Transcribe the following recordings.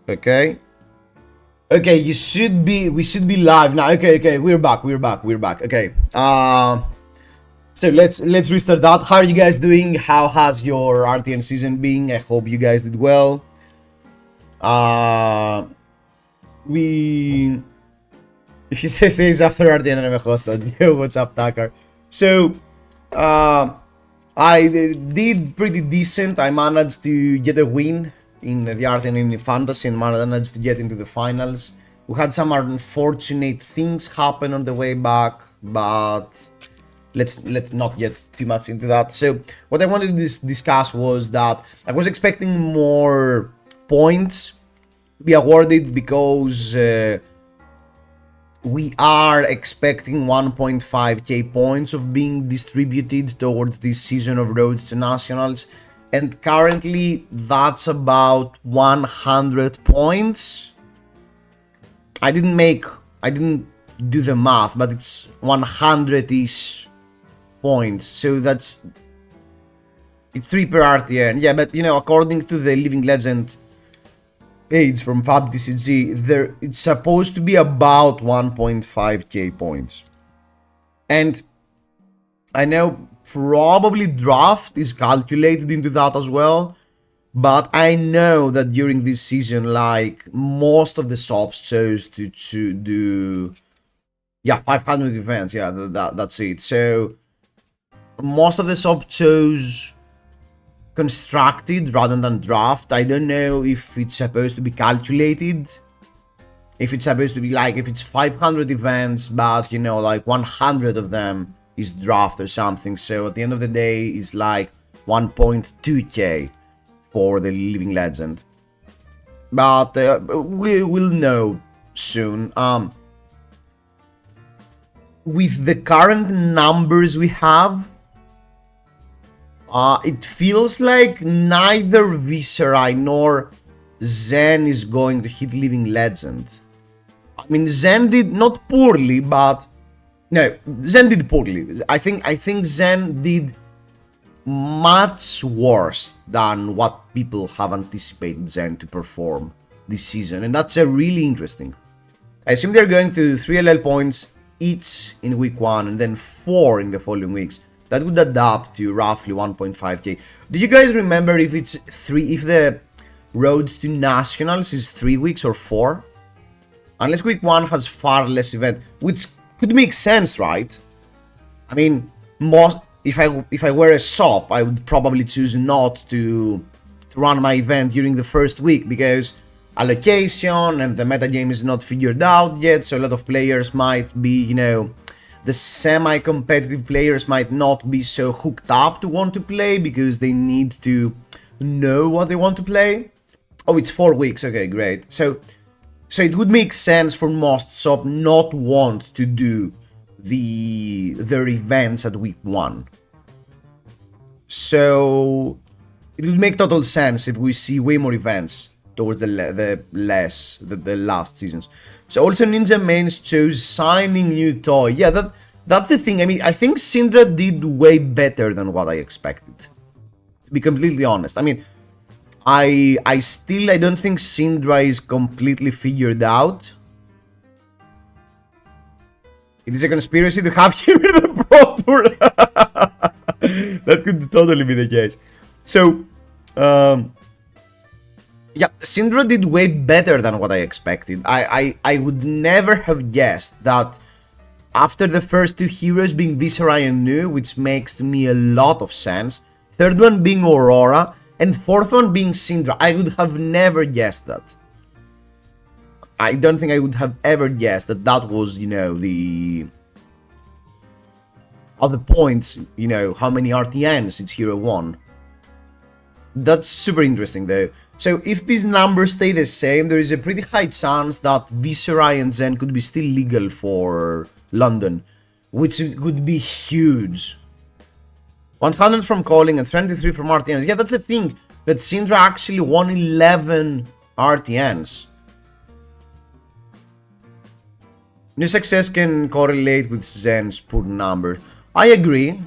Okay. Okay, we should be live now. Okay, we're back. Okay. So let's restart that. How are you guys doing? How has your RTN season been? I hope you guys did well. If you say stays after RTN, I'm a hosted. Yo, what's up, Tucker? So, I did pretty decent. I managed to get a win in the RTN in Fantasy and managed to get into the finals. We had some unfortunate things happen on the way back, but let's not get too much into that. So what I wanted to discuss was that I was expecting more points to be awarded because we are expecting 1.5k points of being distributed towards this season of Road to Nationals. And currently, that's about 100 points. I didn't do the math, but it's 100-ish points. So it's 3 per RTN. Yeah, but you know, according to the Living Legend page from FaB TCG, it's supposed to be about 1.5k points. And I know probably draft is calculated into that as well, but I know that during this season, like, most of the shops chose to do 500 events. Yeah, that's it. So most of the shops chose constructed rather than draft. I don't know if it's supposed to be calculated, if it's supposed to be like, if it's 500 events, but you know, like 100 of them is draft or something. So at the end of the day, it's like 1.2k for the Living Legend. But we will know soon. With the current numbers we have, it feels like neither Viserai nor Zen is going to hit Living Legend. I mean, Zen did not poorly, but no, Zen did poorly. I think Zen did much worse than what people have anticipated Zen to perform this season, and that's really interesting. I assume they're going to 3 LL points each in week 1 and then 4 in the following weeks. That would add up to roughly 1.5k. Do you guys remember if it's 3, if the road to Nationals is 3 weeks or 4? Unless week 1 has far less event, which could make sense, right? I mean, if I were a shop, I would probably choose not to run my event during the first week because allocation and the metagame is not figured out yet, so a lot of players might be, you know, the semi-competitive players might not be so hooked up to want to play because they need to know what they want to play. Oh, it's 4 weeks, okay, great. So it would make sense for most shops not want to do their events at week 1. So it would make total sense if we see way more events towards the last seasons. So also Ninja Mains chose signing new toy. Yeah, that's the thing. I mean, I think Syndra did way better than what I expected, to be completely honest. I mean, I don't think Syndra is completely figured out. It is a conspiracy to have him in the Pro Tour. That could totally be the case. So, yeah, Syndra did way better than what I expected. I would never have guessed that after the first 2 heroes being Viserai and Nu, which makes to me a lot of sense, third one being Aurora, and fourth one being Syndra, I would have never guessed that. I don't think I would have ever guessed that was, you know, the points, you know, how many RTNs each hero won. That's super interesting though. So if these numbers stay the same, there is a pretty high chance that Viserai and Zen could be still legal for London, which would be huge. 100 from calling and 23 from RTNs. Yeah, that's the thing, that Syndra actually won 11 RTNs. New success can correlate with Zen's poor number. I agree.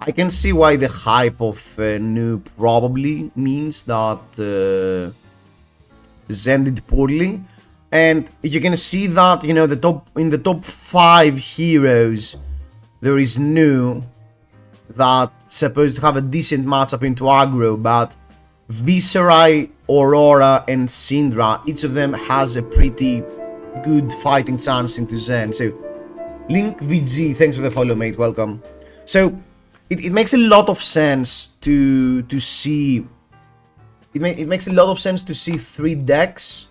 I can see why the hype of new probably means that Zen did poorly, and you can see that, you know, in the top 5 heroes there is new that's supposed to have a decent matchup into aggro, but Viserai, Aurora, and Syndra, each of them has a pretty good fighting chance into Zen. So Link VG, thanks for the follow, mate, welcome. So it makes a lot of sense to see. It makes a lot of sense to see 3 decks.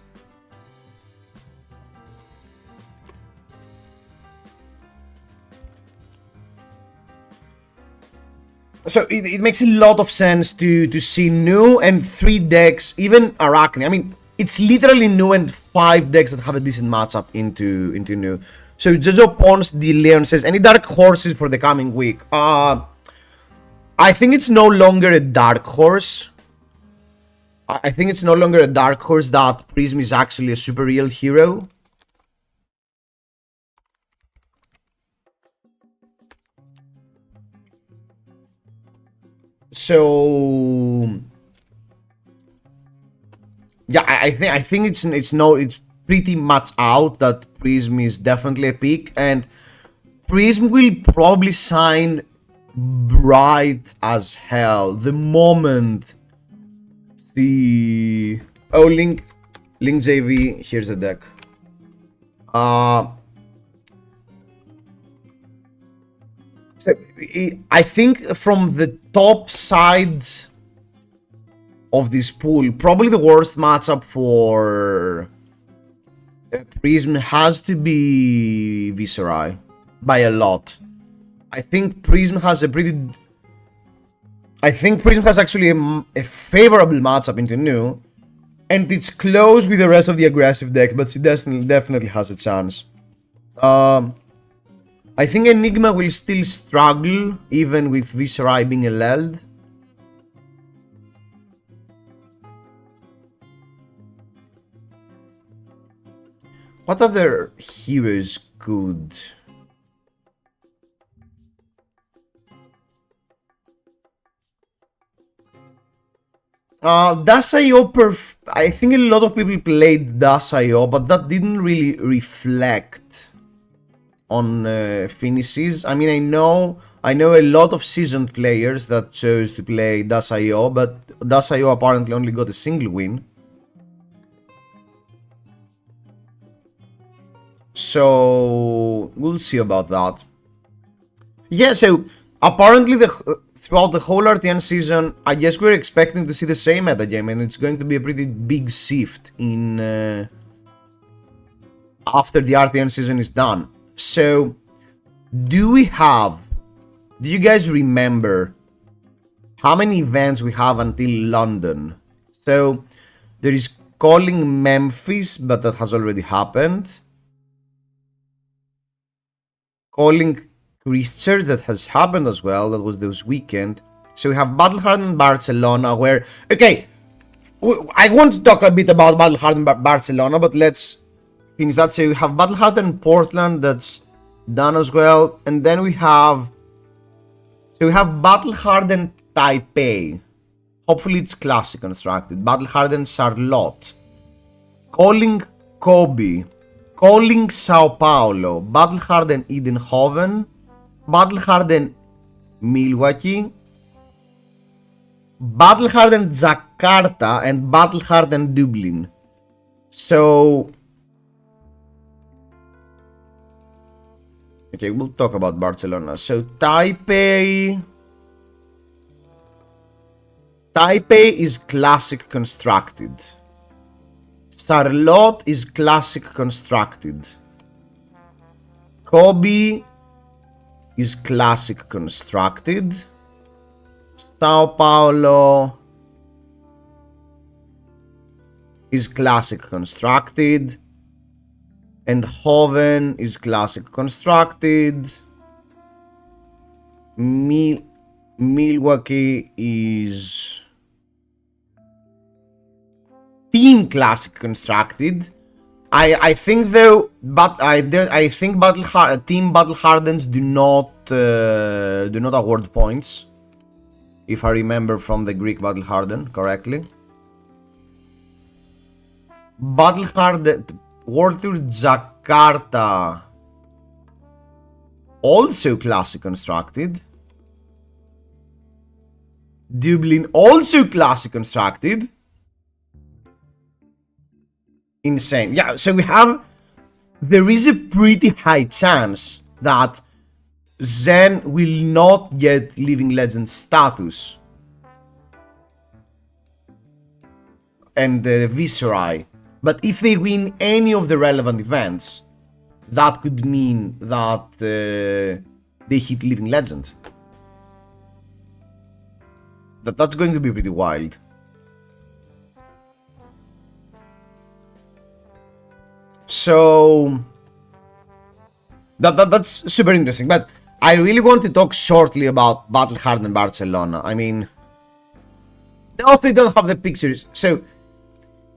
So it makes a lot of sense to see new and 3 decks, even Arachne. I mean, it's literally new and 5 decks that have a decent matchup into new. So Jojo Pons De Leon says, any dark horses for the coming week? I think it's no longer a dark horse. I think it's no longer a dark horse that Prism is actually a super real hero. So yeah, I think it's pretty much out that Prism is definitely a pick, and Prism will probably sign bright as hell the moment the Link JV, here's the deck. So I think from the top side of this pool, probably the worst matchup for Prism has to be Viserai by a lot. I think Prism has actually a favorable matchup into new, and it's close with the rest of the aggressive deck, but she definitely has a chance. I think Enigma will still struggle, even with Viserai being a LELD. What other heroes could... Dash.io I think a lot of people played Dash.io, but that didn't really reflect on finishes. I mean, I know a lot of seasoned players that chose to play Dash.io, but Dash.io apparently only got a single win. So we'll see about that. Yeah, so apparently throughout the whole RTN season, I guess we're expecting to see the same metagame, and it's going to be a pretty big shift in after the RTN season is done. So, do you guys remember how many events we have until London? So, there is calling Memphis, but that has already happened. Calling Christchurch, that has happened as well, that was this weekend. So we have Battle Hardened Barcelona, where, okay, I want to talk a bit about Battle Hardened Barcelona, but let's finish that. So we have Battle Hardened Portland, that's done as well, and then we have Battle Hardened Taipei. Hopefully it's classic constructed. Battle Hardened Charlotte, calling Kobe, calling Sao Paulo, Battle Hardened Eindhoven, Battle Hardened Milwaukee, Battle Hardened Jakarta, and Battle Hardened Dublin. So, okay, we'll talk about Barcelona. So Taipei is classic constructed. Charlotte is classic constructed. Kobe is classic constructed. Sao Paulo is classic constructed. And Eindhoven is classic constructed. Milwaukee is team classic constructed. I think though, but I think Team Battle Hardens do not award points, if I remember from the Greek Battle Harden correctly. Battle Harden World Tour Jakarta also classic constructed. Dublin also classic constructed. Insane. Yeah, so there is a pretty high chance that Zen will not get Living Legend status. And Viserai. But if they win any of the relevant events, that could mean that they hit Living Legend. That's going to be pretty wild. So that's super interesting. But I really want to talk shortly about Battle Hardened Barcelona. I mean, no, they don't have the pictures. So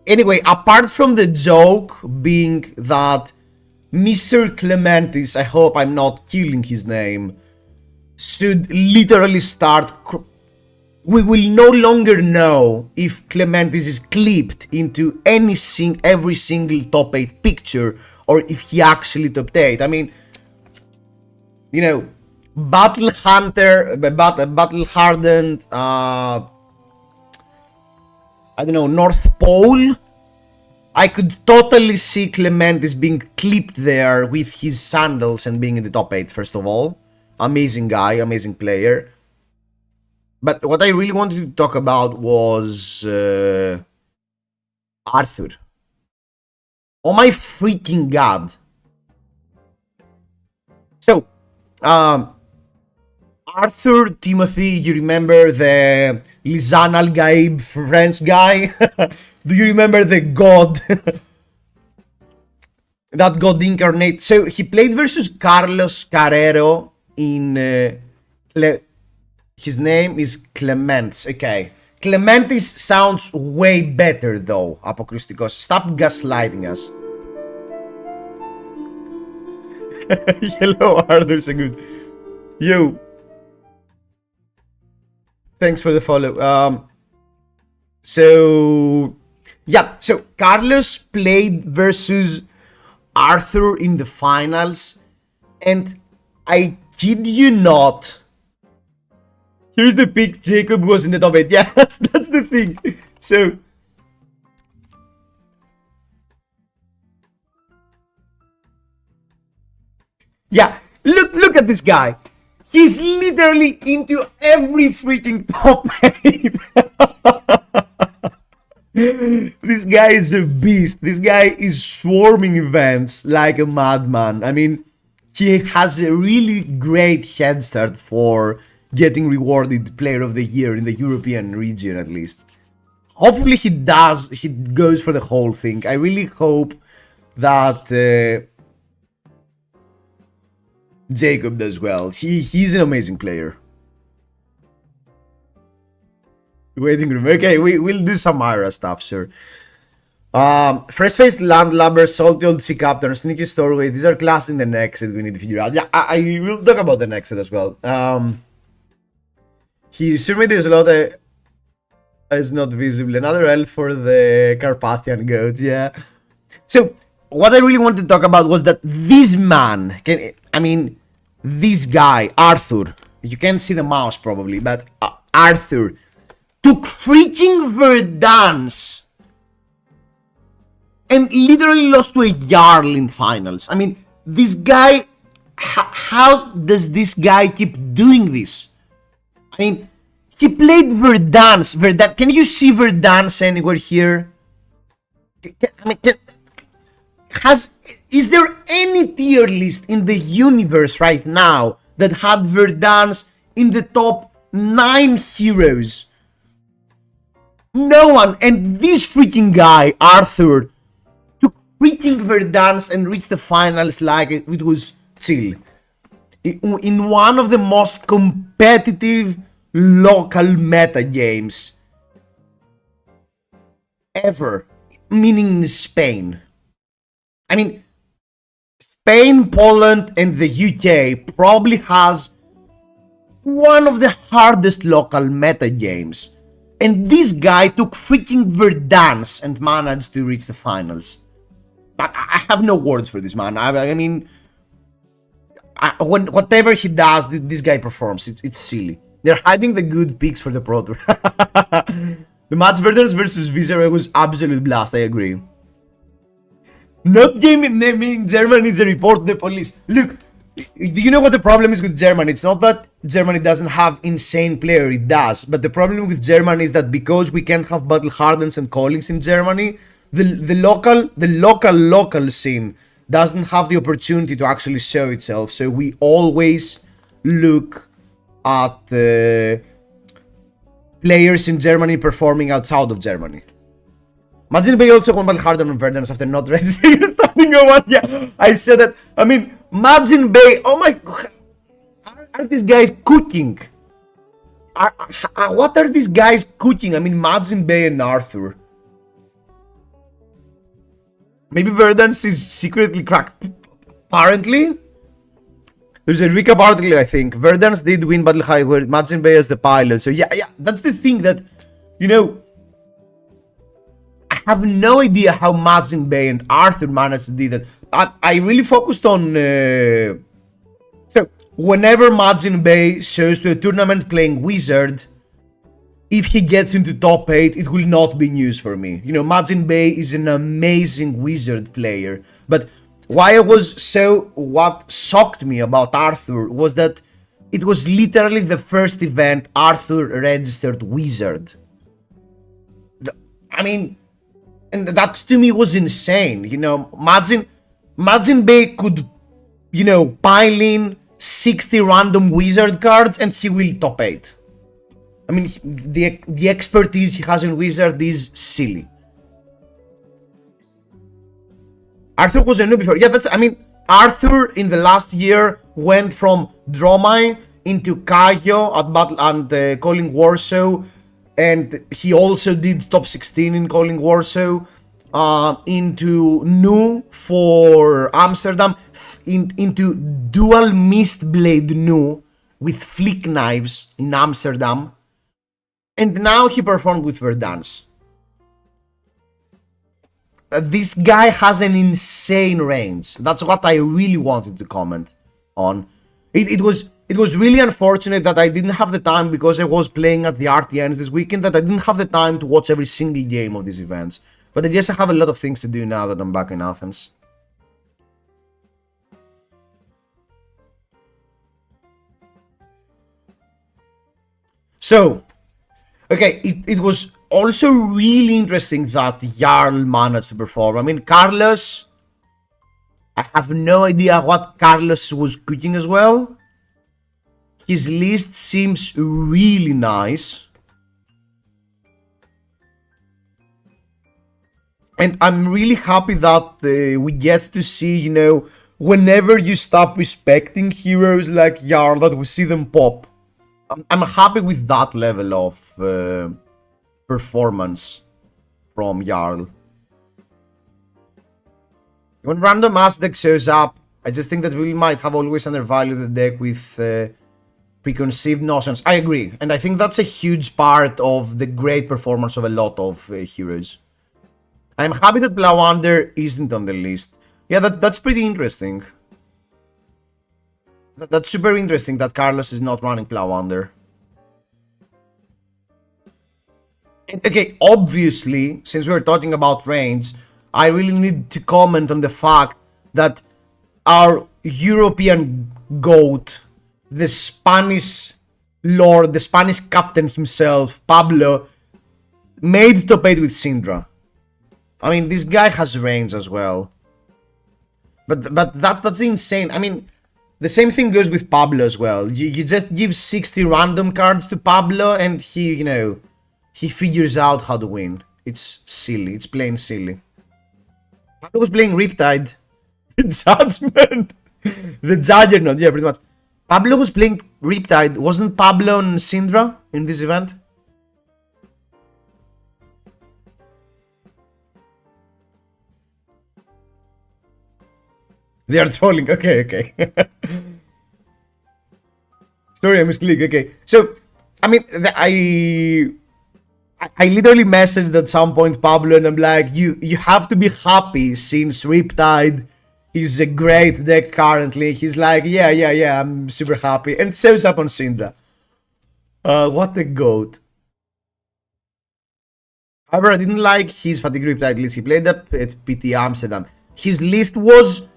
anyway, apart from the joke being that Mr. Clementis, I hope I'm not killing his name, should literally start... We will no longer know if Clementis is clipped into every single top 8 picture, or if he actually top 8. I mean, you know, Battle Hardened, I don't know, North Pole. I could totally see Clementis being clipped there with his sandals and being in the top 8, first of all. Amazing guy, amazing player. But what I really wanted to talk about was Arthur. Oh my freaking god. So, Arthur, Timothy, you remember the Lisan Al-Gaib French guy? Do you remember the god? That god incarnate. So, he played versus Carlos Carrero in... his name is Clements. Okay. Clementis sounds way better though, Apokristikos. Stop gaslighting us. Hello, Arthur Sagood. Yo. Thanks for the follow. So Carlos played versus Arthur in the finals, and I kid you not, here's the pick. Jacob was in the top 8. Yeah, that's the thing. So, yeah, look at this guy. He's literally into every freaking top 8. This guy is a beast. This guy is swarming events like a madman. I mean, he has a really great head start for getting rewarded Player of the Year in the European region, at least. Hopefully he goes for the whole thing. I really hope that Jacob does well. He's an amazing player. Waiting room. Okay, we'll do some Myra stuff, sure. Fresh-faced landlubber, salty old sea captain, sneaky storeway. These are class in the next set we need to figure out. Yeah, I will talk about the next set as well. He surveyed a lot is not visible. Another L for the Carpathian goat, yeah. So, what I really wanted to talk about was that this man, this guy, Arthur, you can't see the mouse probably, but Arthur took freaking Verdance and literally lost to a Jarl in finals. I mean, this guy, how does this guy keep doing this? I mean, he played Verdance. Can you see Verdance anywhere here? Is there any tier list in the universe right now that had Verdance in the top 9 heroes? No one. And this freaking guy, Arthur, took freaking Verdance and reached the finals like it was chill. In one of the most competitive local meta games ever, meaning in Spain. I mean, Spain, Poland, and the UK probably has one of the hardest local meta games. And this guy took freaking Verdansk and managed to reach the finals. I have no words for this man. I mean, whatever he does, this guy performs. It's silly. They're hiding the good picks for the Pro Tour. The match Verdansk versus Visera was absolute blast, I agree. Not gaming naming Germany is a report to the police. Look, do you know what the problem is with Germany? It's not that Germany doesn't have insane player, it does. But the problem with Germany is that because we can't have battle hardens and callings in Germany, the local scene doesn't have the opportunity to actually show itself. So we always look at players in Germany performing outside of Germany. Imagine Bay also won battle harden on Verdansk after not registering a starting 01. Yeah, I said that. I mean, Imagine Bay, oh my god, are these guys cooking? What are these guys cooking? I mean, Imagine Bay and Arthur. Maybe Verdansk is secretly cracked. Apparently, there's a recap article, I think. Verdansk did win Battle High where Imagine Bay as the pilot. So yeah, that's the thing that, you know, I have no idea how Imagine Bay and Arthur managed to do that. I really focused on... So, whenever Imagine Bay shows to a tournament playing Wizard, if he gets into top 8, it will not be news for me. You know, Imagine Bay is an amazing Wizard player. But why I was so... What shocked me about Arthur was that it was literally the first event Arthur registered Wizard. I mean... And that to me was insane, you know, Imagine Bay could, you know, pile in 60 random Wizard cards and he will top 8. I mean, the expertise he has in Wizard is silly. Arthur was a noob before. Yeah, that's, I mean, Arthur in the last year went from Dromai into Kaio at Battle and Calling Warsaw. And he also did top 16 in Calling Warsaw, into Nu for Amsterdam, into Dual Mistblade Nu with Flick Knives in Amsterdam, and now he performed with Verdansk. This guy has an insane range. That's what I really wanted to comment on. It was really unfortunate that I didn't have the time, because I was playing at the RTNs this weekend, that I didn't have the time to watch every single game of these events. But I guess I have a lot of things to do now that I'm back in Athens. So, okay, it was also really interesting that Jarl managed to perform. I mean, Carlos, I have no idea what Carlos was cooking as well. His list seems really nice. And I'm really happy that we get to see, you know, whenever you stop respecting heroes like Jarl, that we see them pop. I'm happy with that level of performance from Jarl. When random ass deck shows up, I just think that we might have always undervalued the deck with preconceived notions. I agree, and I think that's a huge part of the great performance of a lot of heroes. I'm happy that Blawander isn't on the list. Yeah, that's pretty interesting. That's super interesting that Carlos is not running Blawander. Okay, obviously, since we're talking about range, I really need to comment on the fact that our European GOAT, the Spanish Lord, the Spanish captain himself, Pablo, made top 8 with Syndra. I mean, this guy has range as well. But that's insane. I mean, the same thing goes with Pablo as well. You just give 60 random cards to Pablo and he, you know, he figures out how to win. It's silly. It's plain silly. Pablo was playing Riptide. The Judgment. The Juggernaut. Yeah, pretty much. Pablo was playing Riptide. Wasn't Pablo on Syndra in this event? They are trolling. Okay, okay. Sorry, I misclicked. Okay. So, I mean, I literally messaged at some point Pablo and I'm like, you have to be happy since Riptide is a great deck currently. He's like, yeah, I'm super happy. And shows up on Syndra. What a goat. However, I didn't like his Fatigue Riptide list. He played up at PT Amsterdam. His list was...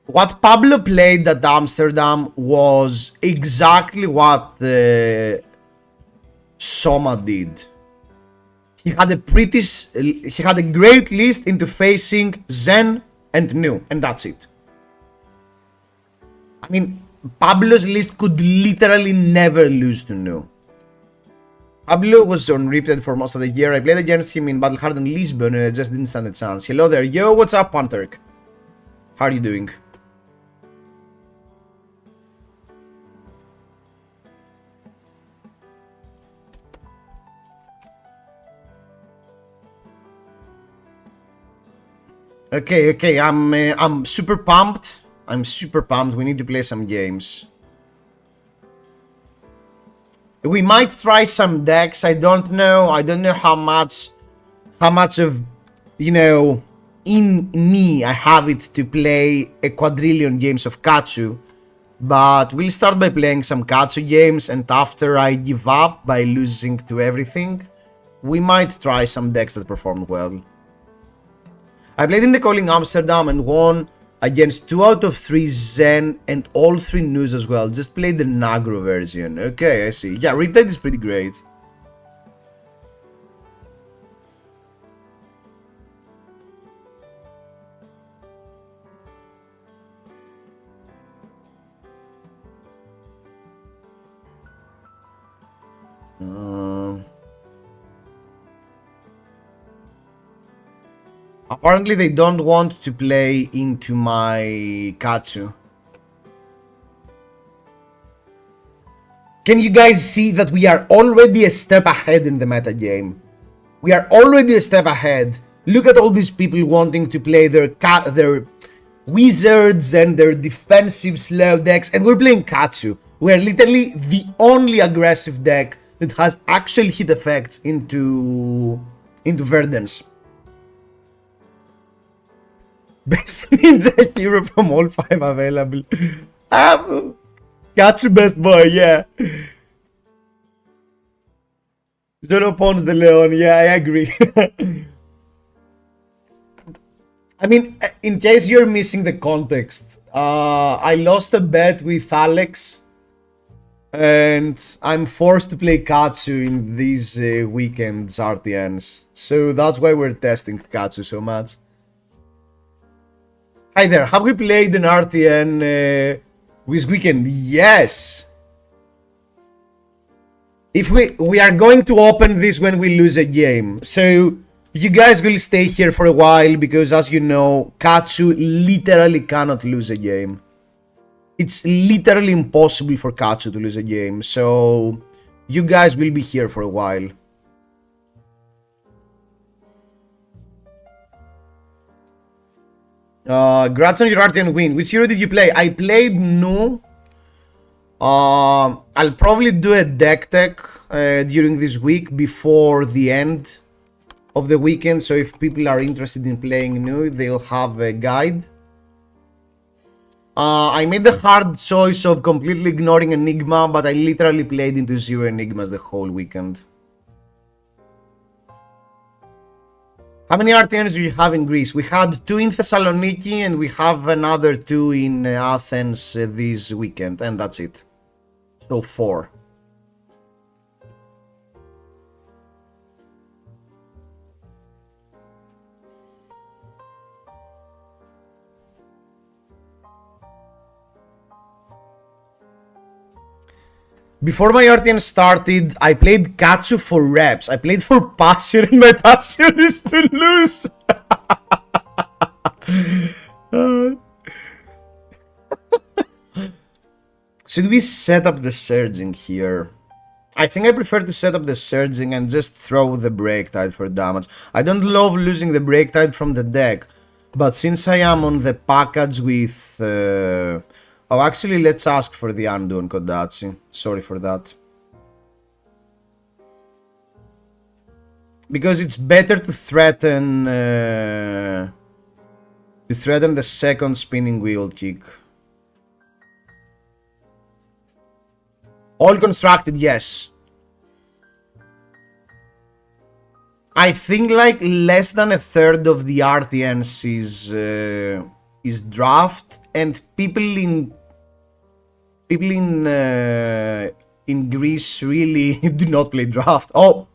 What Pablo played at Amsterdam was exactly what Soma did. He had a great list into facing Zen and Nu, and that's it. I mean, Pablo's list could literally never lose to Nu. Pablo was on Riptide for most of the year. I played against him in Battle Hard in Lisbon and I just didn't stand a chance. Hello there. Yo, what's up, Panterk? How are you doing? Okay, I'm super pumped. I'm super pumped. We need to play some games. We might try some decks. I don't know how much of, you know, in me I have it to play a quadrillion games of KATSU. But we'll start by playing some KATSU games, and after I give up by losing to everything, we might try some decks that performed well. I played in the Calling Amsterdam and won against 2 out of 3 Zen and all 3 Nus as well. Just played the Nagro version. Okay, I see. Yeah, Riptide is pretty great. Apparently they don't want to play into my KATSU. Can you guys see that we are already a step ahead in the meta game? We are already a step ahead. Look at all these people wanting to play their wizards and their defensive slow decks, and we're playing KATSU. We are literally the only aggressive deck that has actual hit effects into Verdance. Best ninja hero from all 5 available. KATSU best boy, yeah. Zoro Pons de Leon, yeah, I agree. I mean, in case you're missing the context, I lost a bet with Alex, and I'm forced to play KATSU in these weekends RTNs. So that's why we're testing KATSU so much. Hi there, have we played an RTN this weekend? Yes! If we are going to open this when we lose a game. So you guys will stay here for a while because, as you know, KATSU literally cannot lose a game. It's literally impossible for KATSU to lose a game. So you guys will be here for a while. Congrats on your RTN win. Which hero did you play? I played Nu. I'll probably do a deck tech during this week before the end of the weekend. So if people are interested in playing Nu, they'll have a guide. I made the hard choice of completely ignoring Enigma, but I literally played into 0 Enigmas the whole weekend. How many RTNs do you have in Greece? We had 2 in Thessaloniki and we have another 2 in Athens this weekend, and that's it. So 4. Before my RTN started, I played KATSU for reps. I played for passion, and my passion is to lose. Should we set up the surging here? I think I prefer to set up the surging and just throw the break tide for damage. I don't love losing the break tide from the deck, But since I am on the package with... oh, actually, let's ask for the undo on KATSU. Sorry for that. Because it's better to threaten... the second spinning wheel kick. All constructed, yes. I think like less than a third of the RTNs is draft, and people in Greece really do not play draft. Oh,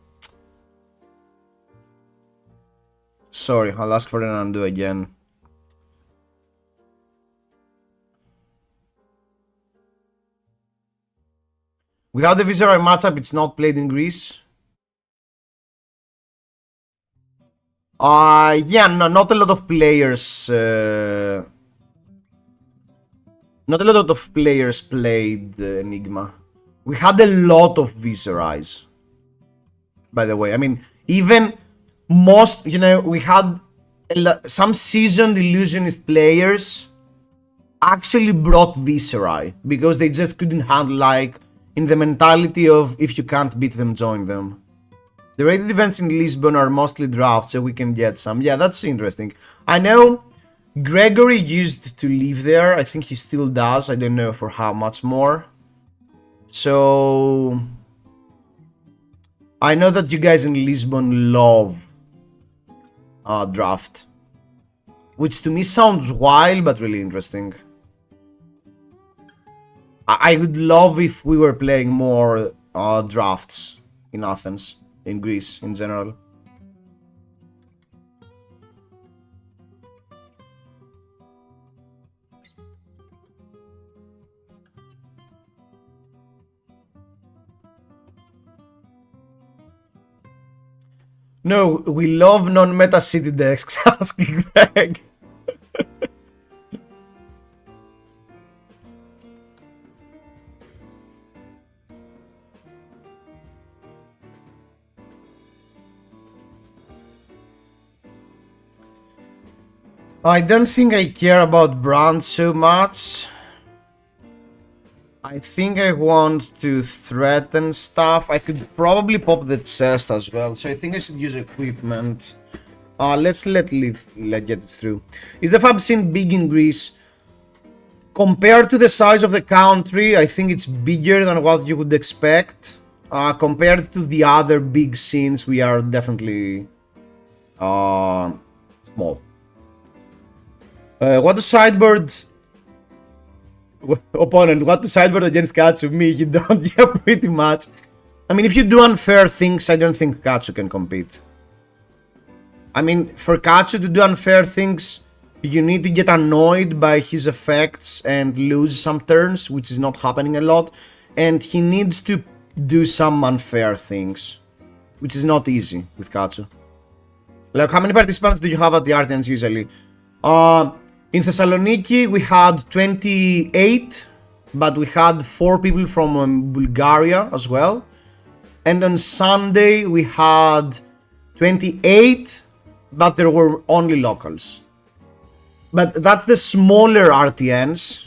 sorry, I'll ask for an undo again. Without the Viserai matchup, it's not played in Greece. Yeah, no, not a lot of players. Not a lot of players played Enigma. We had a lot of Viserais. By the way, I mean, even most, you know, we had some seasoned illusionist players actually brought Viserai because they just couldn't handle, like, in the mentality of if you can't beat them, join them. The rated events in Lisbon are mostly drafts, so we can get some. Yeah, that's interesting. I know Gregory used to live there. I think he still does. I don't know for how much more. So I know that you guys in Lisbon love draft, which to me sounds wild but really interesting. I would love if we were playing more drafts in Athens, in Greece in general. No, we love non-meta city decks, asking Greg. I don't think I care about brand so much. I think I want to threaten stuff. I could probably pop the chest as well, so I think I should use equipment. Let's get it through. Is the FaB scene big in Greece? Compared to the size of the country, I think it's bigger than what you would expect. Compared to the other big scenes, we are definitely small. What to sideboard? Opponent, what to sideboard against KATSU? Me, you don't. Yeah, pretty much. I mean, if you do unfair things, I don't think KATSU can compete. I mean, for KATSU to do unfair things, you need to get annoyed by his effects and lose some turns, which is not happening a lot. And he needs to do some unfair things, which is not easy with KATSU. Like, how many participants do you have at the RTNs usually? In Thessaloniki, we had 28, but we had 4 people from Bulgaria as well. And on Sunday, we had 28, but there were only locals. But that's the smaller RTNs.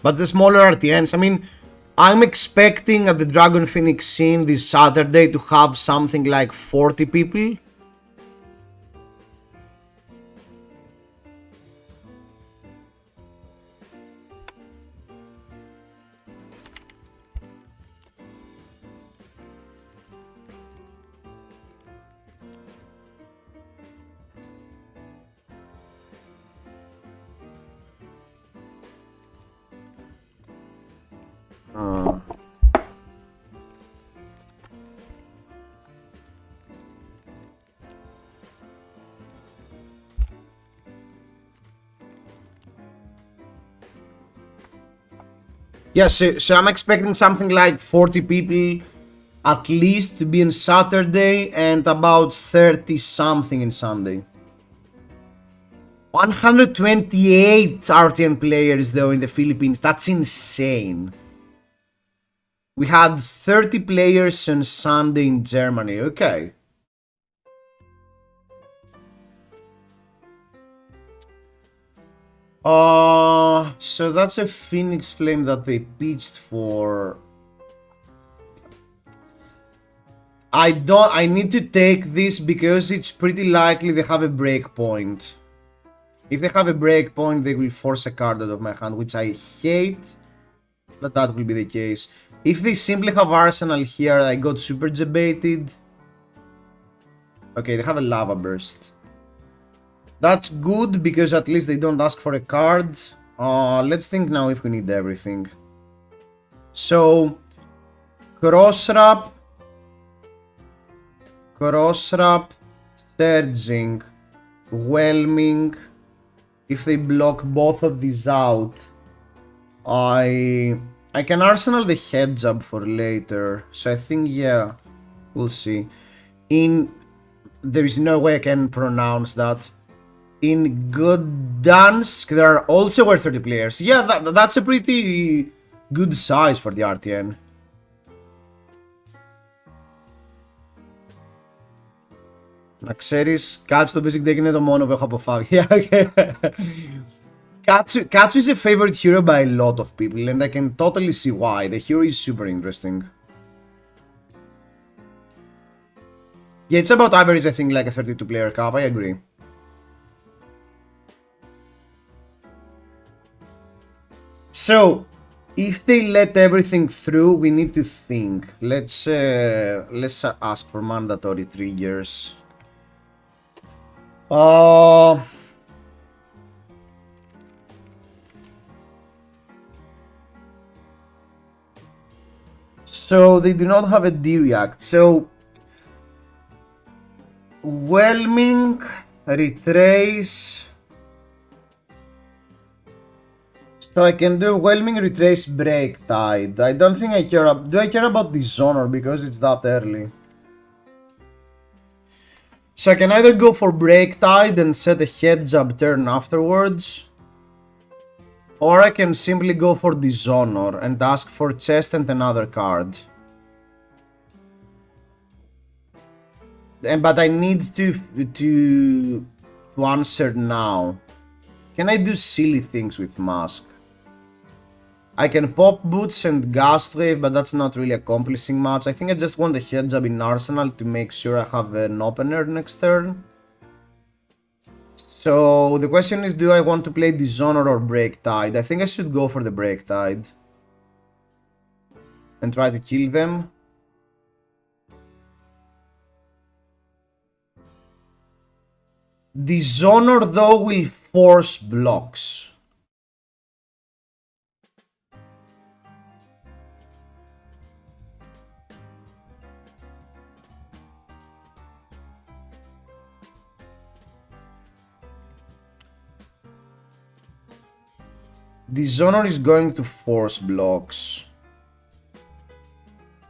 But the smaller RTNs, I mean, I'm expecting at the Dragon Phoenix scene this Saturday to have something like 40 people. Yeah, so I'm expecting something like 40 people at least to be on Saturday and about 30 something in Sunday. 128 RTN players though in the Philippines, that's insane. We had 30 players on Sunday in Germany. Okay. So that's a Phoenix Flame that they pitched for. I need to take this because it's pretty likely they have a breakpoint. If they have a breakpoint, they will force a card out of my hand, which I hate, but that will be the case. If they simply have Arsenal here, I got super debated. Okay, they have a Lava Burst. That's good because at least they don't ask for a card. Let's think now if we need everything. So, Crosswrap, Surging, Whelming. If they block both of these out, I can Arsenal the Heads Up for later. So I think, yeah, we'll see. There is no way I can pronounce that. In Gdansk, there are also 30 players. Yeah, that's a pretty good size for the RTN. Να ξέρεις, KATSU το basic deck είναι το μόνο που έχω από FaB. Yeah, okay. KATSU is a favorite hero by a lot of people, and I can totally see why. The hero is super interesting. Yeah, it's about average, I think, like a 32 player cup, I agree. So, if they let everything through, we need to think. Let's ask for mandatory triggers. So they do not have a D-React. So Whelming, Retrace. So I can do Whelming, Retrace, Break Tide. I don't think I care. Do I care about Dishonor because it's that early? So I can either go for Break Tide and set a Heads Up turn afterwards, or I can simply go for Dishonor and ask for Chest and another card. But I need to answer now. Can I do silly things with Mask? I can pop Boots and Gust Wave, but that's not really accomplishing much. I think I just want a Heads Up in Arsenal to make sure I have an opener next turn. So the question is, do I want to play Dishonor or Break Tide? I think I should go for the Break Tide and try to kill them. Dishonor though will force blocks. Dishonor is going to force blocks.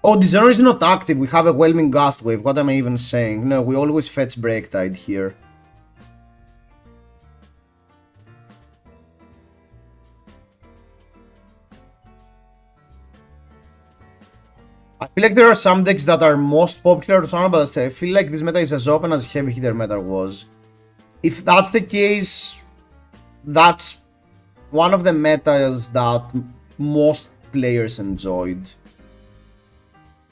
Oh, Dishonor is not active. We have a Whelming Gust Wave. What am I even saying? No, we always fetch Break Tide here. I feel like there are some decks that are most popular to Dishonor, but I feel like this meta is as open as Heavy Hitter meta was. If that's the case, that's one of the metas that most players enjoyed.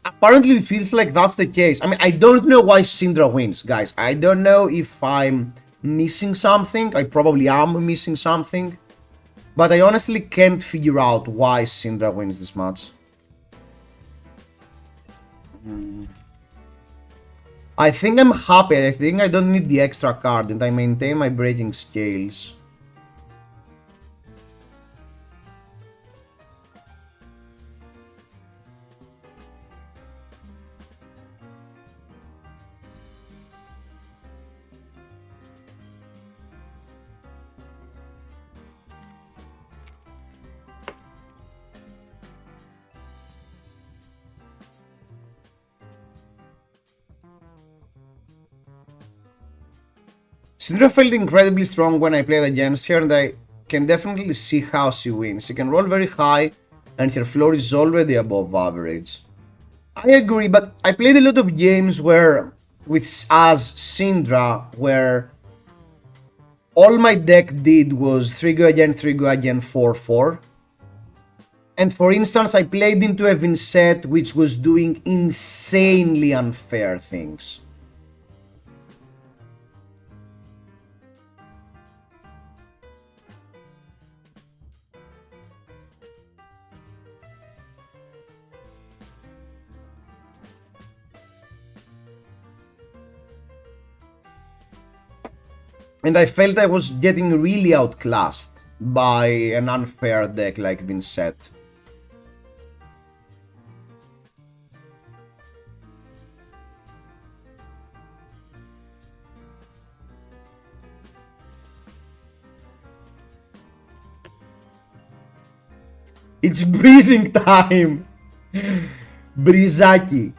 Apparently it feels like that's the case. I mean, I don't know why Syndra wins, guys. I don't know if I'm missing something. I probably am missing something. But I honestly can't figure out why Syndra wins this match. I think I'm happy. I think I don't need the extra card and I maintain my breaking scales. Syndra felt incredibly strong when I played against her, and I can definitely see how she wins. She can roll very high and her floor is already above average. I agree, but I played a lot of games where, with as Syndra, where all my deck did was 3 go again, 3 go again, 4-4. And for instance, I played into a Vincent which was doing insanely unfair things. And I felt I was getting really outclassed by an unfair deck like Vincent. It's breezing time! Brizaki.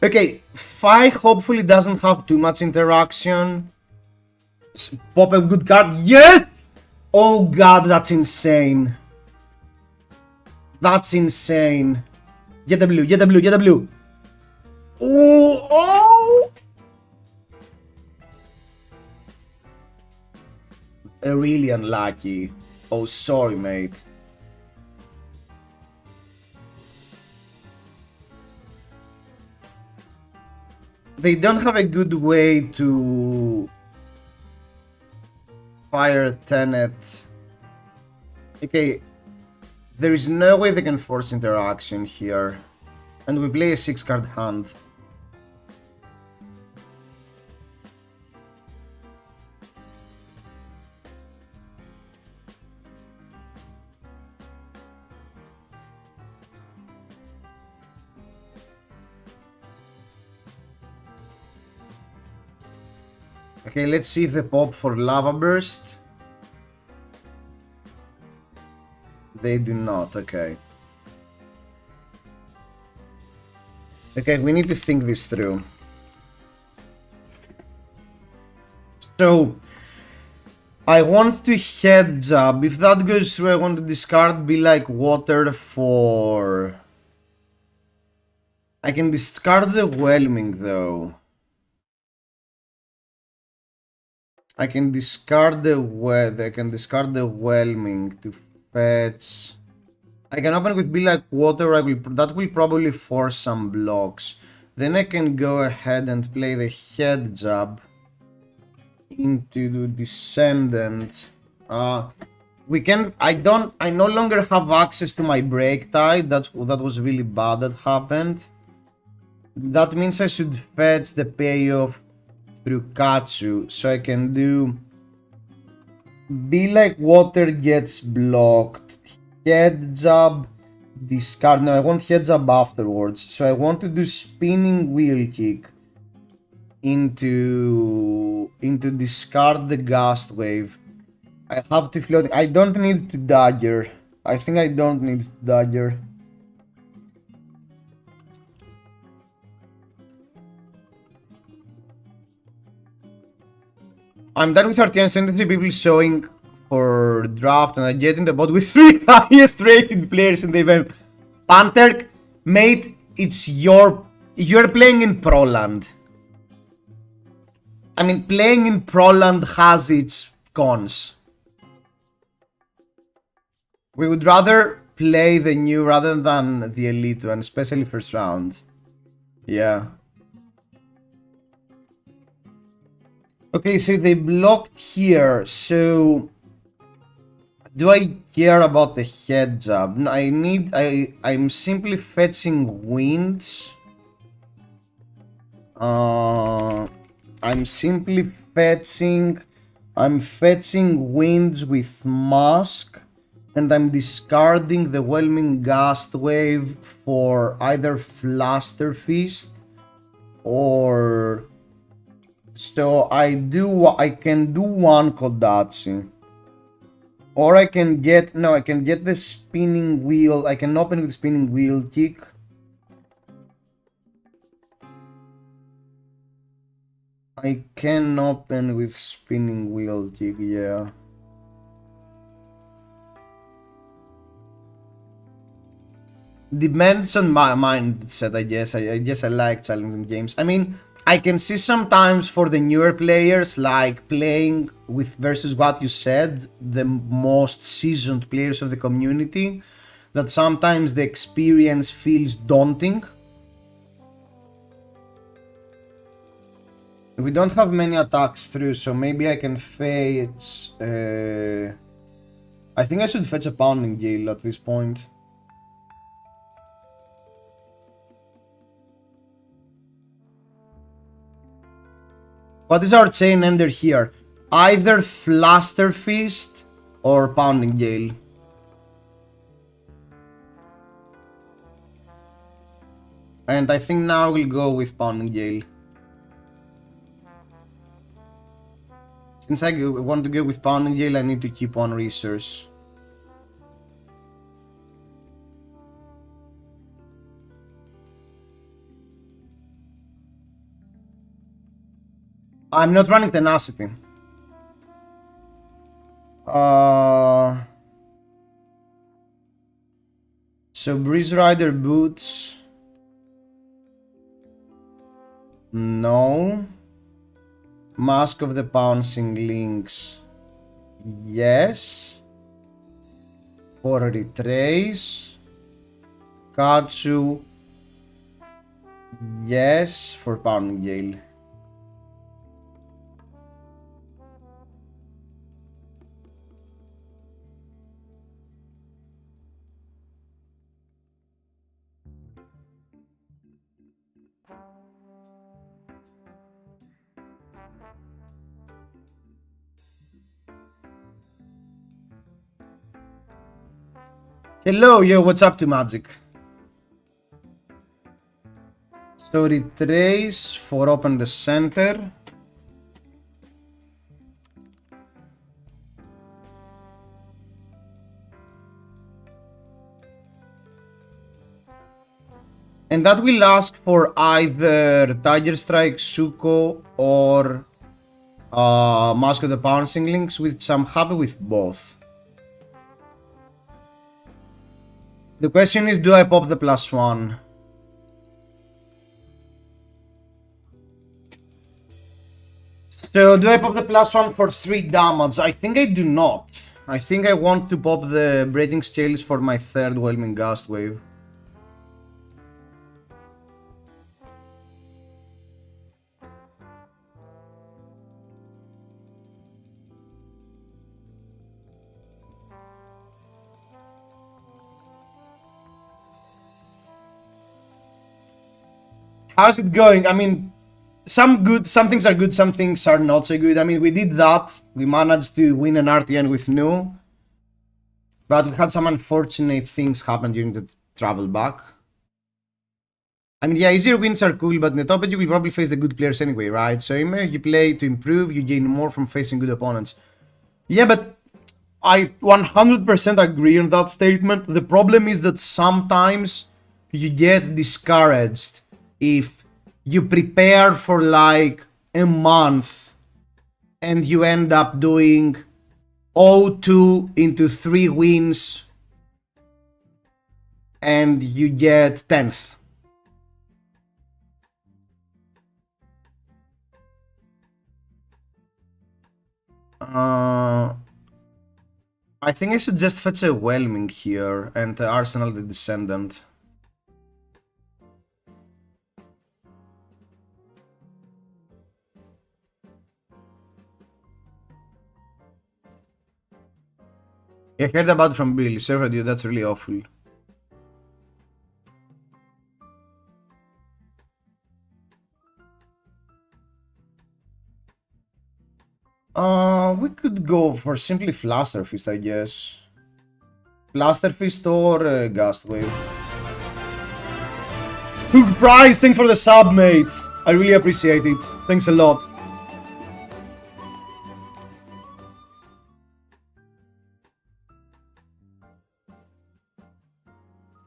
Okay, Fi hopefully doesn't have too much interaction. Pop a good card. Yes! Oh god, that's insane. That's insane. Get the blue, get the blue, get the blue. Oh, oh! Really unlucky. Oh, sorry, mate. They don't have a good way to fire Tenet. Okay, there is no way they can force interaction here. And we play a 6-card hand. Okay, let's see if they pop for Lava Burst. They do not, okay. Okay, we need to think this through. So, I want to head jab. If that goes through, I want to discard Be Like Water for... I can discard the Whelming though. I can discard the Whelming to fetch. I can open with Be Like Water. That will probably force some blocks. Then I can go ahead and play the head jab into the Descendant. We can. I no longer have access to my Break Tide. That was really bad. That happened. That means I should fetch the payoff through KATSU, so I can do Be Like Water gets blocked, head jab, discard. No, I want head jab afterwards, so I want to do Spinning Wheel Kick into discard the Gust Wave. I have to float. I don't need to dagger. I think I don't need to dagger. I'm done with RTNs, 23 people showing for draft, and I get in the bot with 3 highest rated players in the event. Panther, mate, you're playing in Proland. I mean, playing in Proland has its cons. We would rather play the new rather than the elite one, especially first round. Yeah. Okay, so they blocked here, so do I care about the head jab? No, I'm simply fetching winds. I'm fetching winds with mask, and I'm discarding the Whelming Gust Wave for either Fluster Feast or... So I can do one Kodachi. Or I can get the Spinning Wheel. I can open with Spinning Wheel Kick. I can open with Spinning Wheel Kick, yeah. Depends on my mindset, I guess. I guess I like challenging games. I mean, I can see sometimes for the newer players, like playing with versus what you said, the most seasoned players of the community, that sometimes the experience feels daunting. We don't have many attacks through, so maybe I can fetch... I think I should fetch a Pounding Gale at this point. What is our chain ender here? Either Fluster Fist or Pounding Gale. And I think now we'll go with Pounding Gale. Since I want to go with Pounding Gale, I need to keep on resource. I'm not running Tenacity. So Breeze Rider boots. No. Mask of the Pouncing Lynx. Yes. For Retrace. KATSU. Yes. For Pounding Gale. Hello, yo, what's up to Magic? So Retrace for open the center. And that will ask for either Tiger Strike, Suko, or Mask of the Pouncing Lynx, which I'm happy with both. The question is, do I pop the +1? So, do I pop the +1 for 3 damage? I think I do not. I think I want to pop the Braiding Scales for my third Whelming Gust Wave. How's it going? I mean, some things are good, some things are not so good. I mean, we did that. We managed to win an RTN with Nu. But we had some unfortunate things happen during the travel back. I mean, yeah, easier wins are cool, but in the top end you will probably face the good players anyway, right? So you play to improve, you gain more from facing good opponents. Yeah, but I 100% agree on that statement. The problem is that sometimes you get discouraged if you prepare for like a month and you end up doing 0-2 into 3 wins and you get 10th. I think I should just fetch a Whelming here and Arsenal the Descendant. I heard about it from Bill. Server dude, that's really awful. We could go for simply Fluster Fist, I guess. Fluster Fist or Gust Wave. Hook Price, thanks for the sub, mate. I really appreciate it. Thanks a lot.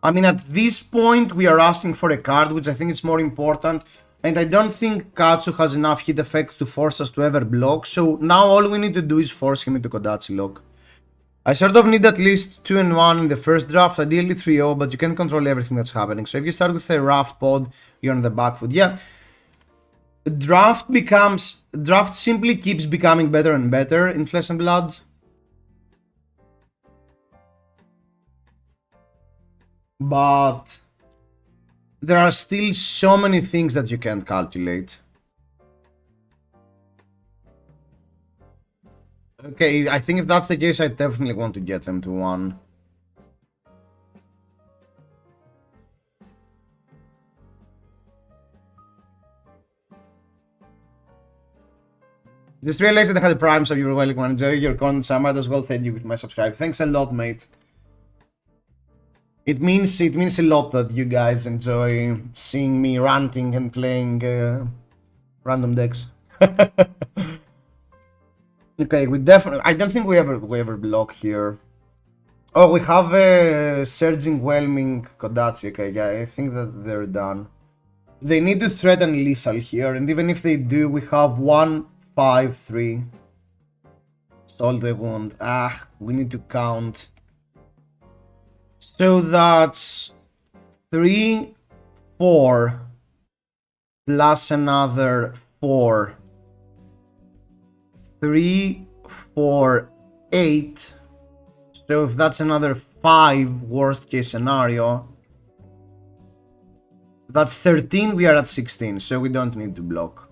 I mean, at this point, we are asking for a card, which I think is more important. And I don't think KATSU has enough hit effect to force us to ever block. So now all we need to do is force him into Kodachi lock. I sort of need at least 2 and 1 in the first draft, ideally 3-0, but you can control everything that's happening. So if you start with a rough pod, you're on the back foot. Yeah. Draft simply keeps becoming better and better in Flesh and Blood. But there are still so many things that you can't calculate. Okay, I think if that's the case, I definitely want to get them to 1. Just realized that I had a Prime, so you were welcome. Enjoy your content, so I might as well thank you with my subscribe. Thanks a lot, mate. It means a lot that you guys enjoy seeing me ranting and playing random decks. Okay, I don't think we ever block here. Oh, we have a surging whelming KATSU. Okay, yeah, I think that they're done. They need to threaten lethal here, and even if they do, we have 1, 5, 3. Solve the wound. We need to count. So that's 3, 4 plus another 4. 3, 4, 8. So if that's another 5, worst case scenario, that's 13, we are at 16, so we don't need to block.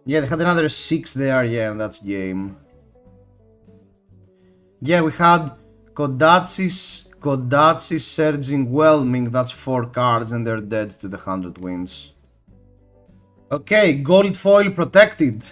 Yeah, they had another 6 there, yeah, and that's game. Yeah, we had KATSU surging whelming, that's 4 cards, and they're dead to the 100 wins. Okay, gold foil protected.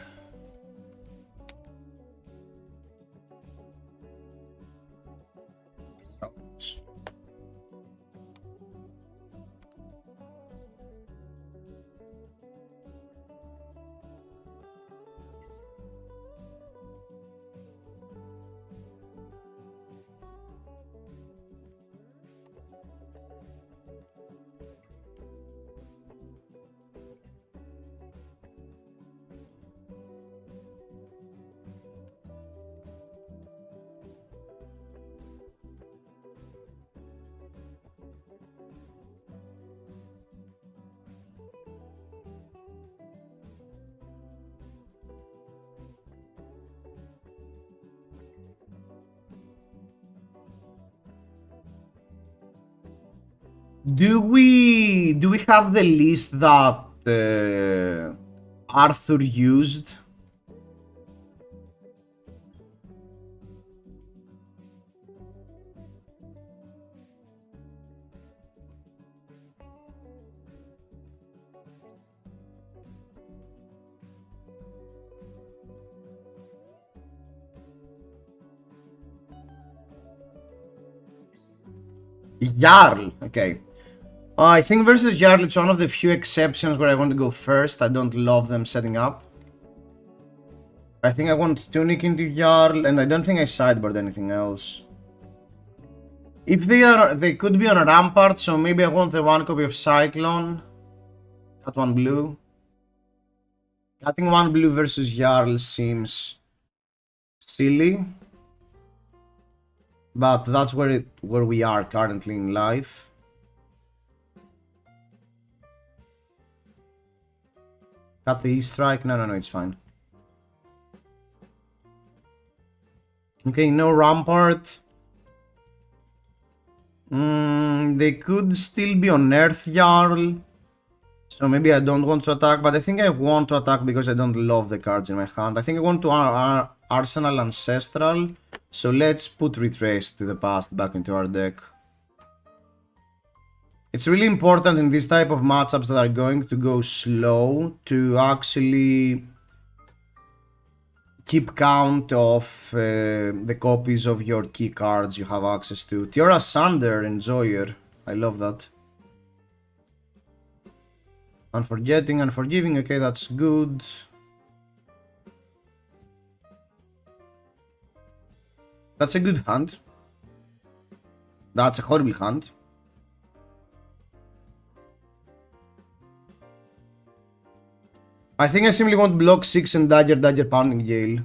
Do we have the list that Arthur used? Jarl, okay. I think versus Jarl, it's one of the few exceptions where I want to go first. I don't love them setting up. I think I want Tunic into Jarl, and I don't think I sideboard anything else. If they could be on a Rampart, so maybe I want the 1 copy of Cyclone. Cut 1 blue. Cutting 1 blue versus Jarl seems silly. But that's where we are currently in life. Cut the E-Strike? No, it's fine. Okay, no Rampart. They could still be on Earth Jarl. So maybe I don't want to attack, but I think I want to attack because I don't love the cards in my hand. I think I want to Arsenal Ancestral. So let's put Retrace to the Past back into our deck. It's really important in this type of matchups that are going to go slow to actually keep count of the copies of your key cards you have access to. Tiora Sander, Enjoyer. I love that. Unforgetting, Unforgiving. Okay, that's good. That's a good hand. That's a horrible hand. I think I simply want block 6 and dagger pounding Yale.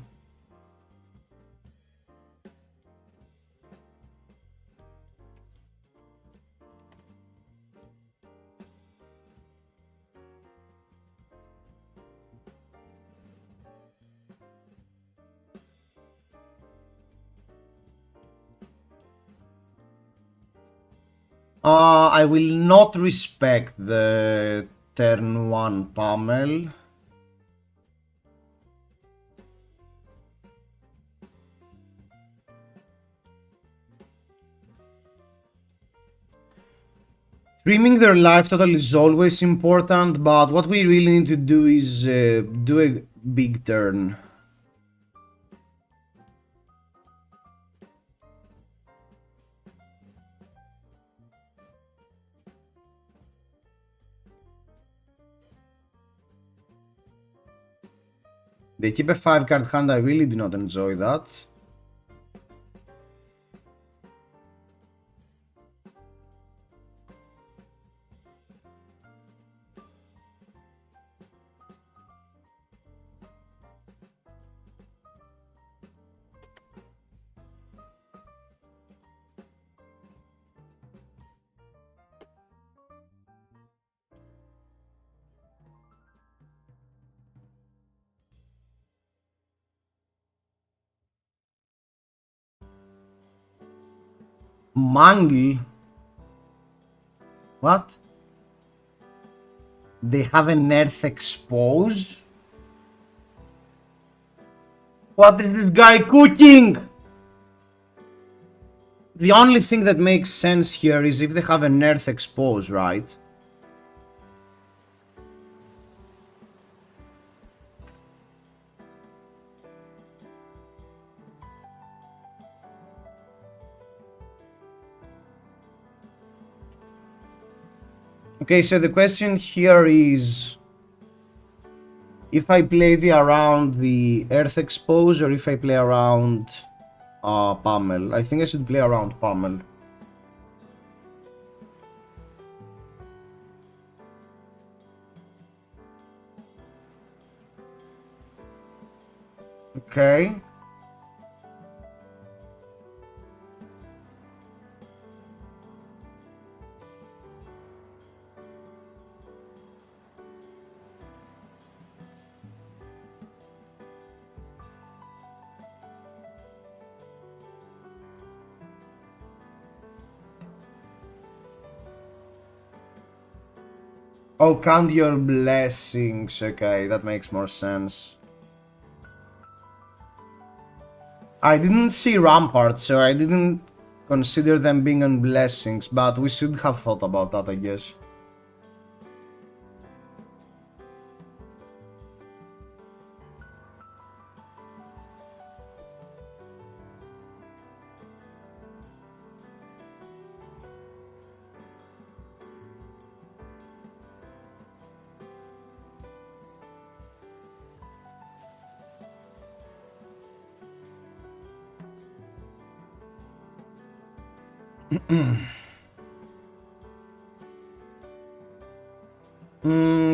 I will not respect the turn 1 pummel. Trimming their life total is always important, but what we really need to do is do a big turn. They keep a 5-card hand, I really do not enjoy that. Mangi? What? They have an earth expose? What is this guy cooking? The only thing that makes sense here is if they have an earth expose, right? Okay, so the question here is if I play around the earth expose or if I play around pummel. I think I should play around pummel. Okay. Oh, count your blessings. Okay, that makes more sense. I didn't see Rampart, so I didn't consider them being on blessings, but we should have thought about that, I guess.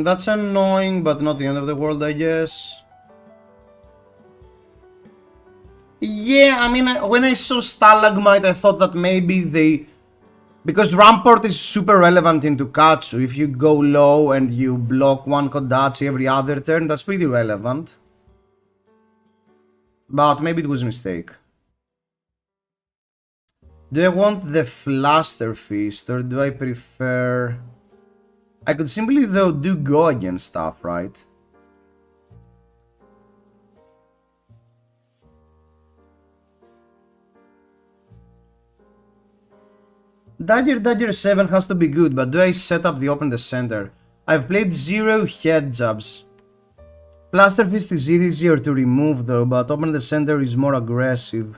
That's annoying, but not the end of the world, I guess. Yeah, I mean, when I saw Stalagmite, I thought that maybe they... Because Rampart is super relevant into KATSU. If you go low and you block one Kodachi every other turn, that's pretty relevant. But maybe it was a mistake. Do I want the Fluster Feast, or do I prefer... I could simply, though, do go against stuff, right? Dagger 7 has to be good, but do I set up the open the center? I've played 0 head jabs. Plaster Fist is easier to remove though, but open the center is more aggressive.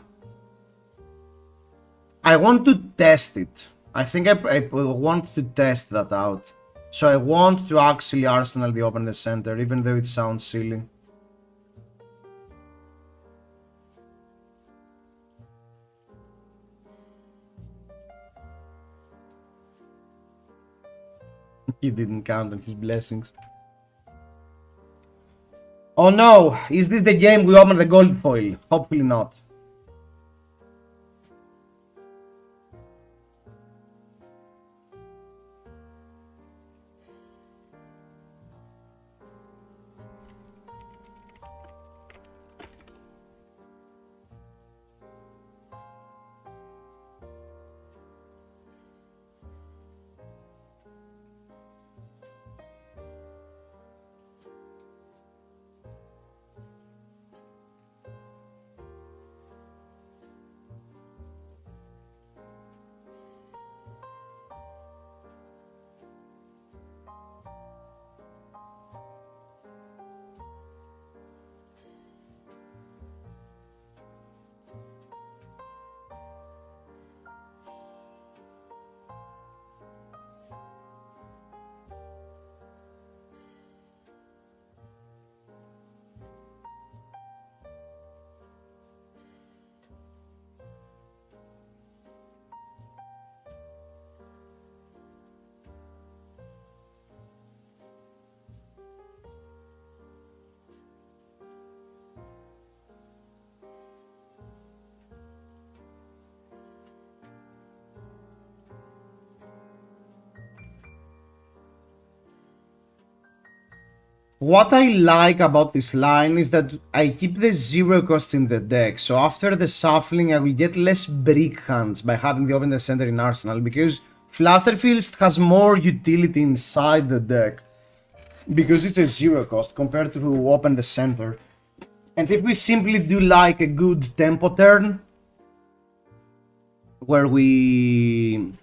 I want to test it. I think I want to test that out. So I want to actually Arsenal the open the center, even though it sounds silly. He didn't count on his blessings. Oh no! Is this the game we open the gold foil? Hopefully not. What I like about this line is that I keep the zero cost in the deck, so after the shuffling I will get less brick hands by having the open the center in Arsenal, because Flusterfield has more utility inside the deck, because it's a zero cost compared to open the center. And if we simply do like a good tempo turn, where we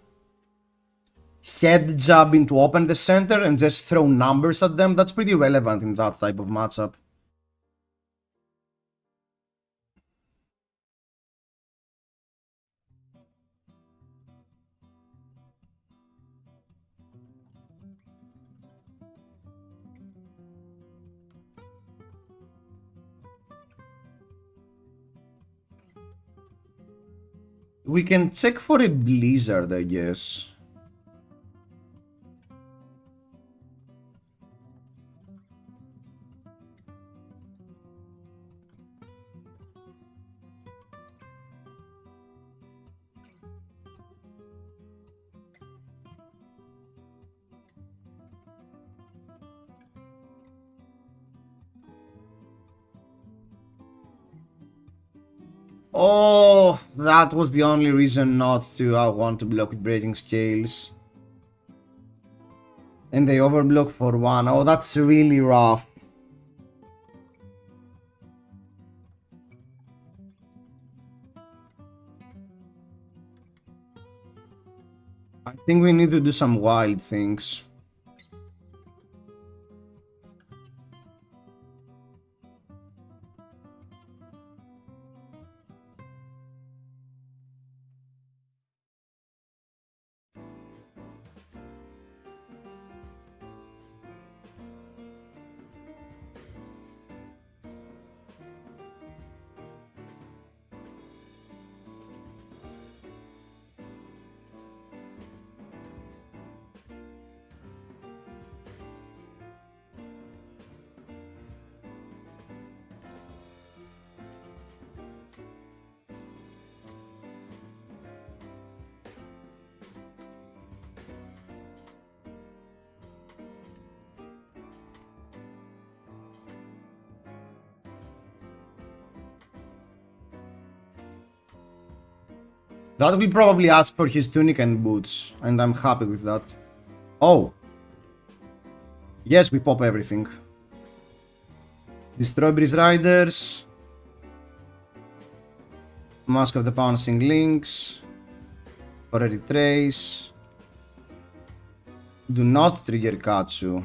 head jab into open the center and just throw numbers at them, that's pretty relevant in that type of matchup. We can check for a blizzard, I guess. Oh, that was the only reason not to want to block with Breaking Scales. And they overblock for 1. Oh, that's really rough. I think we need to do some wild things. That will probably ask for his tunic and boots, and I'm happy with that. Oh. Yes, we pop everything. Destroy Breeze Riders. Mask of the Pouncing Lynx. Already Trace. Do not trigger KATSU.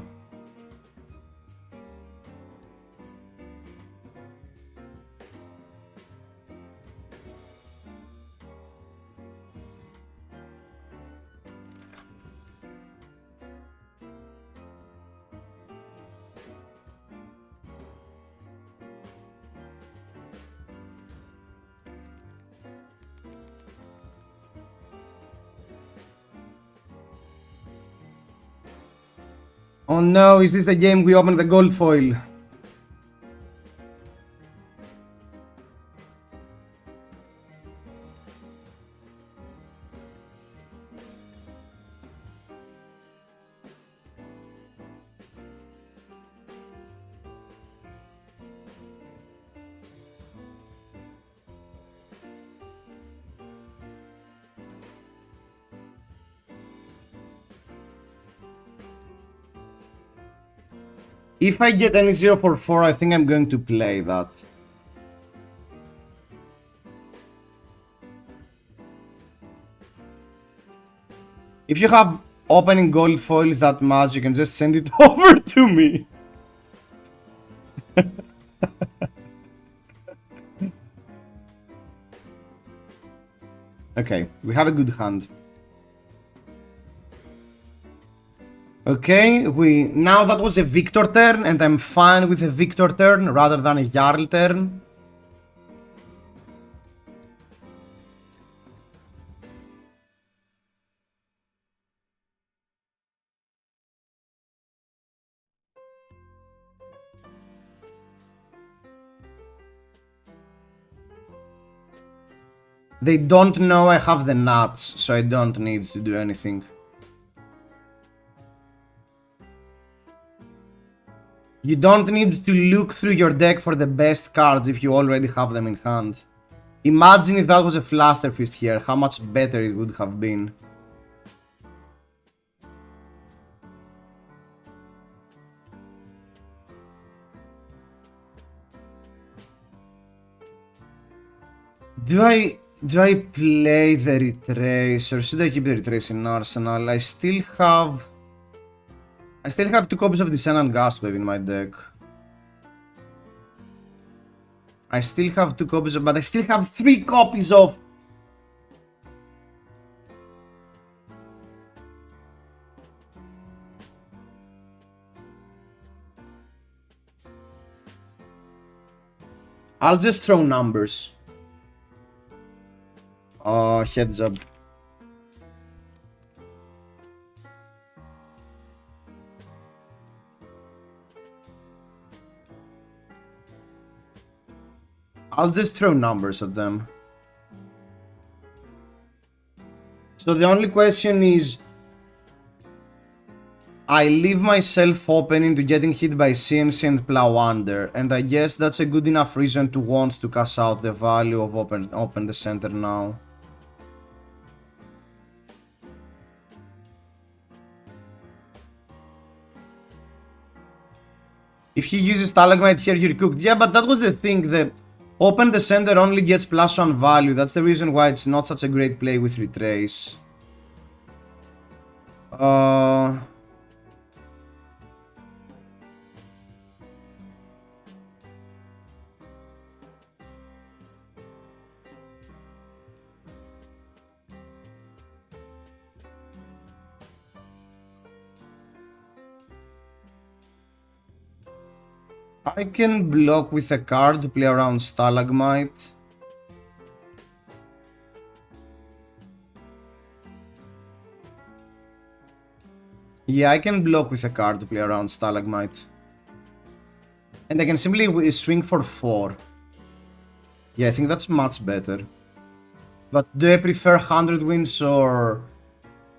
Oh no, is this the game we open the gold foil? If I get any 0 for 4, I think I'm going to play that. If you have opening gold foils that much, you can just send it over to me. Okay, we have a good hand. Okay, now that was a victor turn, and I'm fine with a victor turn rather than a Jarl turn. They don't know I have the nuts, so I don't need to do anything. You don't need to look through your deck for the best cards if you already have them in hand. Imagine if that was a Flusterfist here, how much better it would have been. Do I play the Retrace, or should I keep the Retrace in Arsenal? I still have 2 copies of the Sun and Gaswave in my deck. I still have 2 copies of, but I still have 3 copies of... I'll just throw numbers. Heads up. I'll just throw numbers at them. So the only question is, I leave myself open into getting hit by CNC and plow under, and I guess that's a good enough reason to want to cash out the value of open the center now. If he uses Stalagmite here, you're cooked. Yeah, but that was the thing, the open the center only gets +1 value. That's the reason why it's not such a great play with Retrace. I can block with a card to play around Stalagmite. Yeah, I can block with a card to play around Stalagmite. And I can simply swing for 4. Yeah, I think that's much better. But do I prefer 100 wins or...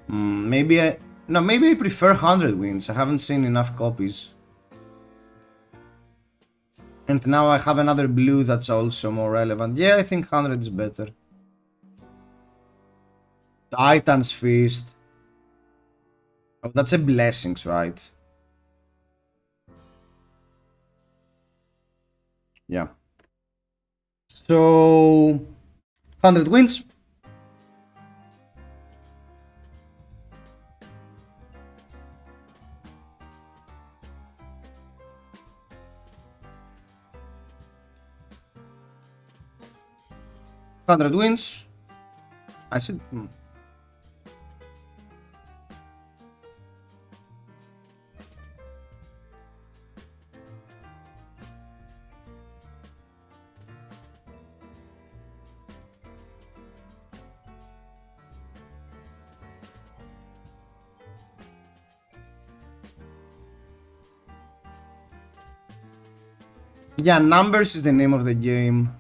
maybe I... No, maybe I prefer 100 wins. I haven't seen enough copies. And now I have another blue that's also more relevant. Yeah, I think 100 is better. Titan's Fist. Oh, that's a Blessings, right? Yeah. So... 100 wins. $100 wins. I said... Yeah, numbers is the name of the game.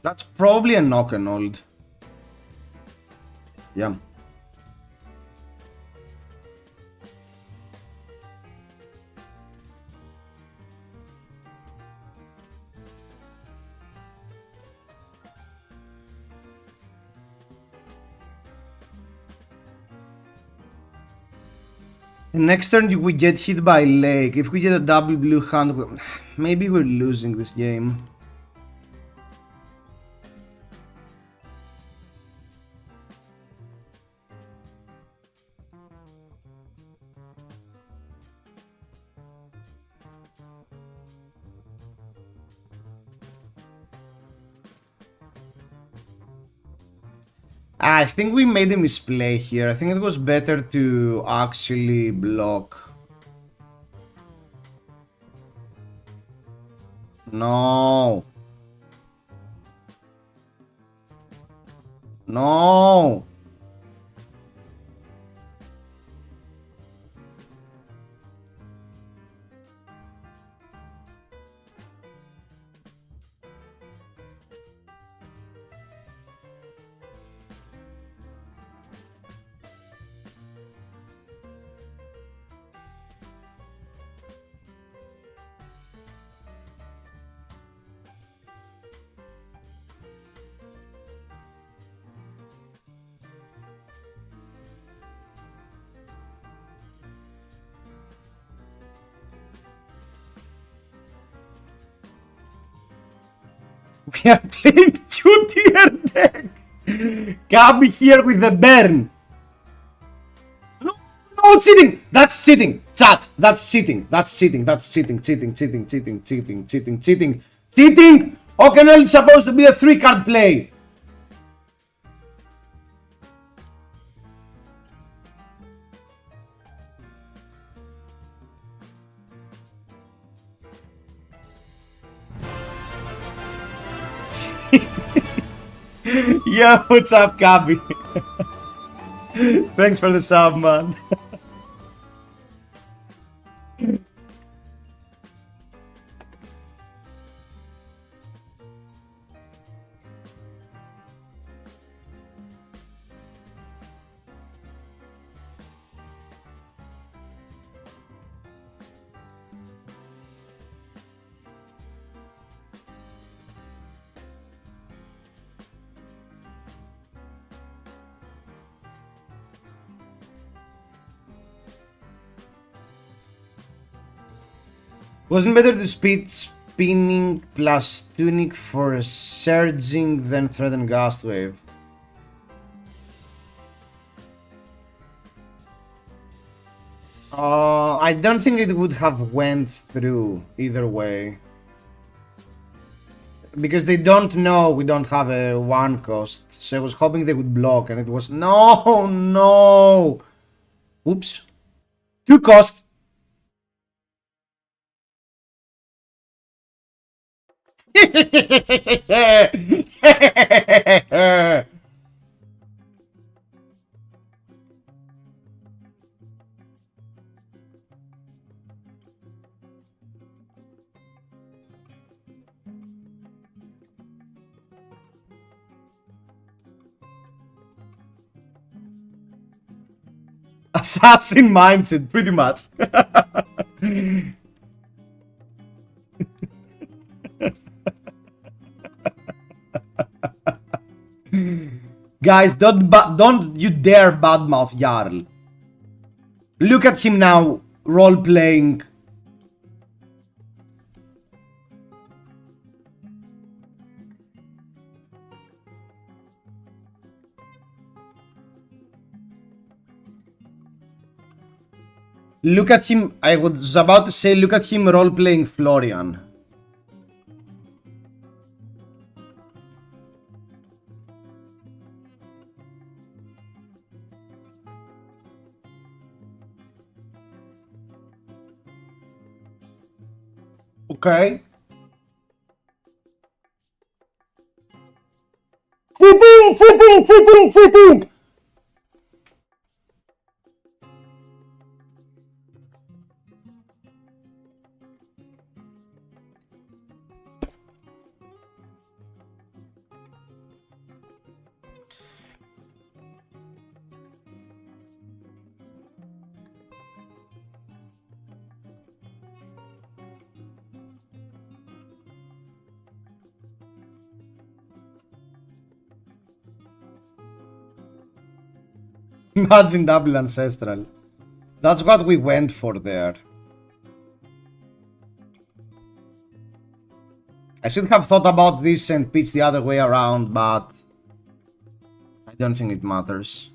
That's probably a knock and hold. Yeah. Next turn we get hit by lake. If we get a double blue hand, maybe we're losing this game. I think we made a misplay here. I think it was better to actually block. No. No. We are playing 2-tier deck. KAB here with the burn. No, no, it's cheating. That's cheating. Chat. That's cheating. That's cheating. That's cheating. Cheating. Cheating. Cheating. Cheating. Cheating. Cheating. Cheating. O'Connell is supposed to be a 3-card play. Yo, what's up, KAB? Thanks for the sub, man. Wasn't better to speed spinning plus tunic for surging than threaten gust wave? I don't think it would have went through either way. Because they don't know we don't have a 1 cost. So I was hoping they would block and it was no, no. Oops. 2 cost. Assassin mindset, pretty much. Guys, don't you dare badmouth Jarl. Look at him now, role-playing. Look at him, I was about to say, look at him role-playing Florian. Okay. Cheating! Imagine double ancestral. That's what we went for there. I should have thought about this and pitched the other way around, but I don't think it matters.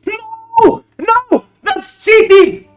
No! No! That's cheating!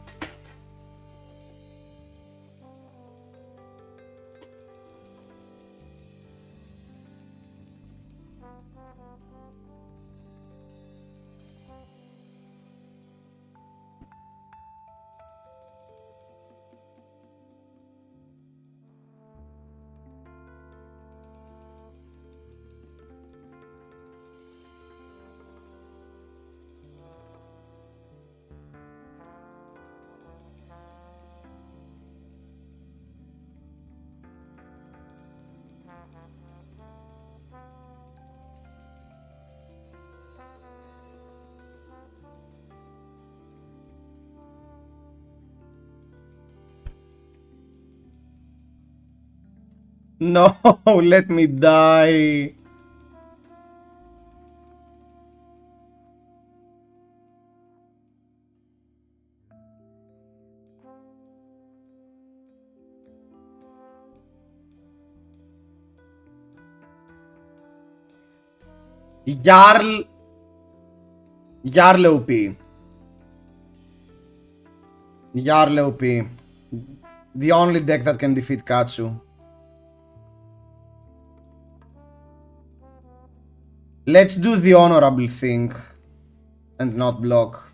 No, let me die. Jarl OP. Jarl OP. The only deck that can defeat KATSU. Let's do the honorable thing and not block.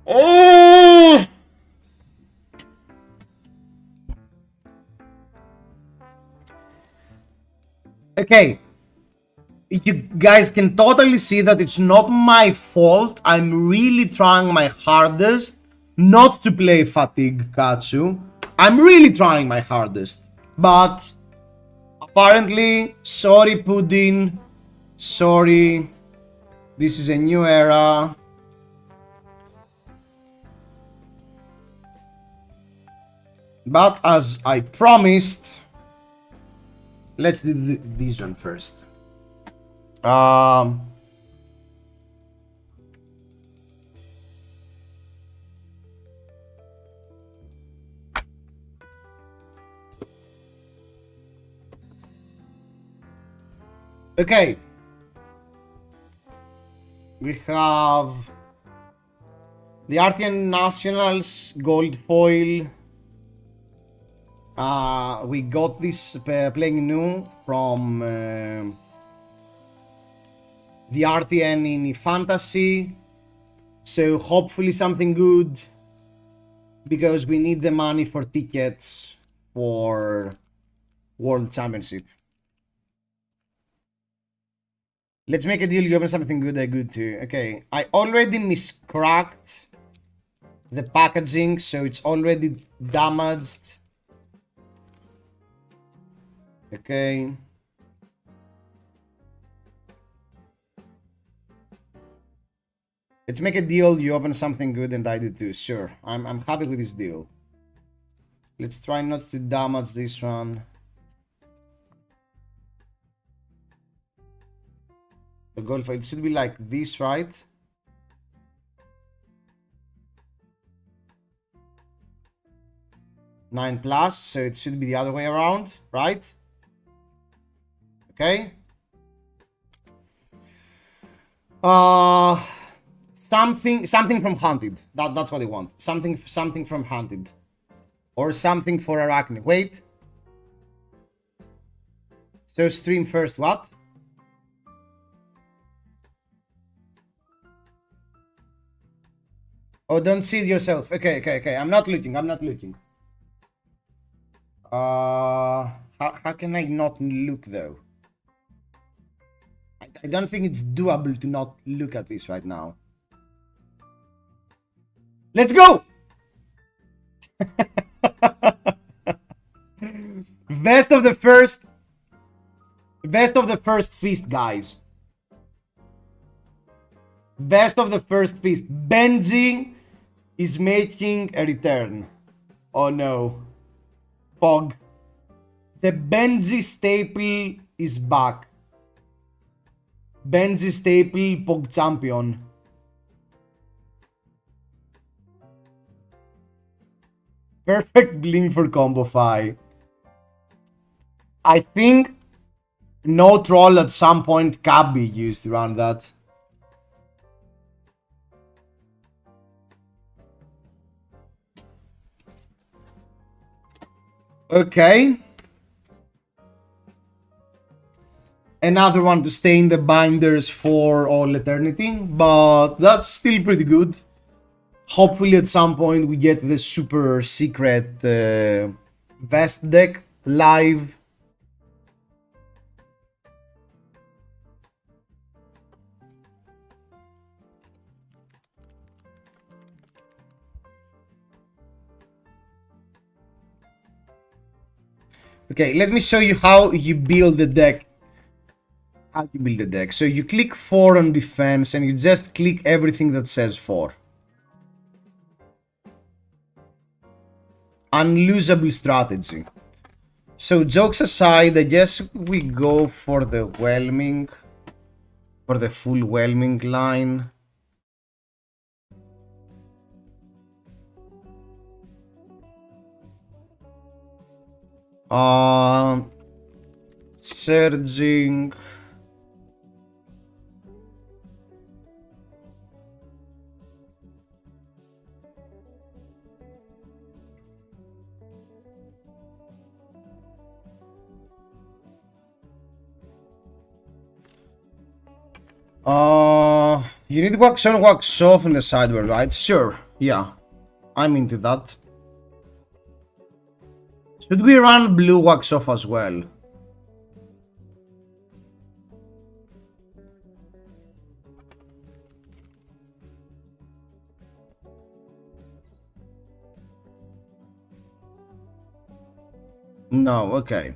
Oh! Okay. You guys can totally see that it's not my fault. I'm really trying my hardest not to play fatigue KATSU. I'm really trying my hardest. But apparently, sorry Pudding. Sorry. This is a new era. But as I promised, let's do this one first. Okay. We have the RTN Nationals gold foil. We got this playing new from the RTN in Fantasy. So hopefully something good, because we need the money for tickets for World Championship. Let's make a deal. You open something good, I good too. Okay, I already miscracked the packaging, so it's already damaged. Okay. Let's make a deal. You open something good and I do too. Sure, I'm happy with this deal. Let's try not to damage this one. The gold foil, it should be like this, right? 9 plus, so it should be the other way around, right? Okay. Something from Hunted. That's what I want. Something from Hunted. Or something for Arachne. Wait. So stream first what? Oh, don't see it yourself. Okay. I'm not looking. How can I not look though? I don't think it's doable to not look at this right now. Let's go! Best of the first feast, guys. Best of the first feast. Benji is making a return. Oh no. Pog. The Benji staple is back. Benji staple Pog champion. Perfect blink for combo fi. I think no troll at some point can be used around that. Okay. Another one to stay in the binders for all eternity, but that's still pretty good. Hopefully at some point we get the super secret vest deck live. Okay, let me show you how you build the deck. So you click 4 on defense and you just click everything that says 4. Unlosable strategy. So jokes aside, I guess we go for the whelming, for the full whelming line. Surging. You need wax on, wax off in the sideboard, right? Sure, yeah. I'm into that. Should we run blue wax off as well? No, okay.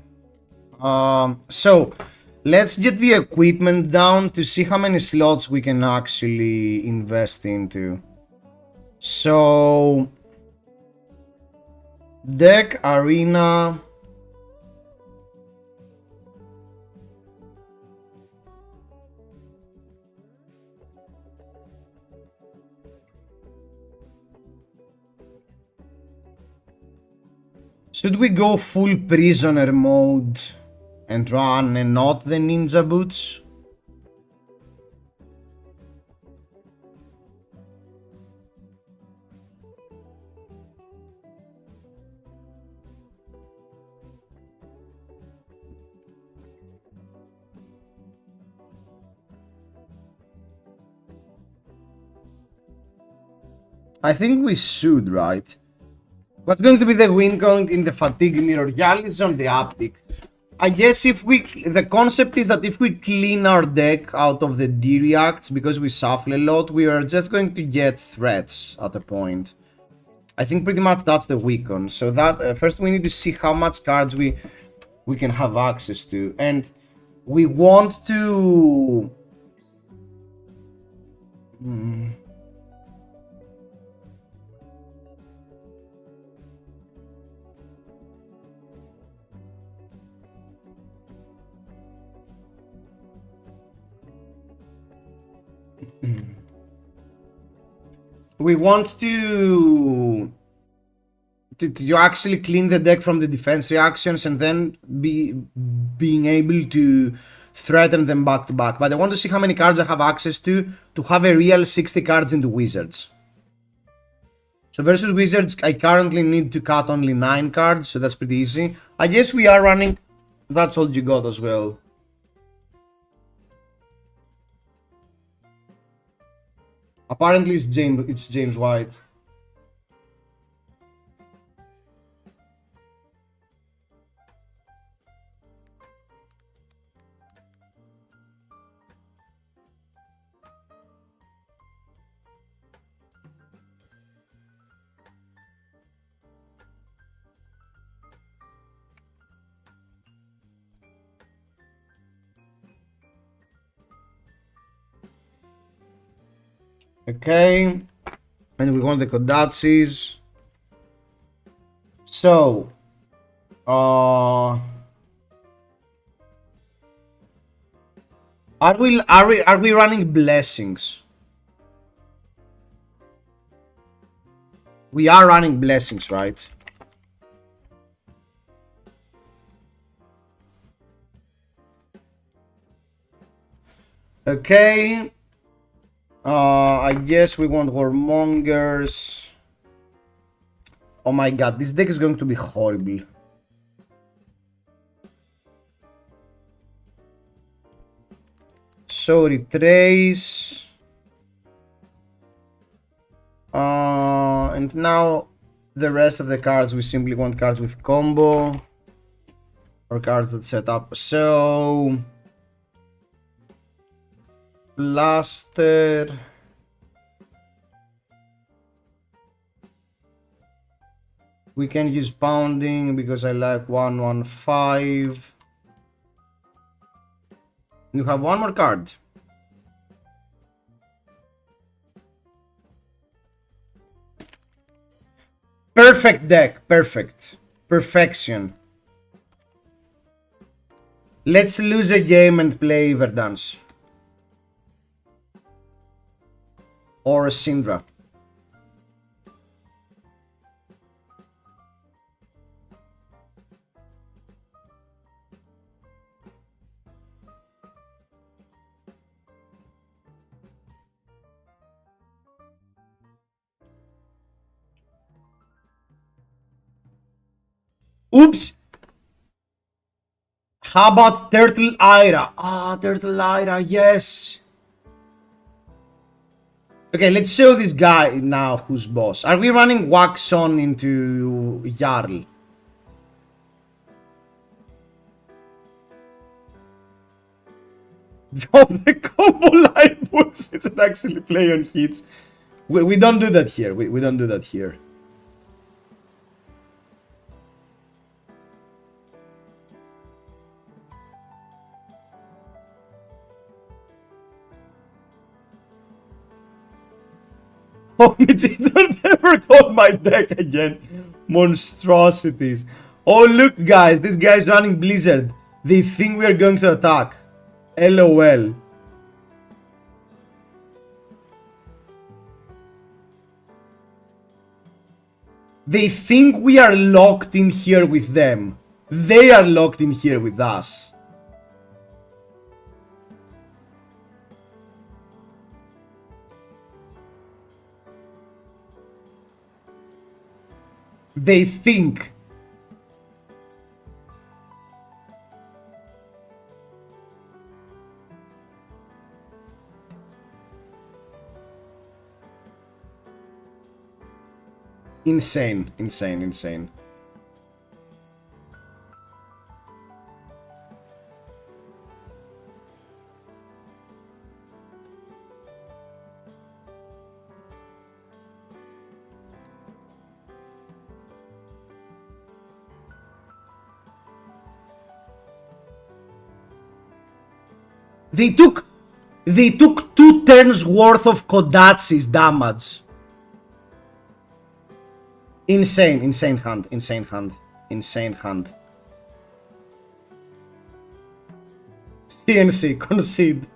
So let's get the equipment down to see how many slots we can actually invest into. So deck, arena. Should we go full prisoner mode and run and not the ninja boots? I think we should, right? What's going to be the win count in the fatigue mirror? Yal is on the uptick. I guess if we, the concept is that if we clean our deck out of the D-reacts because we shuffle a lot, we are just going to get threats at a point. I think pretty much that's the weakon. So that first we need to see how much cards we can have access to, and we want to. We want to to actually clean the deck from the defense reactions and then being able to threaten them back to back. But I want to see how many cards I have access to have a real 60 cards into Wizards. So versus Wizards, I currently need to cut only 9 cards, so that's pretty easy. I guess we are running That's All You Got as well. Apparently it's James White. Okay, and we want the KATSUs. So, are we running blessings? We are running blessings, right? Okay. I guess we want Warmongers. Oh my god, this deck is going to be horrible. So retrace. And now the rest of the cards, we simply want cards with combo. Or cards that set up. So Blaster. We can use Pounding because I like 1/1/5. You have one more card. Perfect deck. Perfect. Perfection. Let's lose a game and play Verdance. Or Syndra. Oops! How about Turtle Ira? Turtle Ira, yes! Okay, let's show this guy now who's boss. Are we running Wax On into Jarl? Drop the combo line boost. It's actually play on hits. We don't do that here. We don't do that here. Oh, Michi, don't ever call my deck again. Monstrosities. Oh, look, guys. This guy's running Blizzard. They think we are going to attack. LOL. They think we are locked in here with them. They are locked in here with us. They think. Insane, insane, insane. They took 2 turns worth of KATSU's damage. Insane, insane hand, insane hand, insane hand. CNC, concede.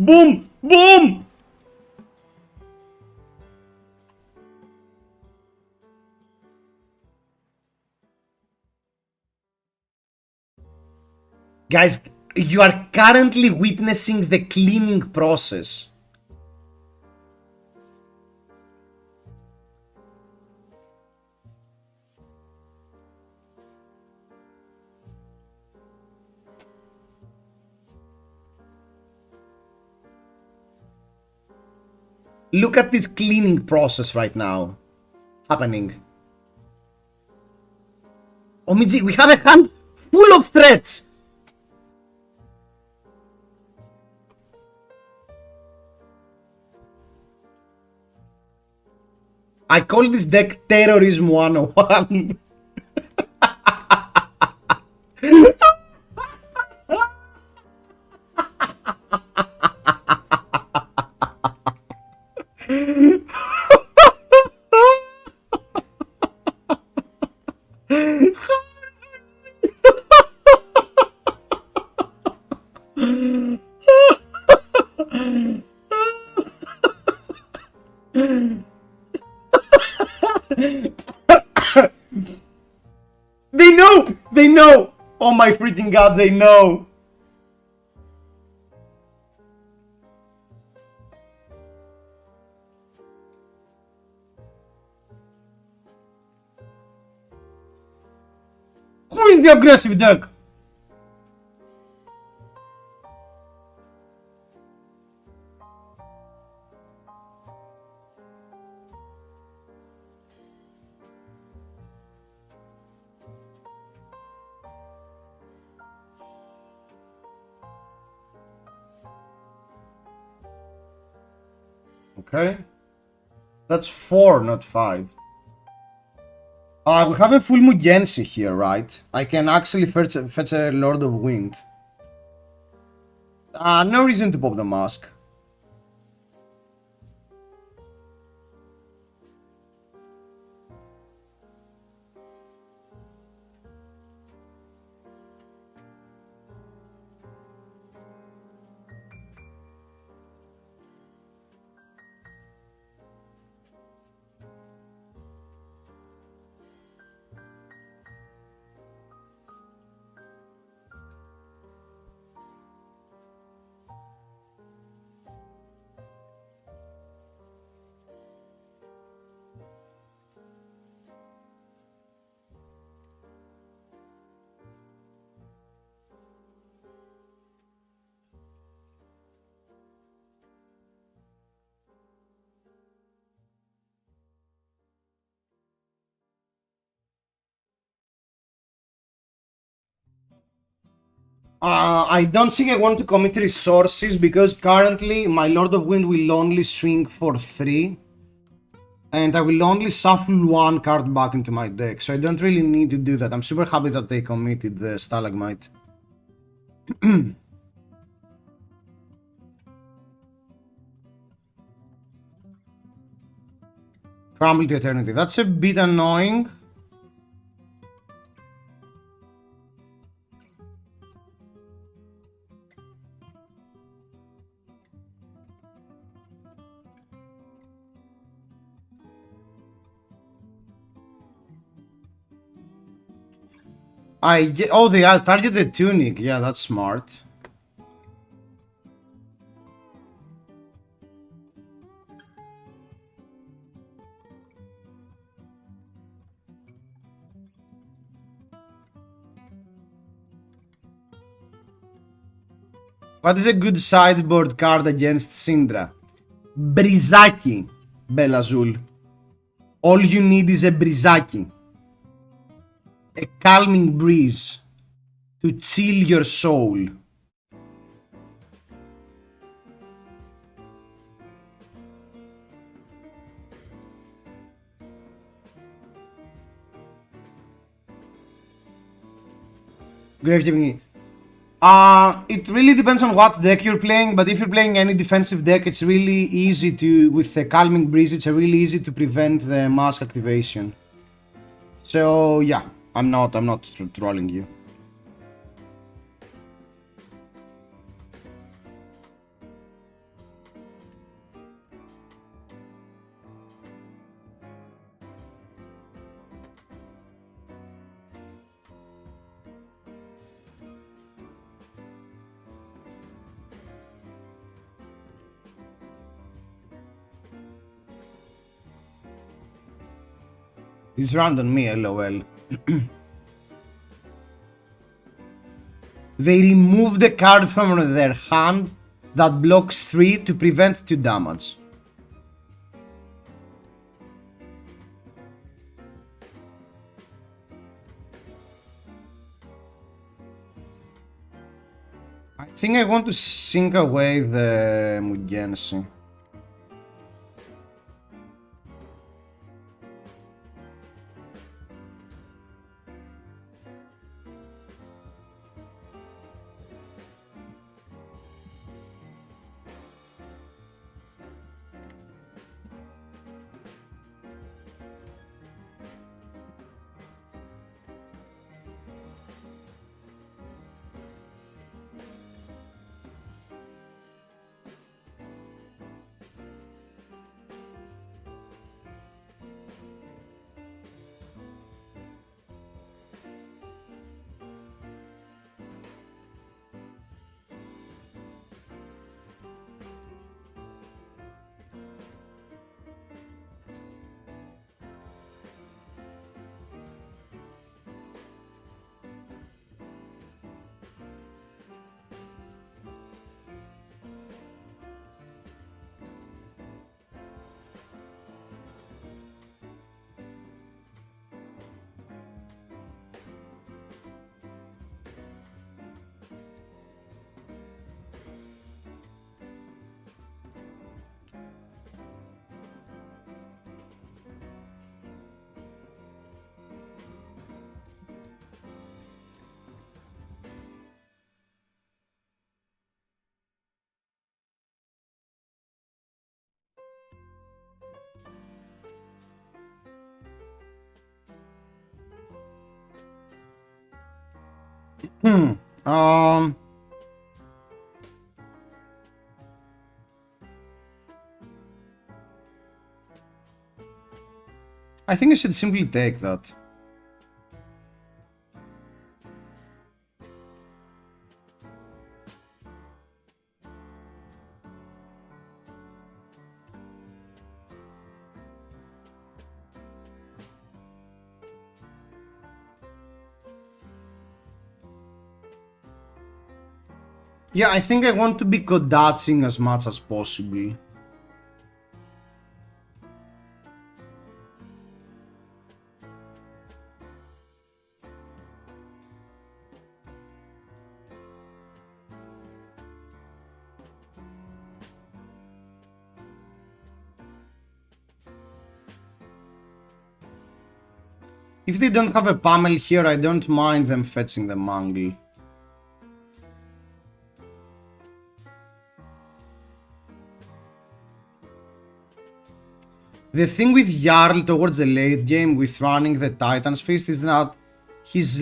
Boom! Boom! Guys, you are currently witnessing the cleaning process. Look at this cleaning process right now happening. Omiji, we have a hand full of threats. I call this deck Terrorism 101. They know! They know! Oh my freaking god, they know! Who is the aggressive duck? Okay. That's 4, not 5. We have a full Mugensi here, right? I can actually fetch a Lord of Wind. No reason to pop the mask. I don't think I want to commit resources because currently my Lord of Wind will only swing for 3. And I will only shuffle 1 card back into my deck, so I don't really need to do that. I'm super happy that they committed the Stalagmite. Crumble to Eternity. That's a bit annoying. Oh, they target the Tunic. Yeah, that's smart. What is a good sideboard card against Syndra? Brizaki, Belazul. All you need is a Brizaki. A calming breeze to chill your soul. Gravekeeping. It really depends on what deck you're playing, but if you're playing any defensive deck, it's really easy to, with the Calming Breeze, it's really easy to prevent the mask activation. So yeah, I'm not trolling you. It's random on me, lol. They remove the card from their hand that blocks 3 to prevent 2 damage. I think I want to sink away the Mugenshi. Um, I think I should simply take that. Yeah, I think I want to be kodatsing as much as possible. If they don't have a Pummel here, I don't mind them fetching the Mangle. The thing with Jarl towards the late game with running the Titan's Fist is that his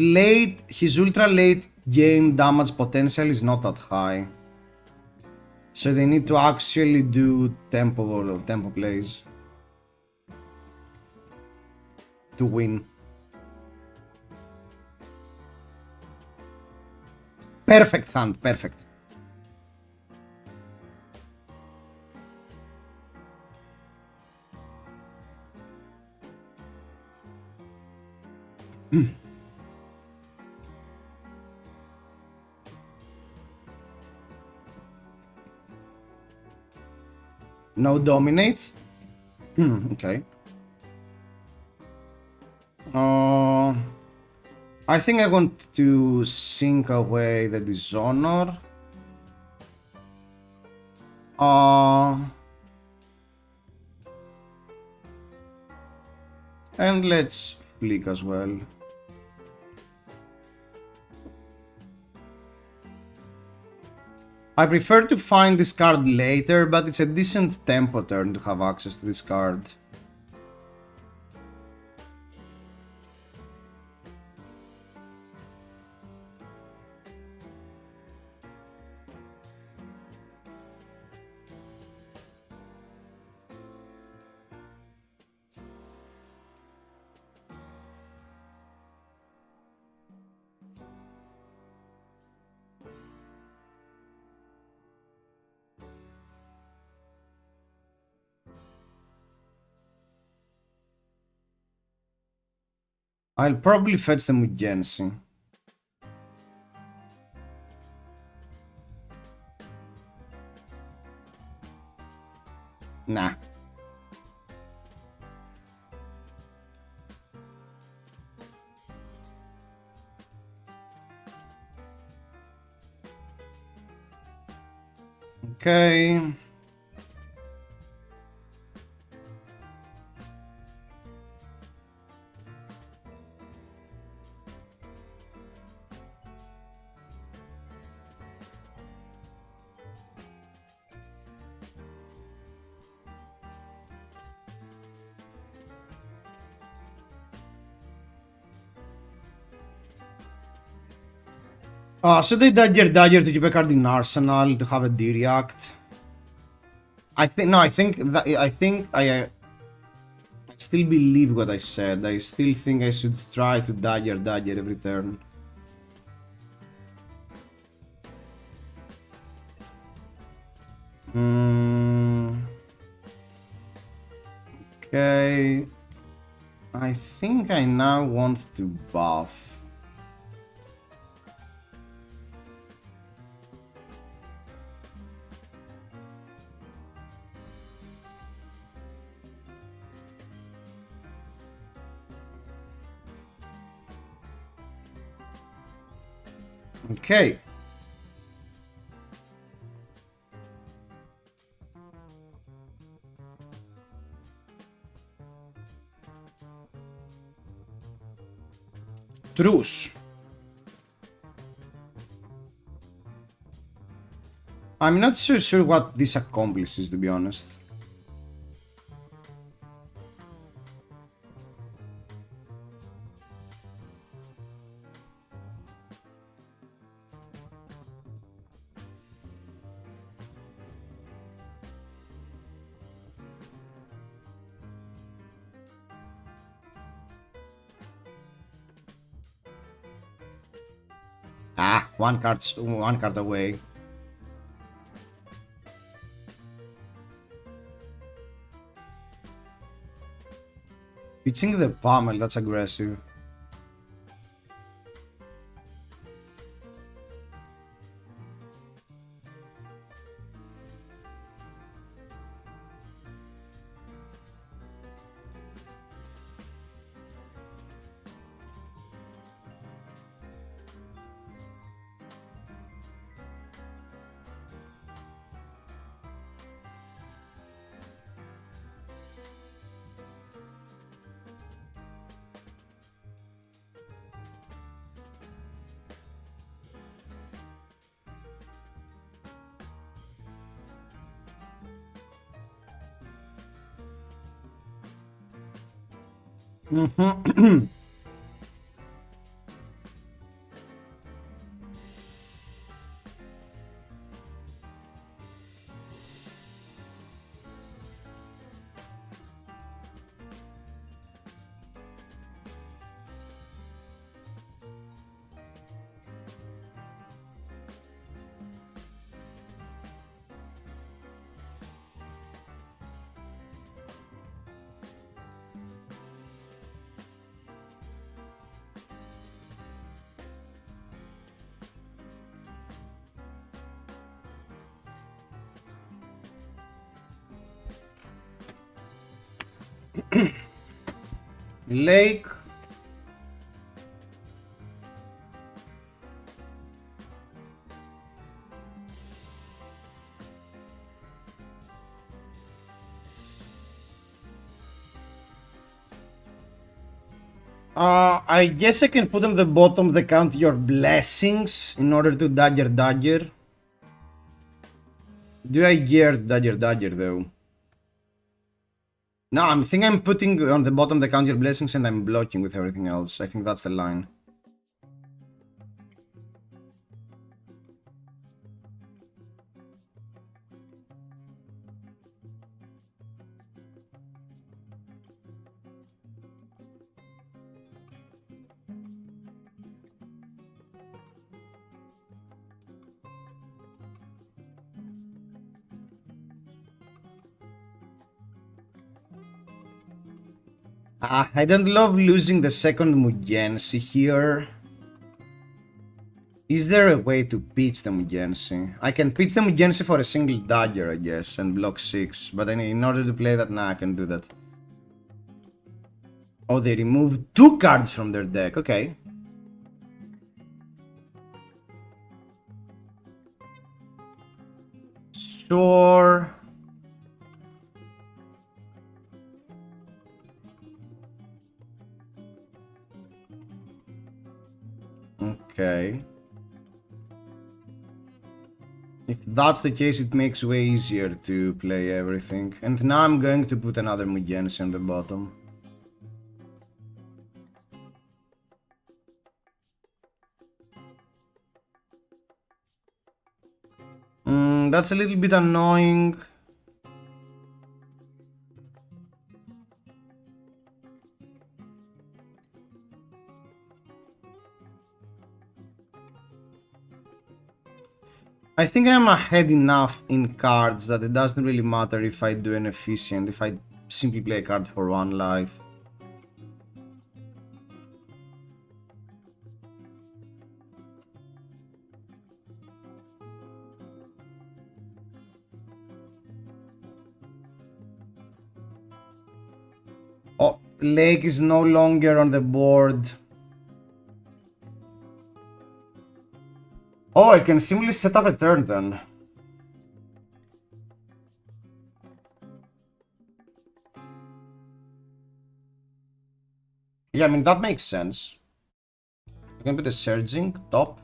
ultra late game damage potential is not that high. So they need to actually do tempo plays to win. Perfect hand, perfect. No dominate? Okay. I think I want to sink away the Dishonor. And let's flick as well. I prefer to find this card later, but it's a decent tempo turn to have access to this card. I'll probably fetch them with Gensi. Nah. Okay. So they Dagger to keep a card in Arsenal to have a D-React. I think I still believe what I said. I still think I should try to Dagger every turn. Okay. I think I now want to buff. Okay. Truce. I'm not so sure what this accomplishes, to be honest. Ah, one card away. Pitching the Pummel, that's aggressive. Lake. I guess I can put on the bottom the count your blessings in order to Dagger. Do I dare to Dagger though? No, I think I'm putting on the bottom the count your blessings and I'm blocking with everything else. I think that's the line. I don't love losing the second Mugensi here. Is there a way to pitch the Mugensi? I can pitch the Mugensi for a single dagger, I guess, and block 6. But in order to play that, nah, I can do that. Oh, they removed 2 cards from their deck. Okay. Sure. Okay. If that's the case, it makes way easier to play everything. And now I'm going to put another Mugensi on the bottom. That's a little bit annoying. I think I'm ahead enough in cards that it doesn't really matter if I do an efficient, if I simply play a card for 1 life. Oh, Lake is no longer on the board. Oh, I can simply set up a turn then. Yeah, I mean, that makes sense. I can put a Surging top.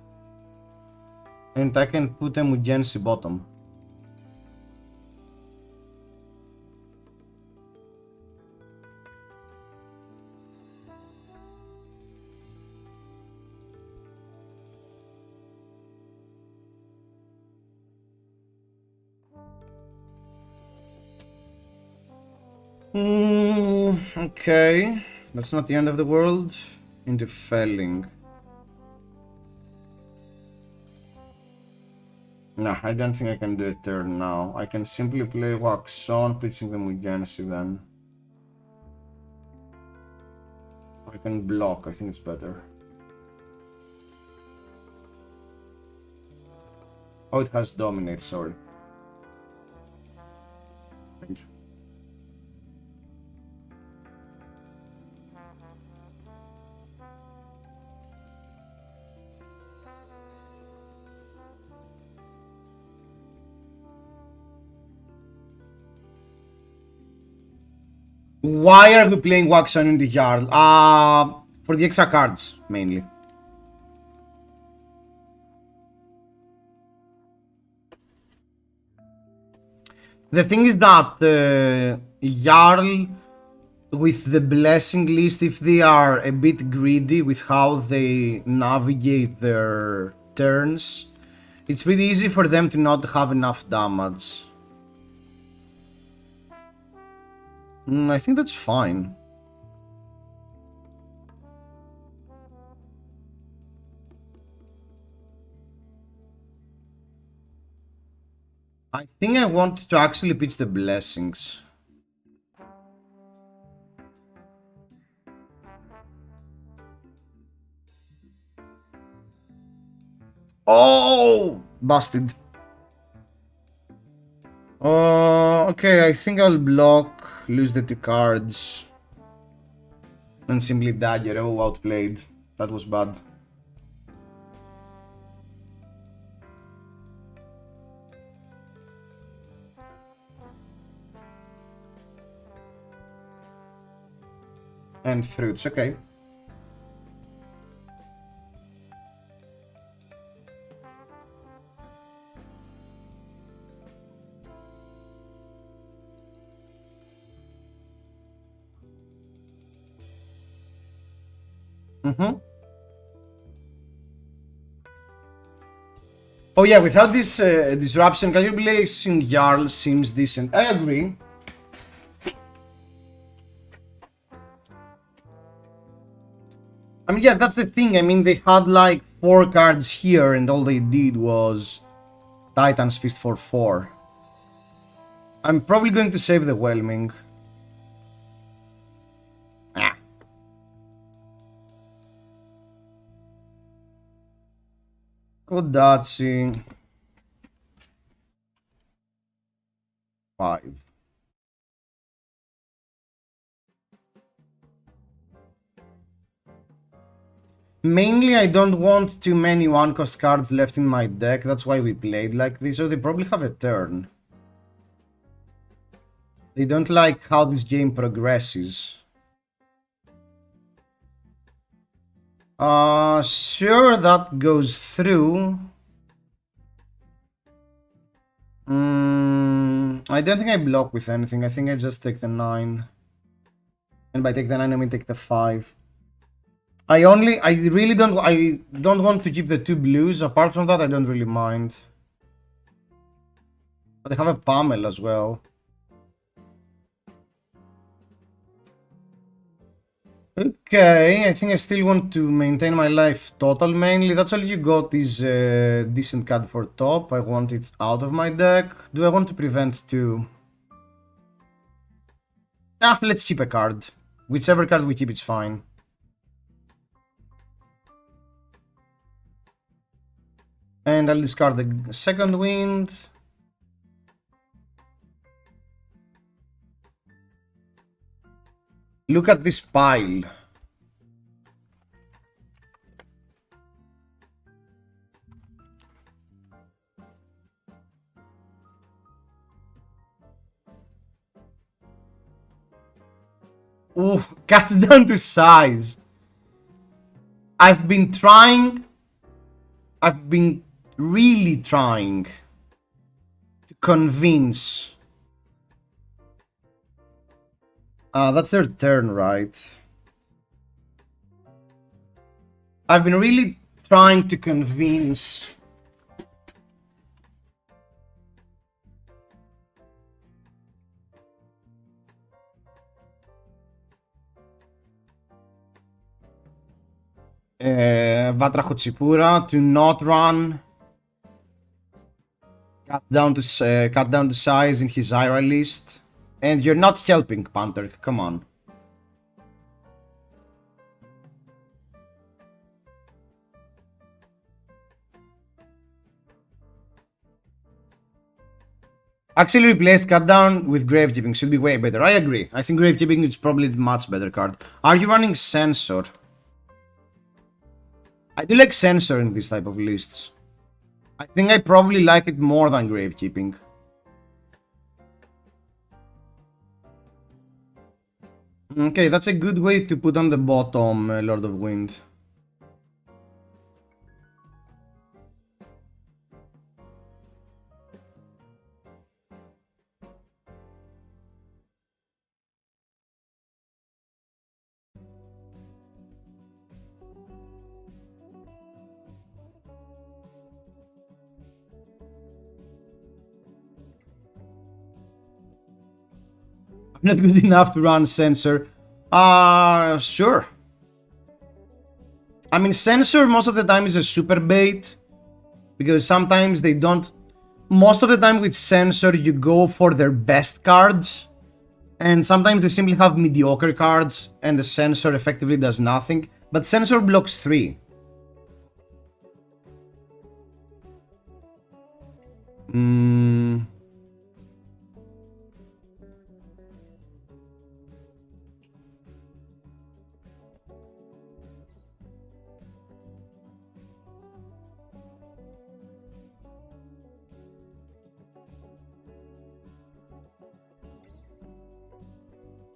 And I can put a Mugensi bottom. Okay. That's not the end of the world. Into Felling. No, I don't think I can do a turn now. I can simply play Wax on, pitching the Mugensi then. I can block, I think it's better. Oh, it has Dominate, sorry. Thank you. Why are we playing Wax on in the Jarl? For the extra cards, mainly. The thing is that Jarl, with the Blessing list, if they are a bit greedy with how they navigate their turns, it's pretty easy for them to not have enough damage. I think that's fine. I think I want to actually pitch the Blessings. Oh, busted. Okay, I think I'll block, lose the 2 cards, and simply dagger. Oh, outplayed. That was bad. And fruits, okay. Oh yeah, without this disruption, calculating Jarl seems decent. I agree. I mean, yeah, that's the thing. I mean, they had like 4 cards here, and all they did was Titan's Fist for 4. I'm probably going to save the Whelming. Ah. Kodachi. 5. Mainly, I don't want too many one-cost cards left in my deck. That's why we played like this. So they probably have a turn. They don't like how this game progresses. Sure, that goes through. I don't think I block with anything. I think I just take the 9. And by take the 9, I mean take the 5. I really don't want to keep the 2 blues. Apart from that, I don't really mind. But they have a Pummel as well. Okay, I think I still want to maintain my life total mainly. That's all you got is a decent card for top. I want it out of my deck. Do I want to prevent 2? Ah, let's keep a card. Whichever card we keep, it's fine. And I'll discard the second wind. Look at this pile. Ooh, cut down to size. I've been really trying to convince. That's their turn, right? I've been really trying to convince Vatra Hochipura to not run, cut down to size in his IRA list. And you're not helping, Panther. Come on. Actually replaced cut down with Gravekeeping. Should be way better. I agree. I think Gravekeeping is probably a much better card. Are you running Sensor? I do like Sensor in this type of lists. I think I probably like it more than Gravekeeping. Okay, that's a good way to put on the bottom, Lord of Wind. I'm not good enough to run Sensor. Sure. I mean, Sensor most of the time is a super bait. Because sometimes they don't... Most of the time with Sensor, you go for their best cards. And sometimes they simply have mediocre cards. And the Sensor effectively does nothing. But Sensor blocks 3.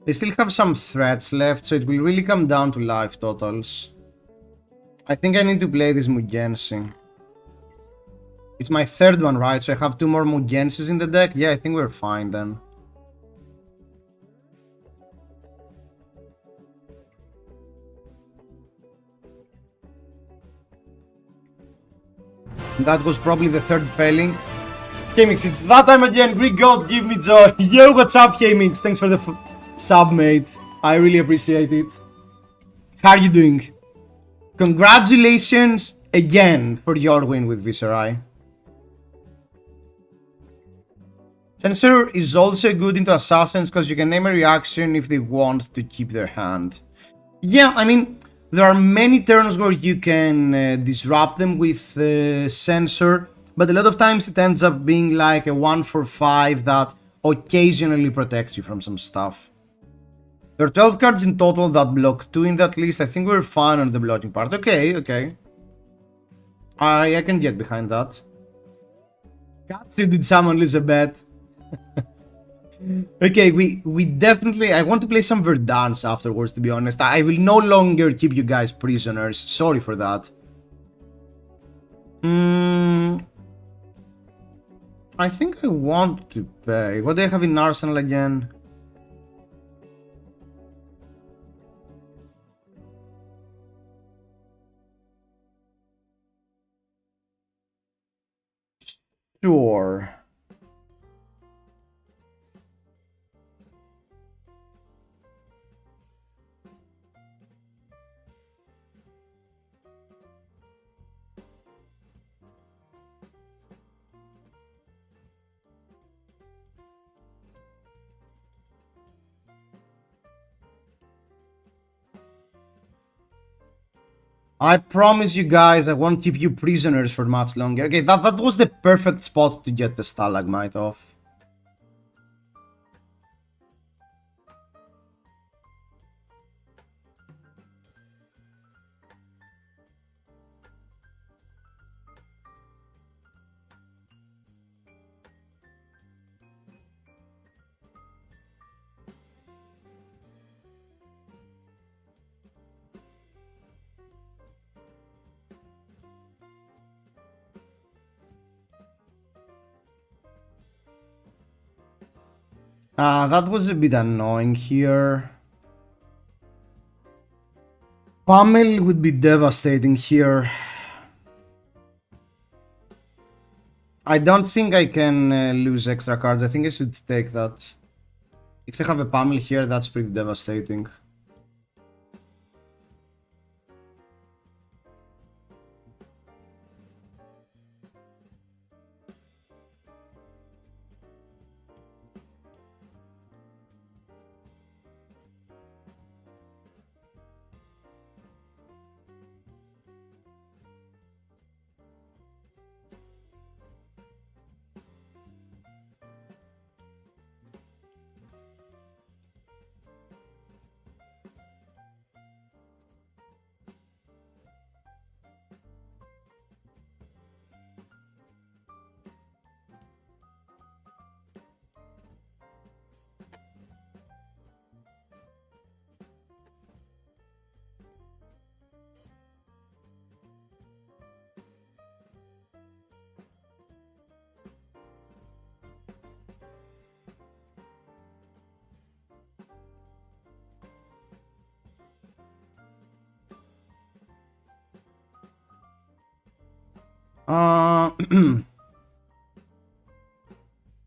They still have some threats left, so it will really come down to life totals. I think I need to play this Mugensi. It's my third one, right? So I have 2 more Mugensis in the deck? Yeah, I think we're fine then. That was probably the third failing. K-Mix, it's that time again. Greek God, give me joy. Yo, what's up, K-Mix? Thanks for the sub, mate. I really appreciate it. How are you doing? Congratulations again for your win with Viserai. Sensor is also good into Assassins because you can name a reaction if they want to keep their hand. Yeah, I mean, There are many turns where you can disrupt them with sensor, but a lot of times it ends up being like a 1 for 5 that occasionally protects you from some stuff. There are 12 cards in total that block 2 in that list. I think we're fine on the blocking part. Okay, okay. I can get behind that. KATSU did summon Elizabeth. Okay, we definitely... I want to play some Verdance afterwards, to be honest. I will no longer keep you guys prisoners. Sorry for that. I think I want to pay. What do I have in Arsenal again? Sure. I promise you guys I won't keep you prisoners for much longer. Okay, that was the perfect spot to get the stalagmite off. That was a bit annoying here. Pummel would be devastating here. I don't think I can lose extra cards. I think I should take that. If they have a pummel here, that's pretty devastating.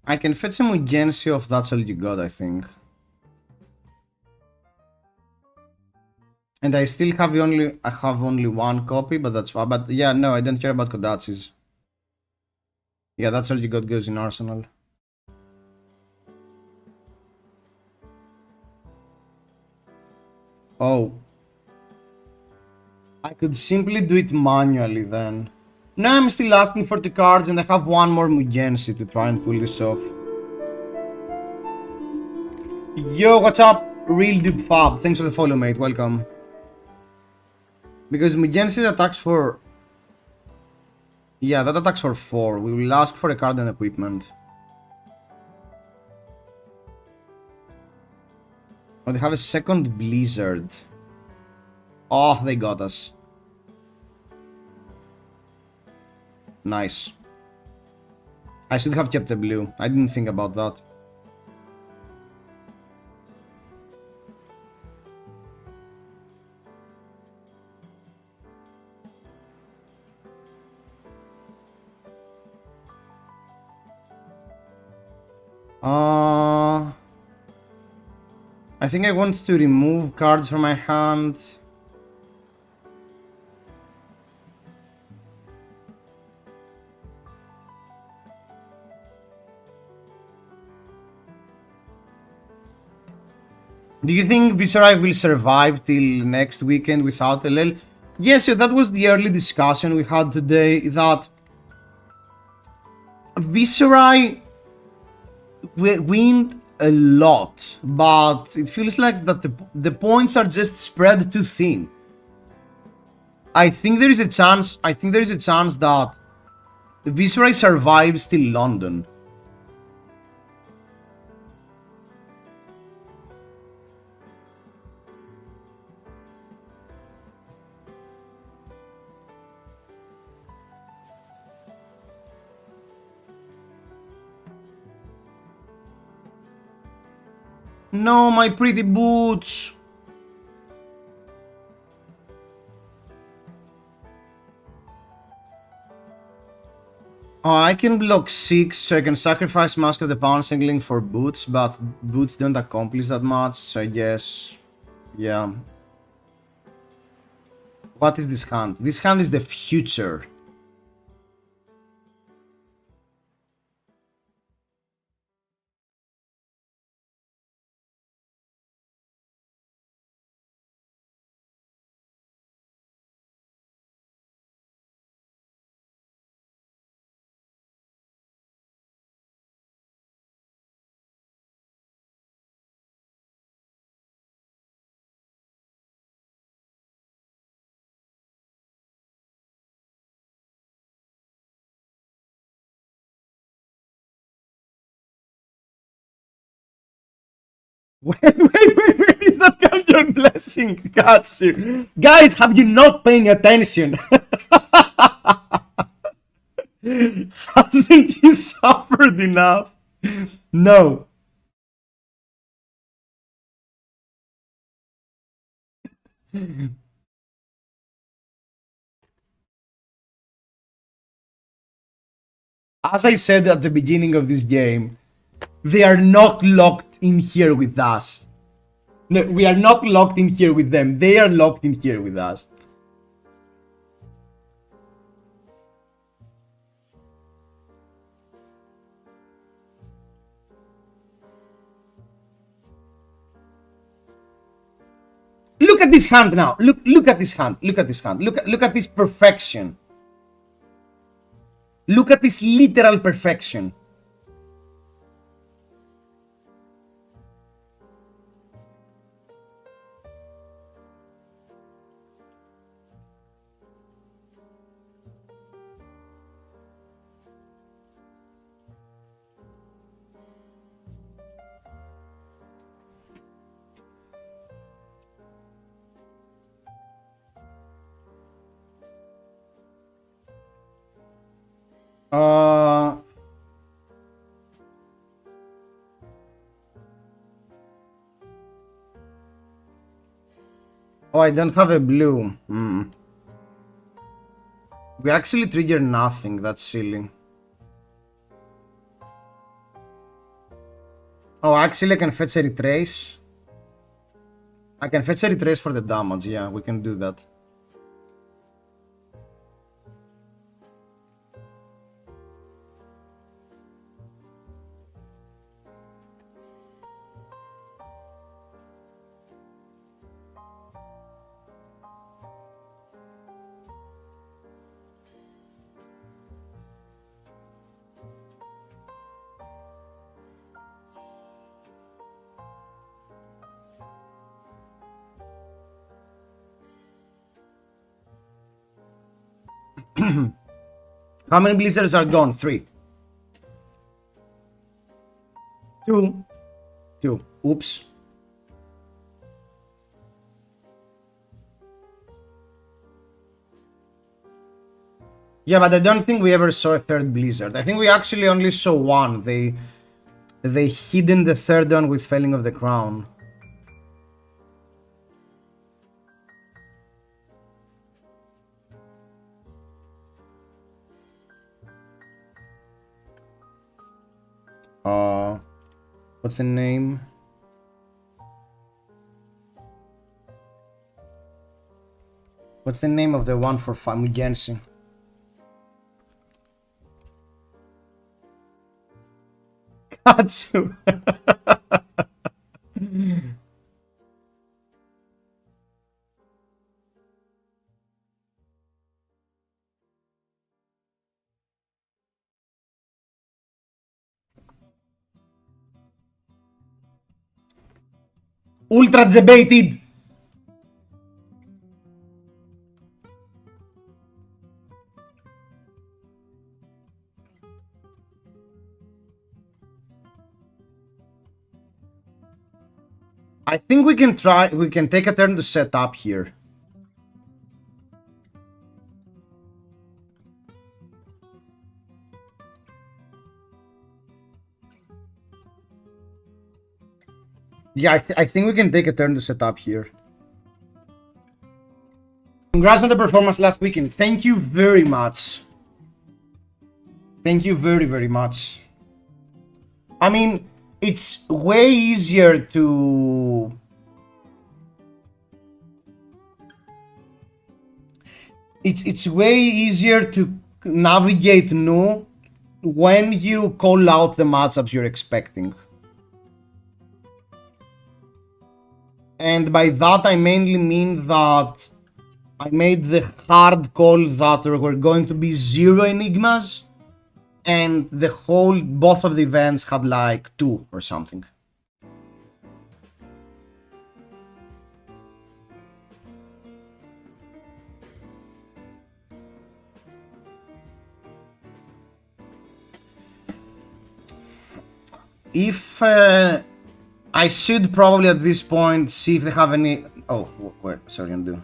I can fetch some Urgency if that's all you got, I think. And I still have only one copy, but that's fine. But yeah, no, I don't care about Kodatsis. Yeah, that's all you got goes in Arsenal. Oh. I could simply do it manually then. No, I'm still asking for the cards and I have one more Mugensi to try and pull this off. Yo, what's up? Real Dude Fab. Thanks for the follow, mate. Welcome. Because Mugensi attacks for... Yeah, that attacks for 4. We will ask for a card and equipment. Oh, they have a second Blizzard. Oh, they got us. Nice. I should have kept the blue. I didn't think about that. I think I want to remove cards from my hand. Do you think Viserai will survive till next weekend without LL? Yes, so that was the early discussion we had today, that Viserai win a lot, but it feels like that the points are just spread too thin. I think there is a chance that Viserai survives till London. No, my pretty boots. I can block 6, so I can sacrifice Mask of the Pouncing Link for boots, but boots don't accomplish that much, so I guess, yeah. What is this hand? This hand is the future. Wait, is that Capture Blessing, KATSU? Guys, have you not paying attention? Hasn't he suffered enough? No. As I said at the beginning of this game, they are not locked in here with us. No, we are not locked in here with them. They are locked in here with us. Look at this hand now. Look at this hand. Look at this hand. Look at this perfection. Look at this literal perfection. Oh, I don't have a blue. We actually trigger nothing. That's silly. Oh, actually, I can fetch a retrace. I can fetch a retrace for the damage. Yeah, we can do that. How many blizzards are gone? 3. 2. 2. Oops. Yeah, but I don't think we ever saw a third blizzard. I think we actually only saw one. They hidden the third one with Felling of the Crown. What's the name? What's the name of the one for Mugensi? KATSU. Ultra debated. I think we can take a turn to set up here. Yeah, I think we can take a turn to set up here. Congrats on the performance last weekend. Thank you very much. Thank you very, very much. I mean, it's way easier to... It's way easier to navigate new when you call out the matchups you're expecting. And by that I mainly mean that I made the hard call that there were going to be 0 enigmas, and both of the events had like 2 or something. If I should probably at this point see if they have any... Oh, wait, sorry, undo.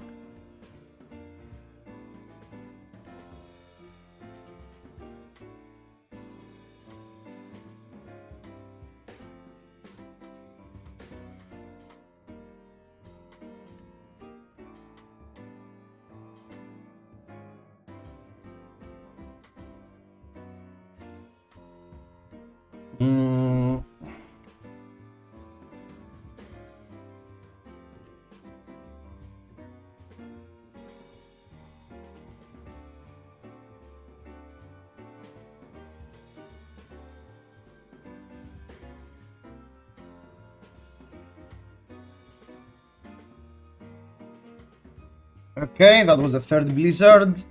Okay, that was the third blizzard.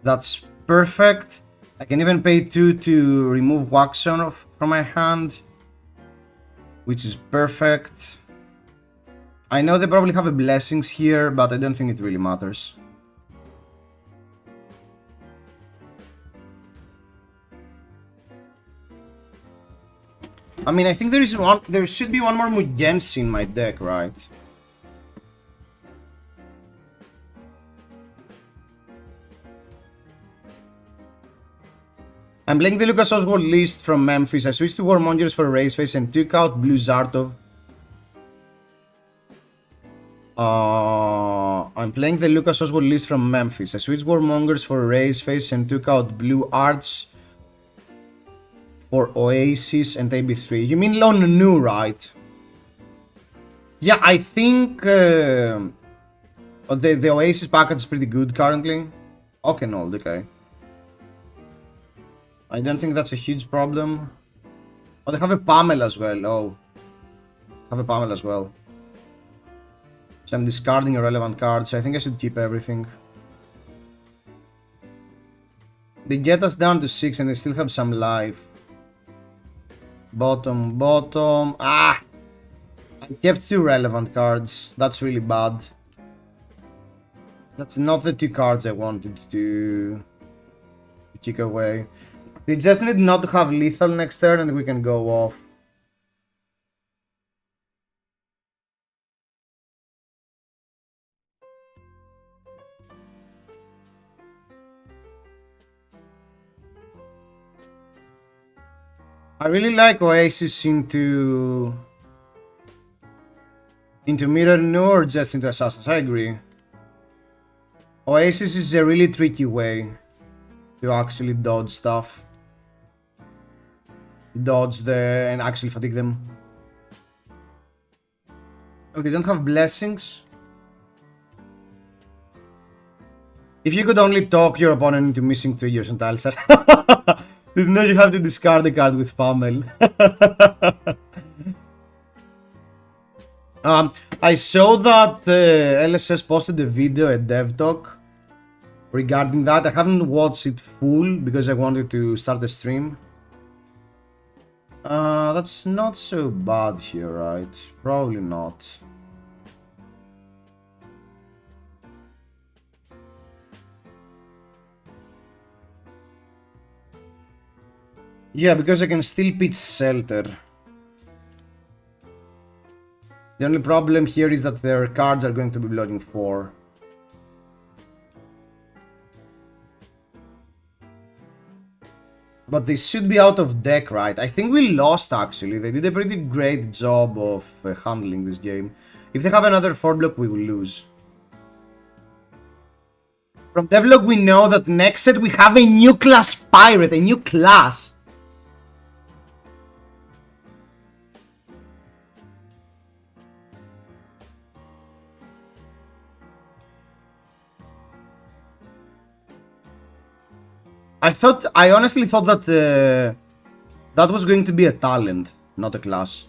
That's perfect. I can even pay 2 to remove Waxon from my hand, which is perfect. I know they probably have a blessings here, but I don't think it really matters. I mean, I think there should be one more Mugensi in my deck, right? I'm playing the Lucas Oswald list from Memphis. I switched to Warmongers for Race Face and took out Blue Zartov. I'm playing the Lucas Oswald list from Memphis. I switched Warmongers for Race Face and took out Blue Arts for Oasis and AB3. You mean Lone Nu, right? Yeah, I think the Oasis package is pretty good currently. Okay, no, okay. I don't think that's a huge problem. Oh, they have a Pamela as well. Oh, have a Pamela as well. So I'm discarding irrelevant cards. So I think I should keep everything. They get us down to 6 and they still have some life. Bottom. Ah! I kept 2 relevant cards. That's really bad. That's not the 2 cards I wanted to kick away. They just need not to have lethal next turn and we can go off. I really like Oasis into Mirror Nu or just into Assassins. I agree. Oasis is a really tricky way to actually dodge stuff. And actually fatigue them. Oh, they don't have blessings. If you could only talk your opponent into missing triggers on Talishar. Didn't know you have to discard the card with Pamel. I saw that LSS posted a video, a dev talk regarding that. I haven't watched it full because I wanted to start the stream. That's not so bad here, right? Probably not. Yeah, because I can still pitch Shelter. The only problem here is that their cards are going to be blocking 4. But they should be out of deck, right? I think we lost, actually. They did a pretty great job of handling this game. If they have another 4 block, we will lose. From Devlog, we know that next set we have a new class Pirate, a new class. I honestly thought that that was going to be a talent, not a class.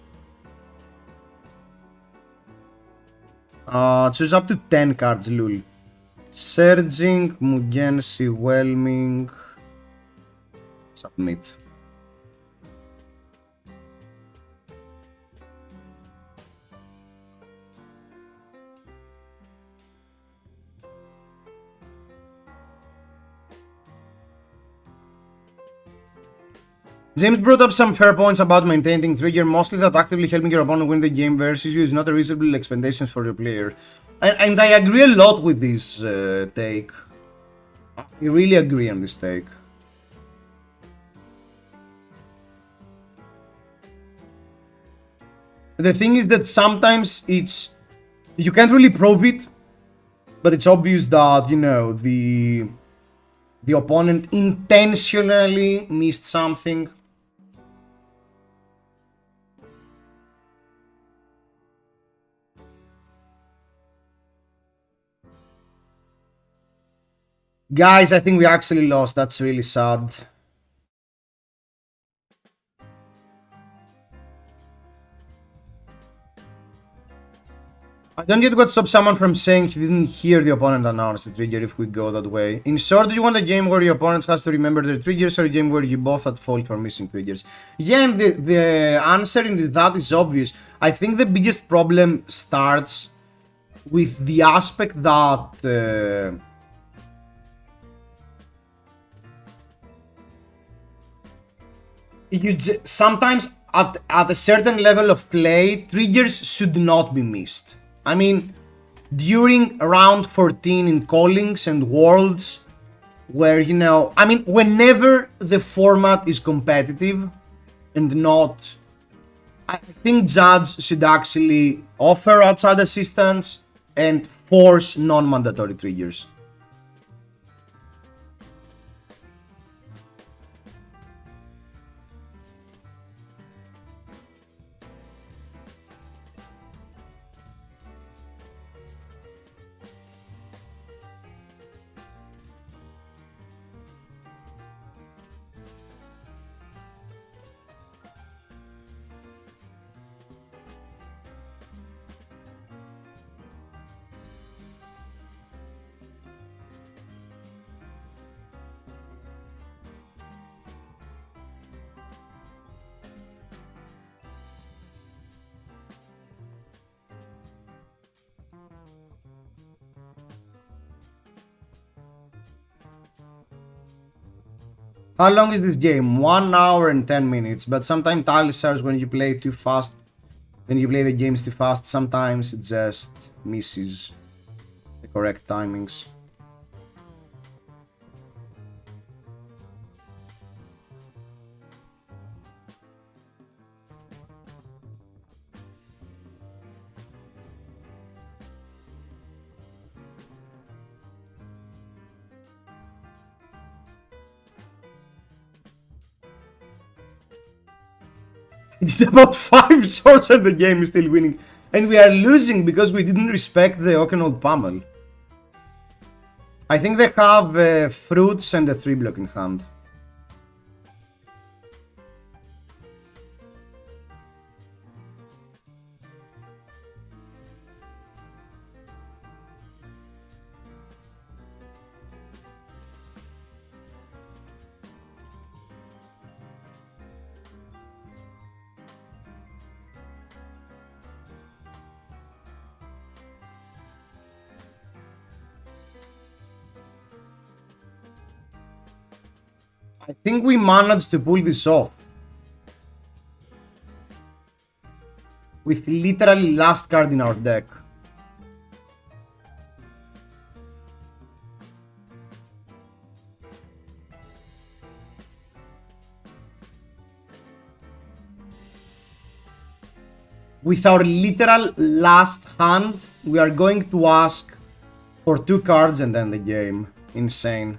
Choose up to 10 cards, lul. Surging, Mugensi, Whelming, submit. James brought up some fair points about maintaining trigger, mostly that actively helping your opponent win the game versus you is not a reasonable expectation for your player. And I agree a lot with this take. I really agree on this take. The thing is that sometimes you can't really prove it, but it's obvious that, you know, the opponent intentionally missed something. Guys, I think we actually lost. That's really sad. I don't get what stops someone from saying he didn't hear the opponent announce the trigger if we go that way. In short, do you want a game where your opponent has to remember their triggers or a game where you both at fault for missing triggers? Yeah, and the answer in that is obvious. I think the biggest problem starts with the aspect that sometimes at a certain level of play, triggers should not be missed. I mean, during round 14 in callings and worlds, where, you know, I mean, whenever the format is competitive and not, I think judges should actually offer outside assistance and force non-mandatory triggers. How long is this game? 1 hour and 10 minutes. But sometimes talishars, when you play too fast, when you play the games too fast, sometimes it just misses the correct timings. It's about 5 shots and the game is still winning. And we are losing because we didn't respect the Okenold Pummel. I think they have fruits and a 3-block in hand. I think we managed to pull this off. With literally last card in our deck. With our literal last hand, we are going to ask for 2 cards and end the game. Insane.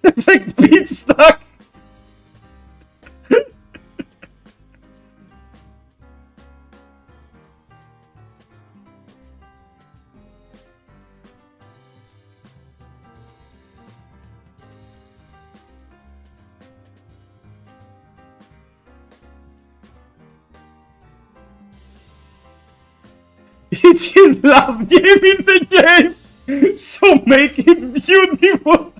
It's like beat stuck. It's his last game in the game, so make it beautiful.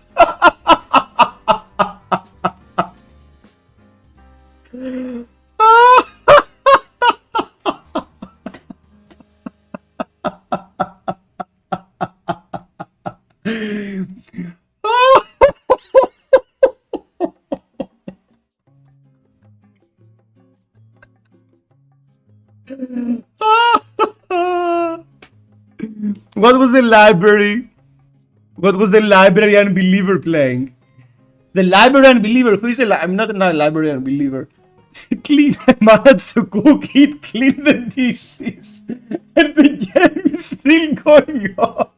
What was the library? What was the library unbeliever playing? The library unbeliever. Who is I'm not a library unbeliever. Clean. I managed to cook it, clean the dishes, and the game is still going on.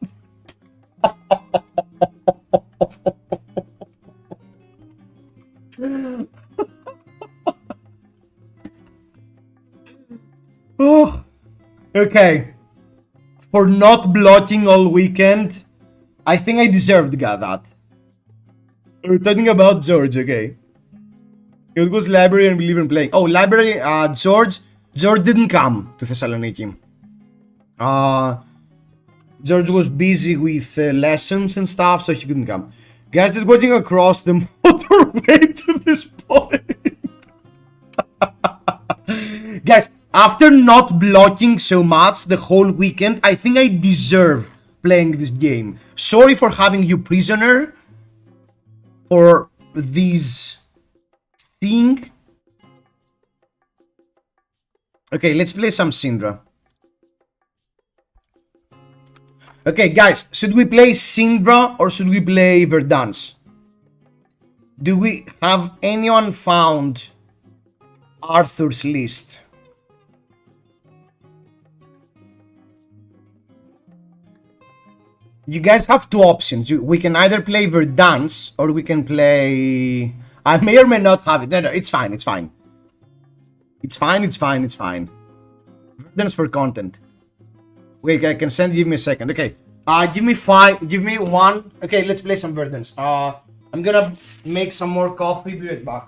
Oh, okay. For not blocking all weekend, I think I deserved that. We're talking about George, okay? It was library and believer in playing. Oh, library, George didn't come to Thessaloniki. George was busy with lessons and stuff, so he couldn't come. Guys, just watching across the motorway to this point. Guys, after not blocking so much the whole weekend, I think I deserve playing this game. Sorry for having you prisoner for this thing. Okay, let's play some Syndra. Okay, guys, should we play Syndra or should we play Verdance? Do we have anyone found Arthur's list? You guys have 2 options. We can either play Verdance or we can play... I may or may not have it. No, it's fine, it's fine. It's fine. Verdance for content. Wait, I can send, give me a second. Okay, give me 1. Okay, let's play some Verdance. I'm gonna make some more coffee, be right back.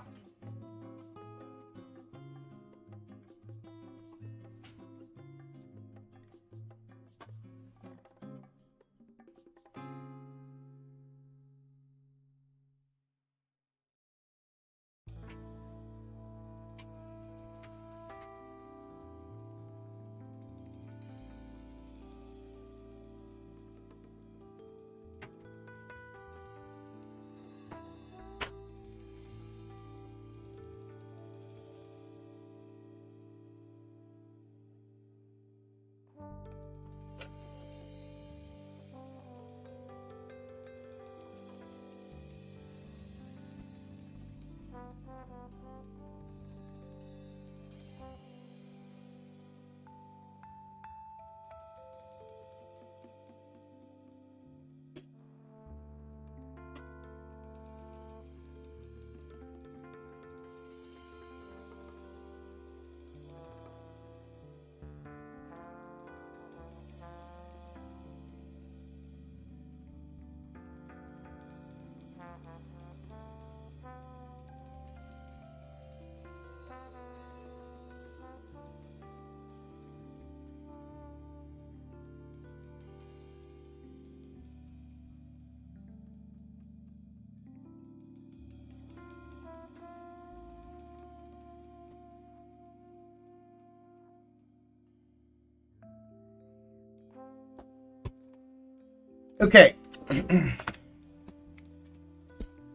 Okay.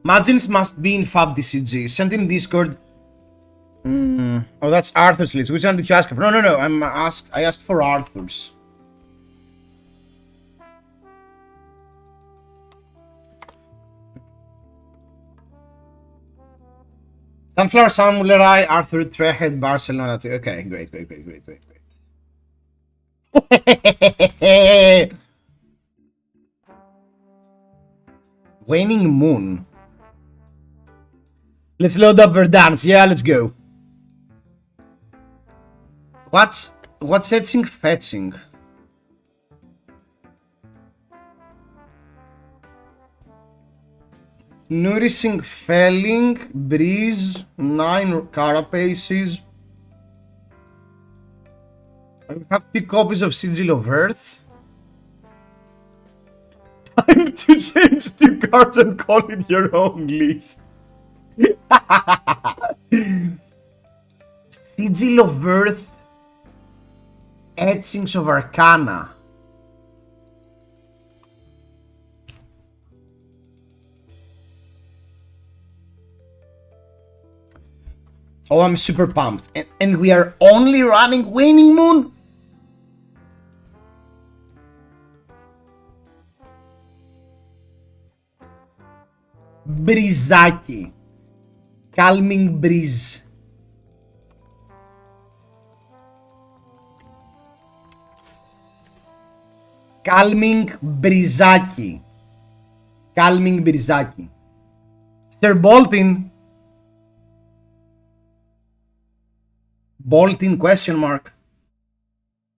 Margins must be in FaB DCG. Send in Discord. Oh, that's Arthur's list. Which one did you ask for? No. I asked for Arthur's. Sunflower, Samurai, Arthur, Trehead, Barcelona. Okay, great. Waning Moon. Let's load up Verdance. Yeah, let's go. What's etching fetching? Nourishing Felling, Breeze, 9 Carapaces. I have 2 copies of Sigil of Earth. Time to change 2 cards and call it your own list. Sigil of Earth, Etchings of Arcana. Oh, I'm super pumped. And we are only running Waning Moon? Brizaki. Calming Breeze. Calming Brizaki. Calming Brizaki. Sir Bolton. Bolton question mark.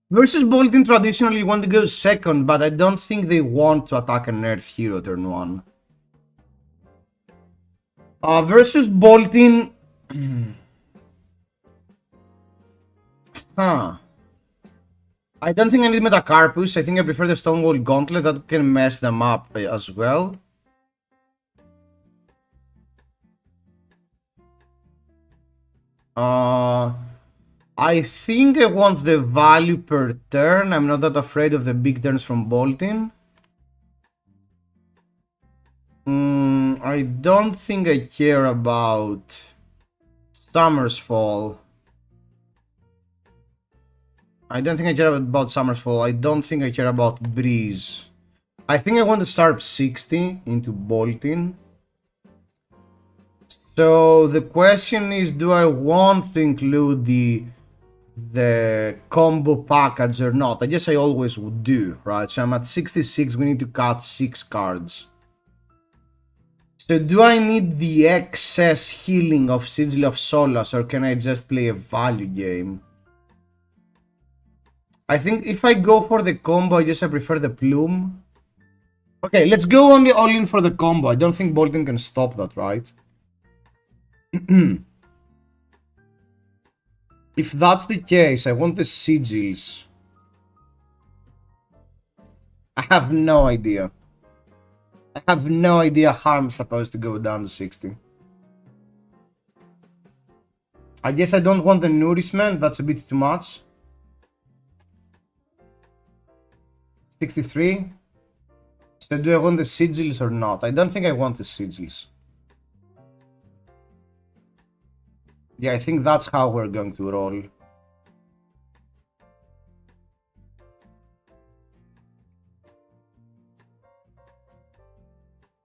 Versus Bolton traditionally you want to go second, but I don't think they want to attack an Earth hero turn 1. Versus Bolton. I don't think I need Metacarpus. I think I prefer the Stonewall Gauntlet. That can mess them up as well. I think I want the value per turn. I'm not that afraid of the big turns from Bolton. I don't think I care about Summer's Fall. I don't think I care about Summer's Fall. I don't think I care about Breeze. I think I want to Sharp 60 into Bolton. So the question is, do I want to include the combo package or not? I guess I always would do, right? So I'm at 66, we need to cut 6 cards. So do I need the excess healing of Sigil of Solace, or can I just play a value game? I think if I go for the combo, I guess I prefer the Plume. Okay, let's go only all in for the combo. I don't think Bolton can stop that, right? If that's the case, I want the Sigils. I have no idea. I have no idea how I'm supposed to go down to 60. I guess I don't want the Nourishment. That's a bit too much. 63. So do I want the Sigils or not? I don't think I want the Sigils. Yeah, I think that's how we're going to roll.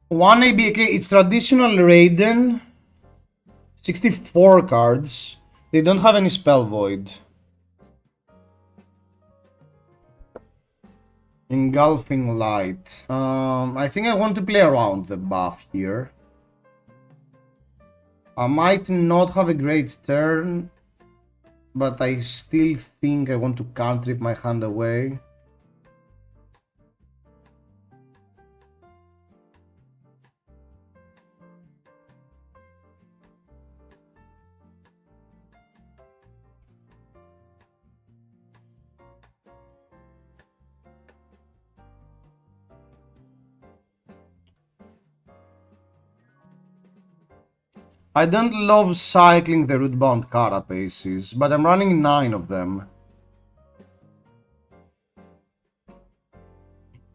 One AB, okay, it's traditional Raiden. 64 cards. They don't have any Spell Void. Engulfing Light. I think I want to play around the buff here. I might not have a great turn, but I still think I want to cantrip my hand away. I don't love cycling the Rootbound Carapaces, but I'm running 9 of them.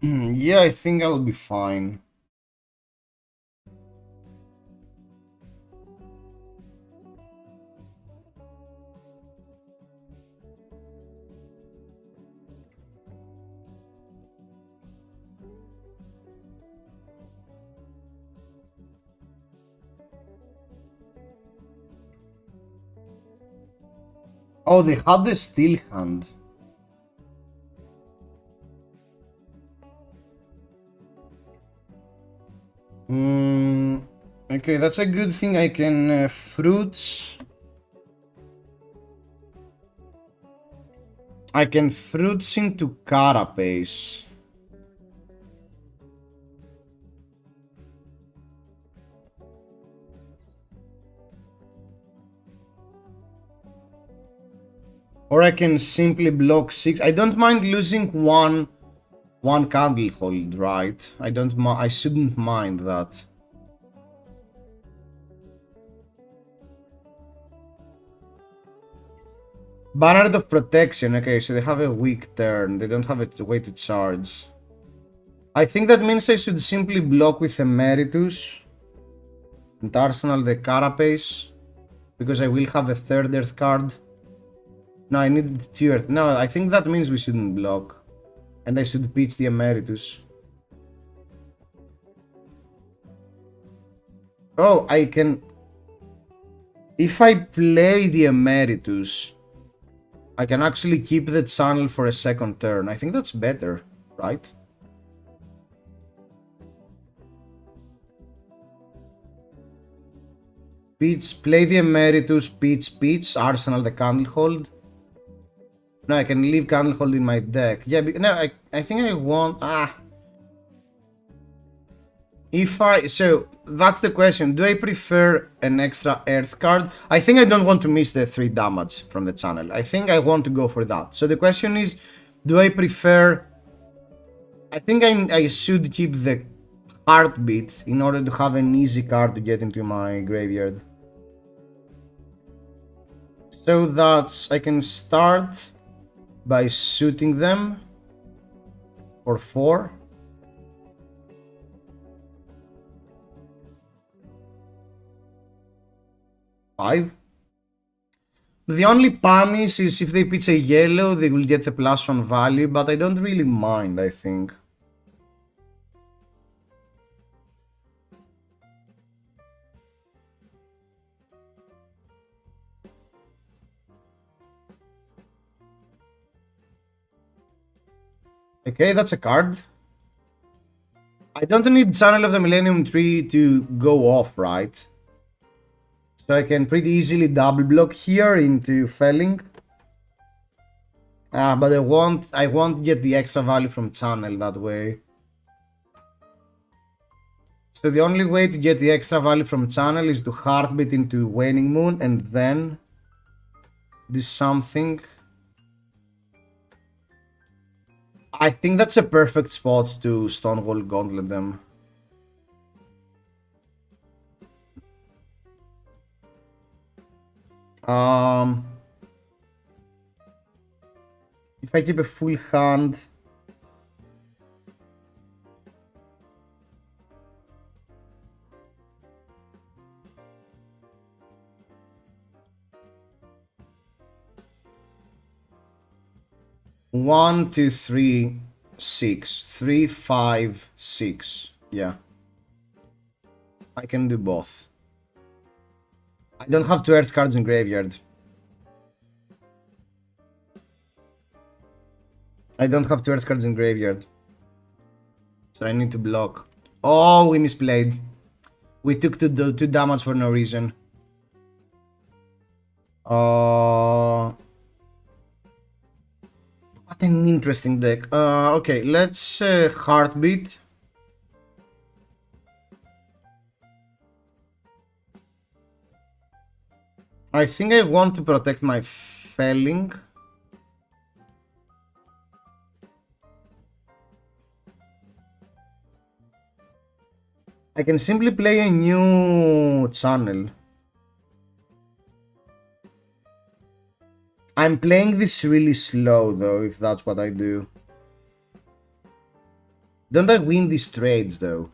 Yeah, I think I'll be fine. Oh, they had the steel hand. Okay, that's a good thing. I can fruits. I can fruits into carapace. Or I can simply block 6. I don't mind losing one candle hold, right? I shouldn't mind that. Banner of Protection. Okay, so they have a weak turn. They don't have a way to charge. I think that means I should simply block with Emeritus and Arsenal the Carapace, because I will have a third Earth card. No, I need 2 Earth. No, I think that means we shouldn't block. And I should pitch the Emeritus. Oh, I can... If I play the Emeritus, I can actually keep the channel for a second turn. I think that's better, right? Pitch, play the Emeritus, pitch, Arsenal the Candlehold. No, I can leave Candlehold in my deck. Yeah, no, I think I want... So, that's the question. Do I prefer an extra Earth card? I think I don't want to miss the 3 damage from the channel. I think I want to go for that. So the question is, do I prefer... I think I should keep the Heartbeat in order to have an easy card to get into my graveyard. So that's... I can start by shooting them for 4. The only punish is if they pitch a yellow, they will get a +1 value, but I don't really mind, I think. Okay, that's a card. I don't need Channel of the Millennium Tree to go off, right? So I can pretty easily double block here into Felling. But I won't get the extra value from Channel that way. So the only way to get the extra value from Channel is to Heartbeat into Waning Moon and then do something. I think that's a perfect spot to Stonewall Gauntlet them. If I keep a full hand... One, two, three, 6. 3, 5, 6. Yeah. I can do both. I don't have 2 Earth cards in graveyard. I don't have 2 Earth cards in graveyard. So I need to block. Oh, we misplayed. We took 2 damage for no reason. What an interesting deck. Okay, let's Heartbeat. I think I want to protect my Felling. I can simply play a new channel. I'm playing this really slow though, if that's what I do. Don't I win these trades though?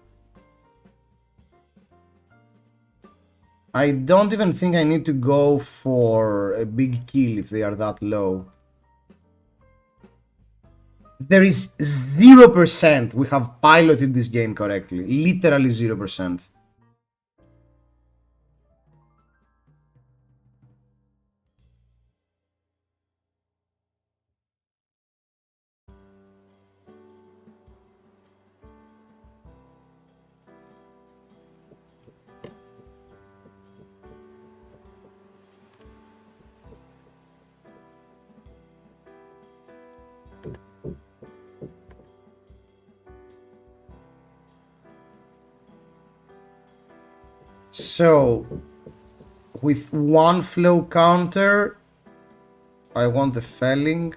I don't even think I need to go for a big kill if they are that low. There is 0% we have piloted this game correctly. Literally 0%. So, with one flow counter, I want the felling.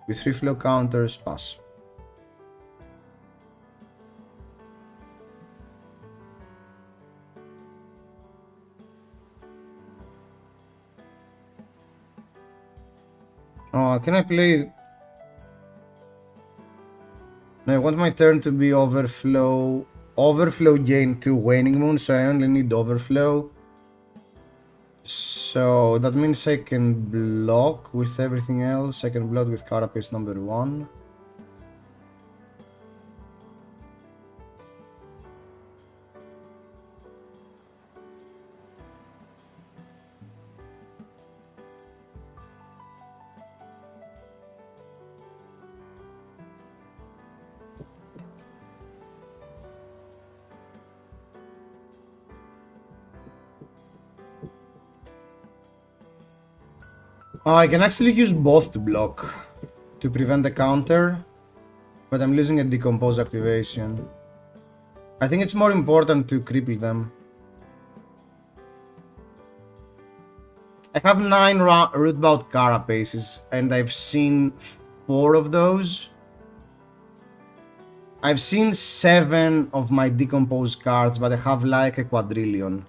With 3 flow counters, pass. Can I play? No, I want my turn to be overflow. Overflow gain 2 waning moon, so I only need overflow. So that means I can block with everything else. I can block with carapace number 1. I can actually use both to block to prevent the counter, but I'm losing a decompose activation. I think it's more important to cripple them. I have 9 rootbound carapaces, and I've seen 4 of those. I've seen 7 of my decomposed cards, but I have like a quadrillion.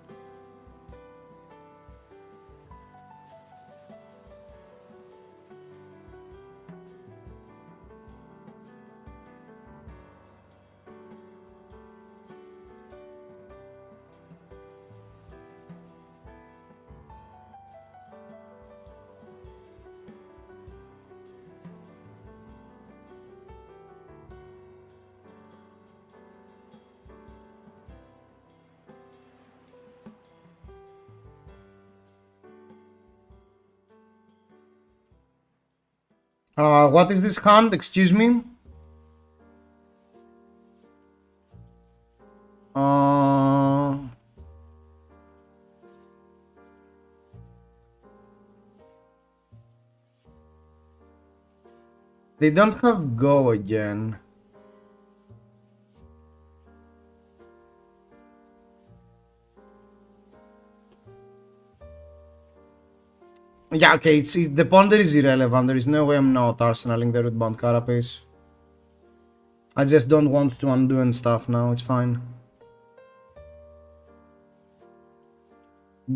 What is this hand? Excuse me? They don't have go again. Yeah, okay, the ponder is irrelevant. There is no way I'm not arsenaling the rootbound carapace. I just don't want to undo and stuff now, it's fine.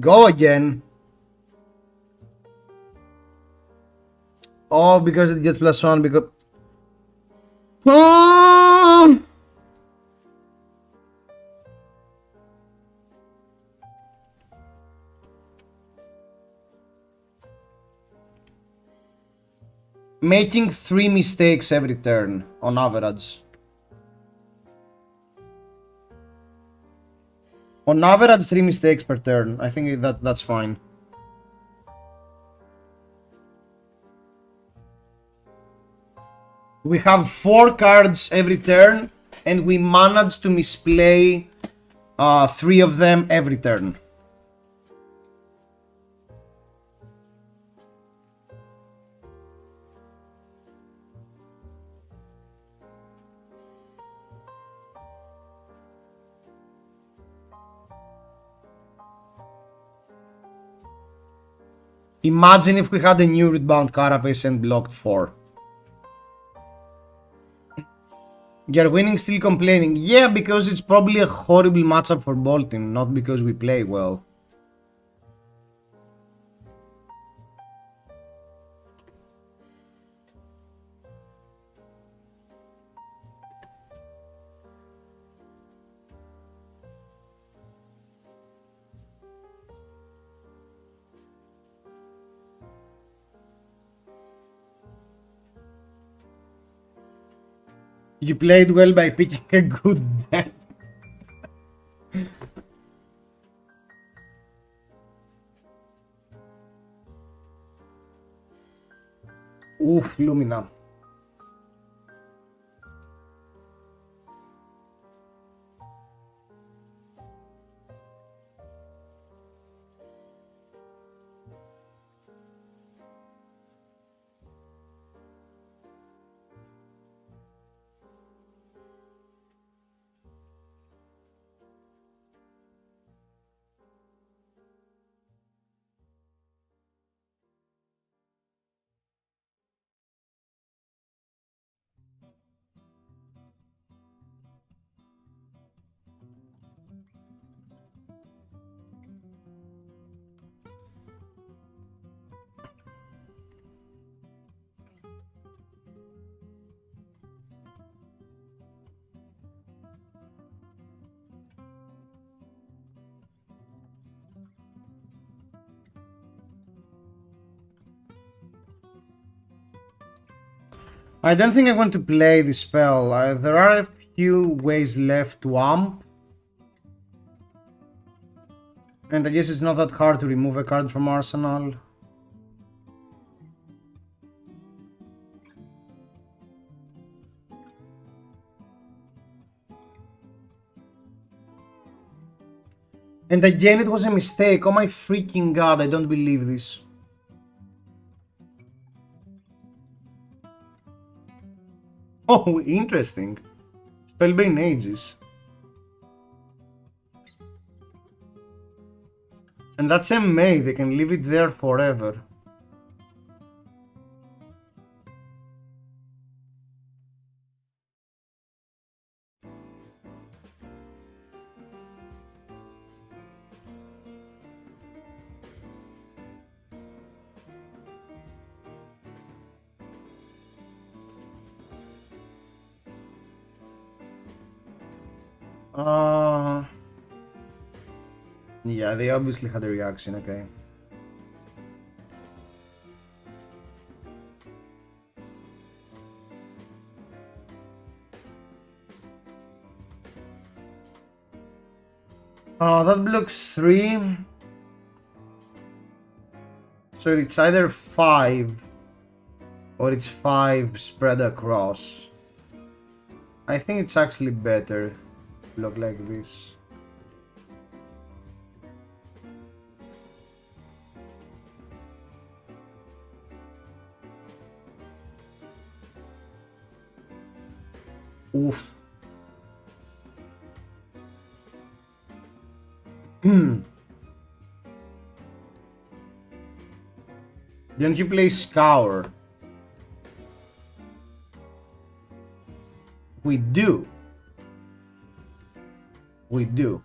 Go again. Oh, because it gets +1 because... Oh! Making 3 mistakes every turn, on average. On average, 3 mistakes per turn. I think that's fine. We have 4 cards every turn, and we manage to misplay 3 of them every turn. Imagine if we had a new rootbound carapace and blocked 4. You're winning, still complaining. Yeah, because it's probably a horrible matchup for Bolton, not because we play well. You played well by picking a good deck. Oof, Lumina. I don't think I want to play this spell. There are a few ways left to amp. And I guess it's not that hard to remove a card from Arsenal. And again, it was a mistake. Oh my freaking god, I don't believe this. Oh, interesting. Spellbane Ages. And that's MA, they can leave it there forever. Yeah, they obviously had a reaction, okay. That blocks 3. So it's either 5 or it's 5 spread across. I think it's actually better to block like this. Oof. Don't you play Scour? We do. We do.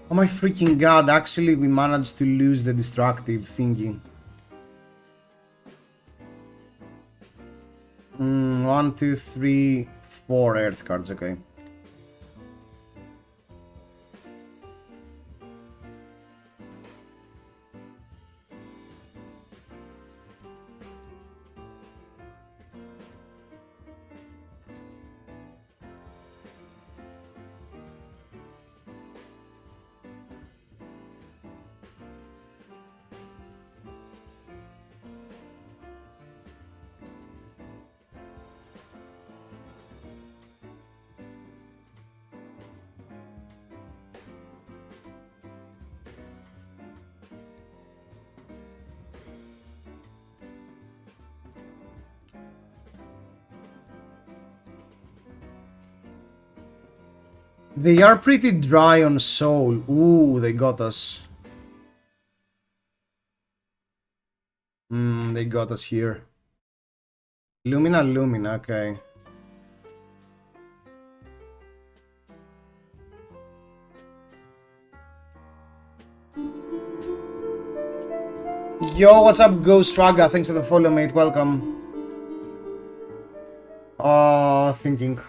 Oh my freaking god, actually we managed to lose the destructive thingy. 1, 2, 3, 4 earth cards, okay. They are pretty dry on soul. Ooh, they got us. They got us here. Lumina, Lumina, okay. Yo, what's up, Ghost Raga? Thanks for the follow, mate. Welcome. Thinking.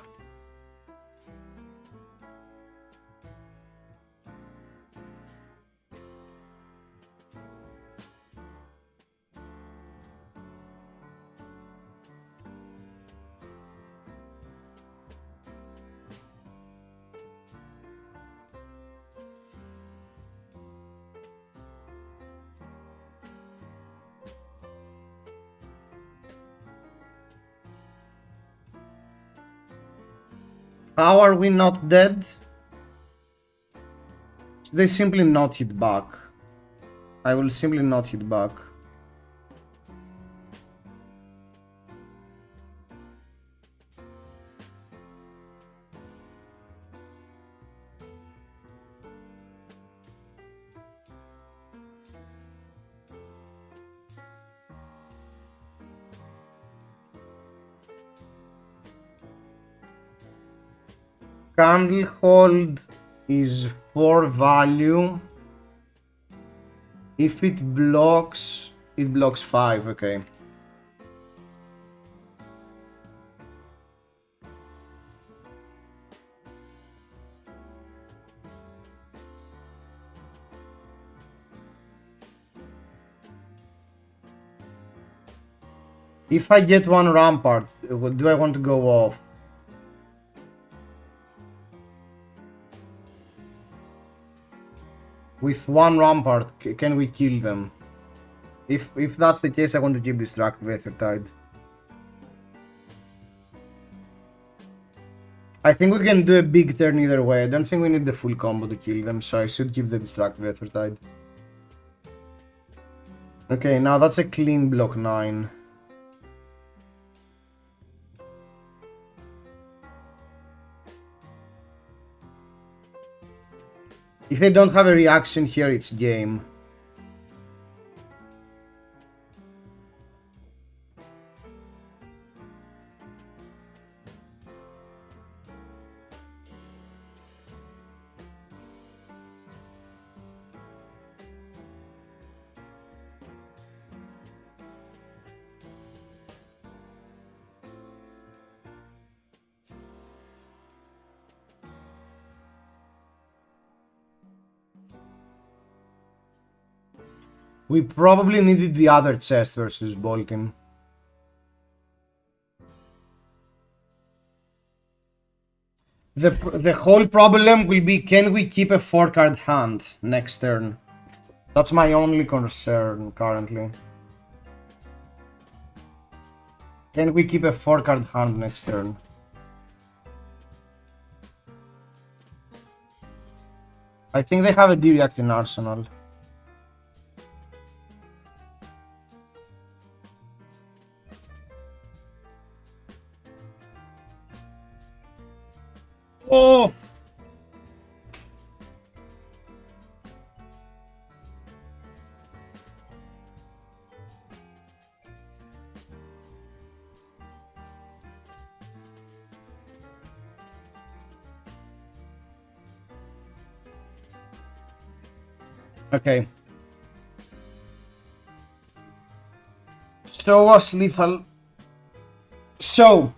How are we not dead? They simply not hit back. I will simply not hit back. Candle hold is 4 value. If it blocks 5, okay. If I get one rampart, do I want to go off? With one rampart, can we kill them? If that's the case, I want to keep Destructive Aether Tide. I think we can do a big turn either way. I don't think we need the full combo to kill them, so I should keep the Destructive Aether Tide. Okay, now that's a clean block 9. If they don't have a reaction here, it's game. We probably needed the other chest versus Bolkin. The whole problem will be, can we keep a 4-card hand next turn? That's my only concern currently. Can we keep a 4-card hand next turn? I think they have a D-React in Arsenal. Oh! Okay. Show us lethal. So,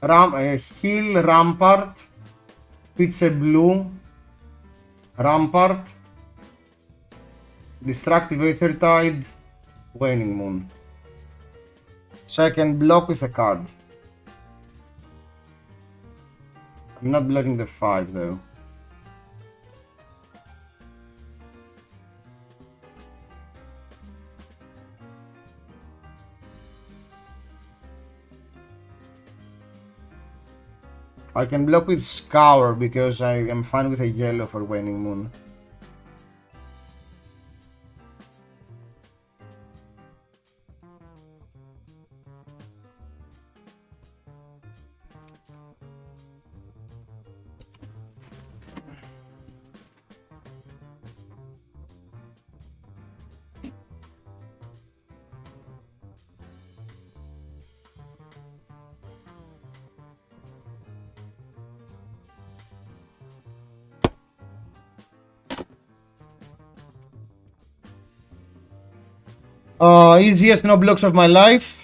heal Rampart, it's a blue, Rampart, Destructive Aether Tide, Waning Moon. So I can block with a card. I'm not blocking the 5 though. I can block with Scour because I am fine with a yellow for Waning Moon. Easiest no blocks of my life.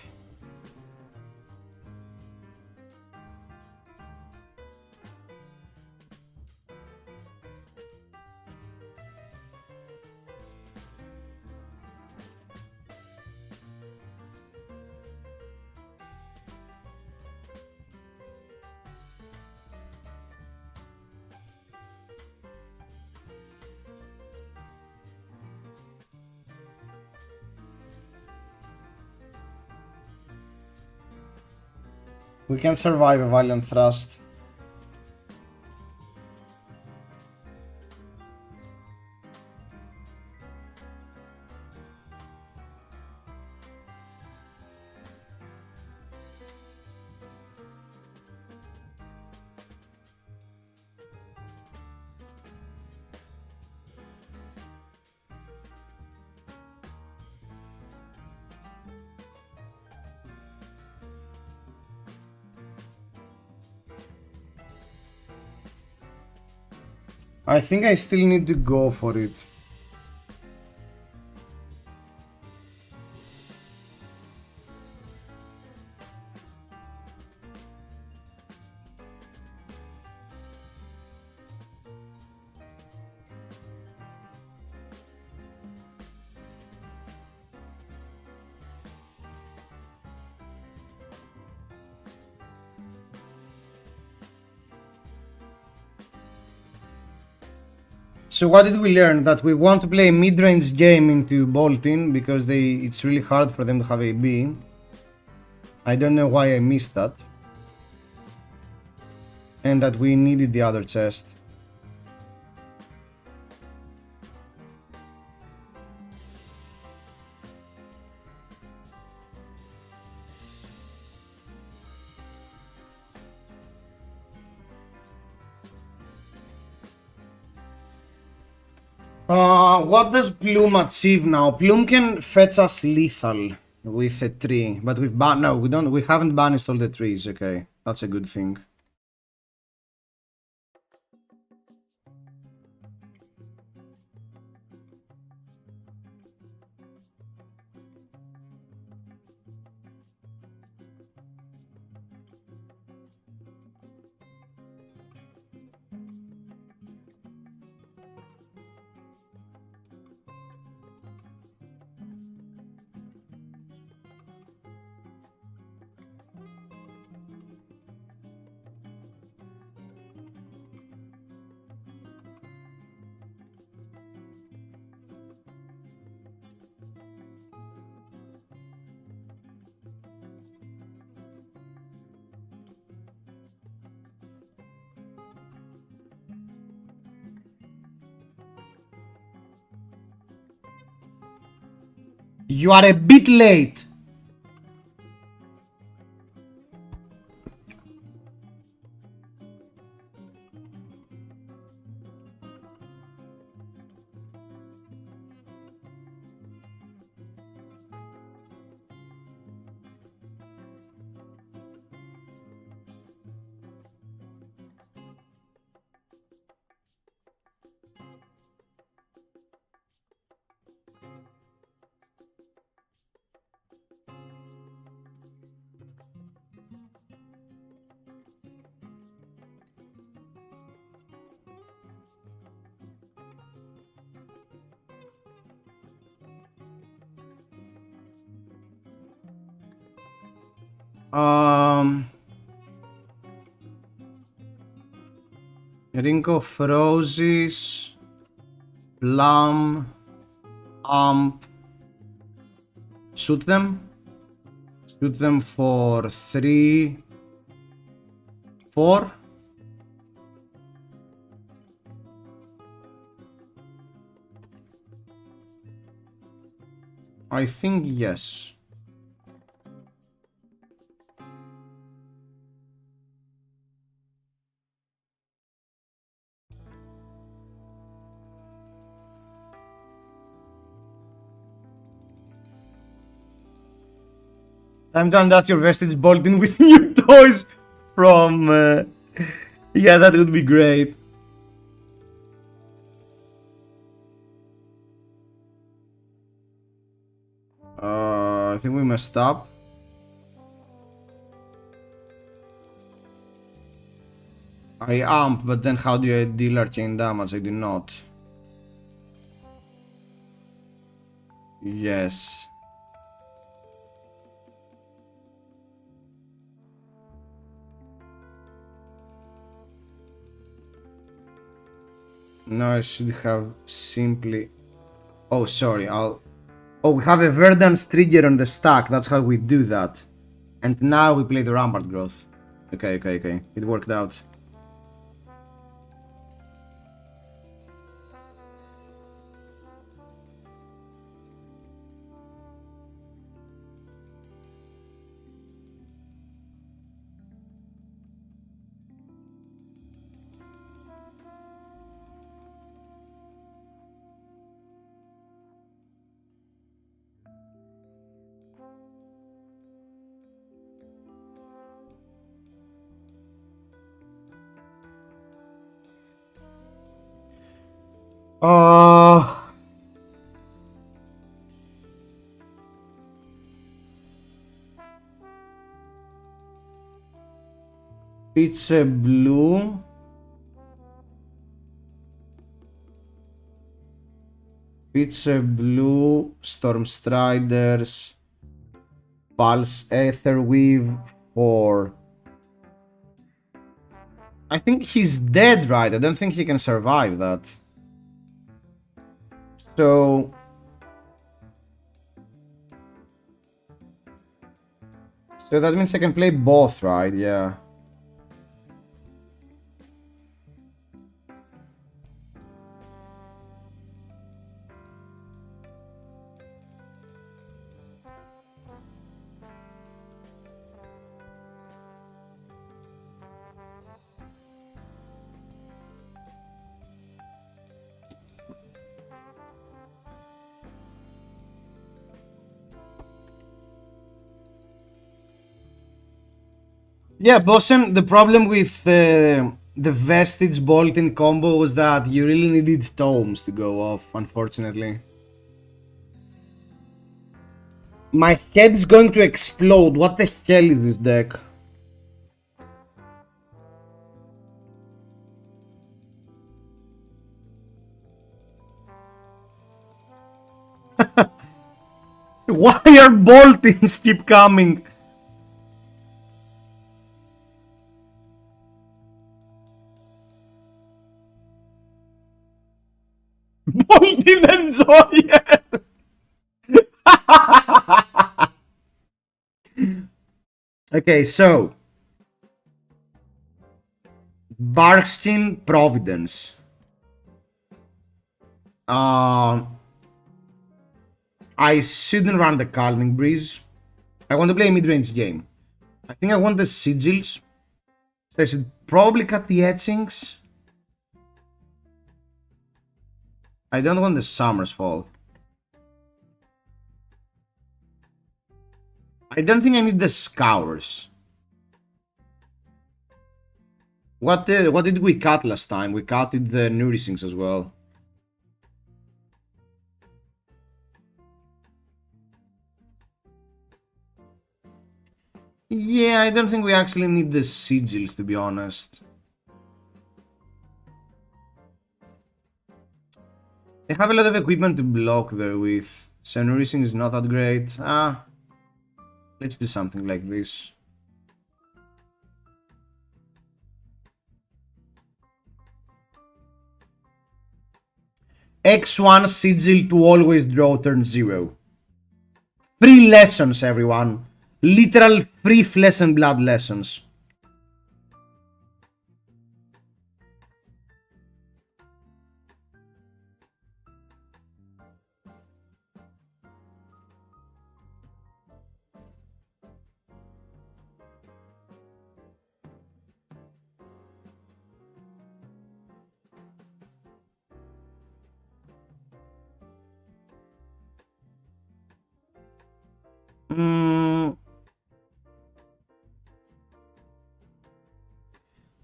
We can survive a violent thrust. I think I still need to go for it. So what did we learn? That we want to play a mid-range game into bolting because it's really hard for them to have a B. I don't know why I missed that. And that we needed the other chest. What does Plume achieve now? Plume can fetch us lethal with a tree, but we've no, we haven't banished all the trees. Okay, that's a good thing. You are a bit late. Ring of Roses, Plum, Amp. Shoot them. Shoot them for 3, 4. I think yes. Time to undust your vestige bolting with new toys from... yeah, that would be great. I think we messed up. I amp, but then how do I deal arcane damage? I do not. Yes. No, I should have simply... Oh, sorry, Oh, we have a Verdance trigger on the stack. That's how we do that. And now we play the Rampart growth. Okay. It worked out. It's a blue. It's a blue. Stormstriders. Pulse Aetherweave for... I think he's dead, right? I don't think he can survive that. So... So that means I can play both, right? Yeah. Yeah, Bossen, the problem with the Vestige Bolting combo was that you really needed tomes to go off, unfortunately. My head is going to explode. What the hell is this deck? Why are Boltings keep coming? Bolting and Zoya! Okay, so... Barkskin Providence. I shouldn't run the Calming Breeze. I want to play a mid-range game. I think I want the Sigils. So I should probably cut the Etchings. I don't want the Summer's Fall. I don't think I need the Scours. What did we cut last time? We cutted the Nourishings as well. Yeah, I don't think we actually need the Sigils, to be honest. I have a lot of equipment to block there with. So Nourishing is not that great. Let's do something like this. X1 Sigil to always draw turn 0. Free lessons, everyone. Literal free flesh and blood lessons.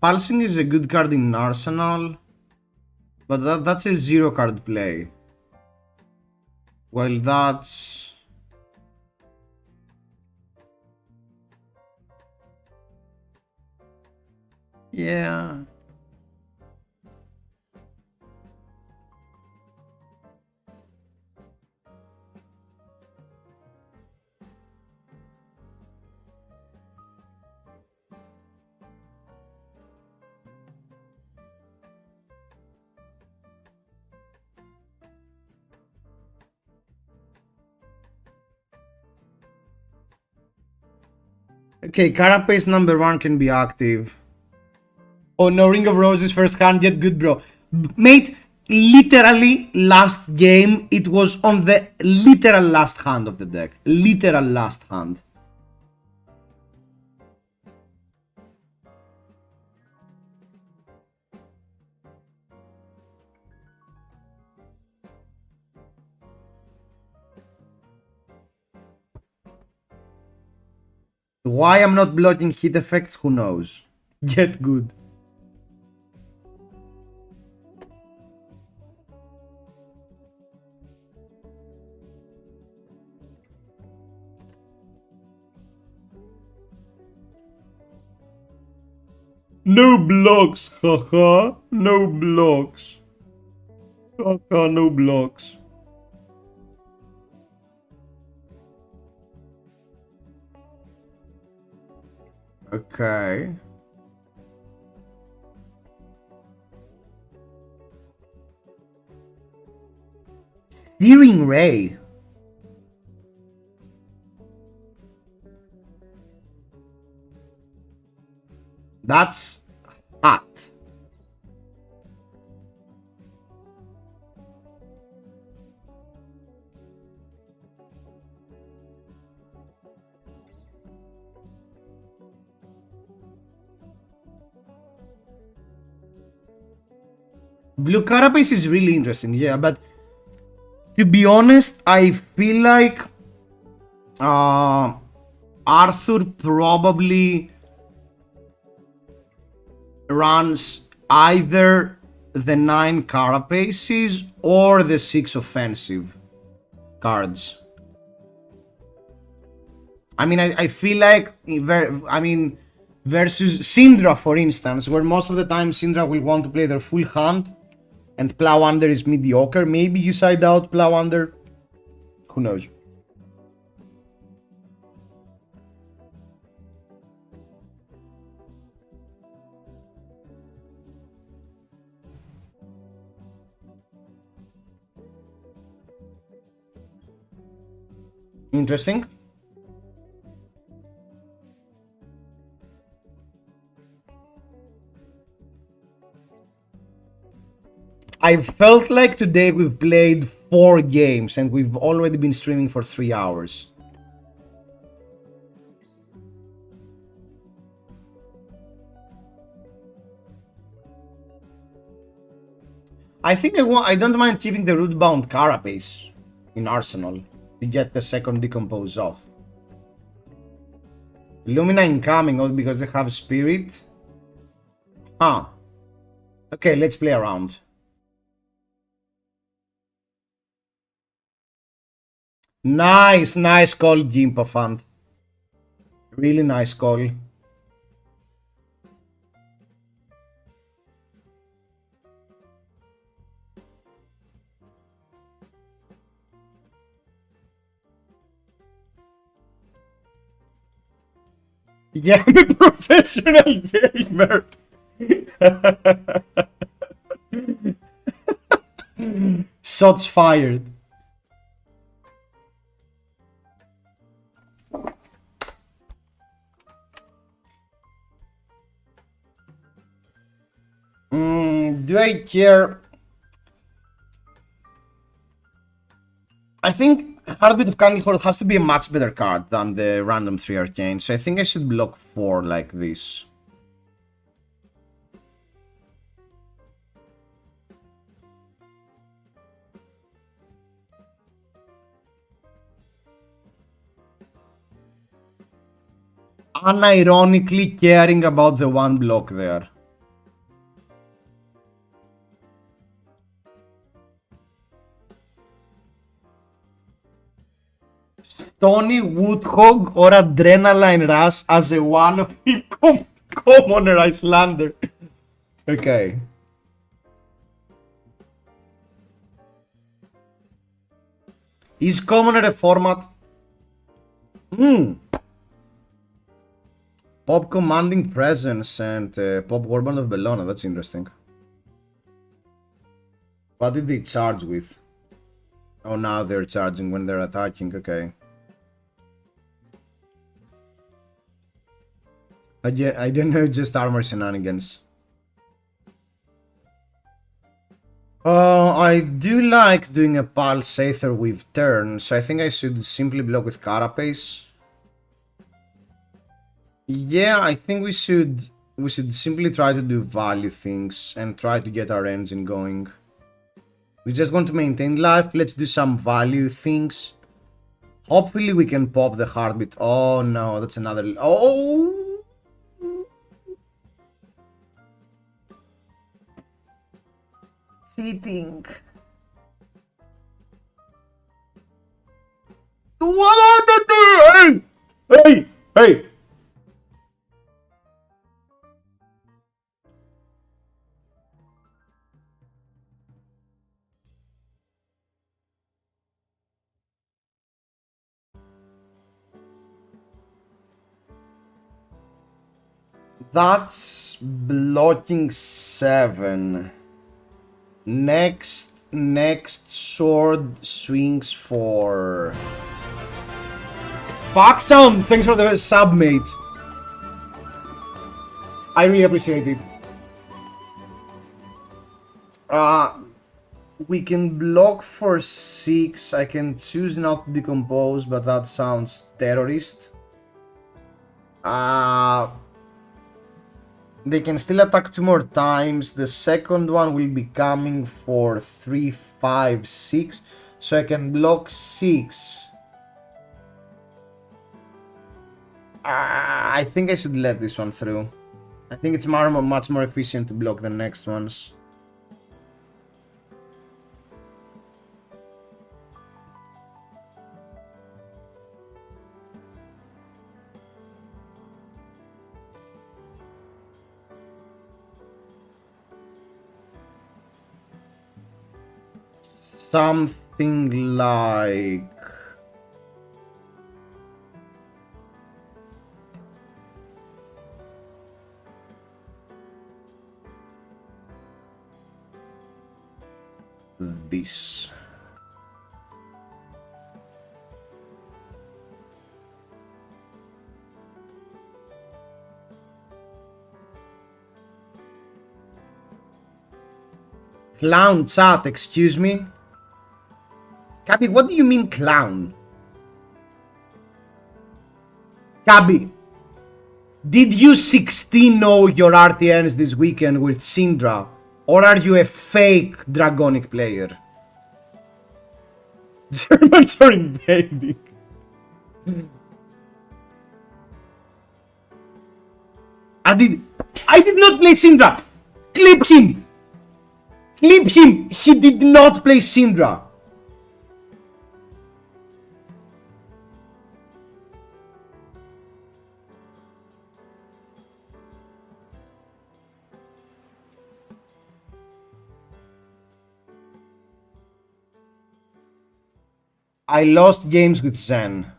Pulsing is a good card in Arsenal, but that's a 0 card play. While that's... Yeah. Okay, Carapace number 1 can be active. Oh no, Ring of Roses first hand, get good, bro. Mate, literally last game, it was on the literal last hand of the deck. Literal last hand. Why I'm not blocking hit effects, who knows? Get good. No blocks, haha. No blocks. Haha, no blocks. Okay. Searing Ray. That's hot. Blue Carapace is really interesting, yeah, but to be honest, I feel like Arthur probably runs either the 9 Carapaces or the 6 offensive cards. I mean, I feel like, versus Syndra, for instance, where most of the time Syndra will want to play their full hand and Plow Under is mediocre. Maybe you side out Plow Under. Who knows? Interesting. I felt like today we've played 4 games and we've already been streaming for 3 hours. I think I don't mind keeping the root-bound Carapace in Arsenal to get the second Decompose off. Lumina incoming, all because they have Spirit? Huh. Okay, let's play around. Nice call, Gimpafant. Really nice call. Yeah, I'm a professional gamer. Shots fired. Do I care? I think Heartbeat of Candy Horde has to be a much better card than the random 3 arcane, so I think I should block 4 like this. Unironically caring about the 1 block there. Stony Woodhog or Adrenaline Rush as a one-of Commoner Icelander. Okay. Is Commoner a format? Pop Commanding Presence and Pop Warband of Bellona. That's interesting. What did they charge with? Oh, now they're charging when they're attacking. Okay. I don't know, just armor shenanigans. I do like doing a Pulse Aether with turn, so I think I should simply block with Carapace. Yeah, I think we should simply try to do value things and try to get our engine going. We just want to maintain life. Let's do some value things. Hopefully we can pop the heartbeat. Oh no, that's another... Oh! Cheating. Hey! Hey! Hey! That's blocking 7. Next sword swings for... Foxhound! Thanks for the sub, mate. I really appreciate it. We can block for 6. I can choose not to decompose, but that sounds terrorist. They can still attack 2 more times. The second one will be coming for 3, 5, 6. So I can block 6. I think I should let this one through. I think it's much more efficient to block the next ones. Something like... this. Clown chat, excuse me? Kabi, what do you mean clown? Kabi, did you 16-0 your RTNs this weekend with Syndra? Or are you a fake Dragonic player? Germans are invading. I did not play Syndra. Clip him. Clip him. He did not play Syndra. I lost games with Zen.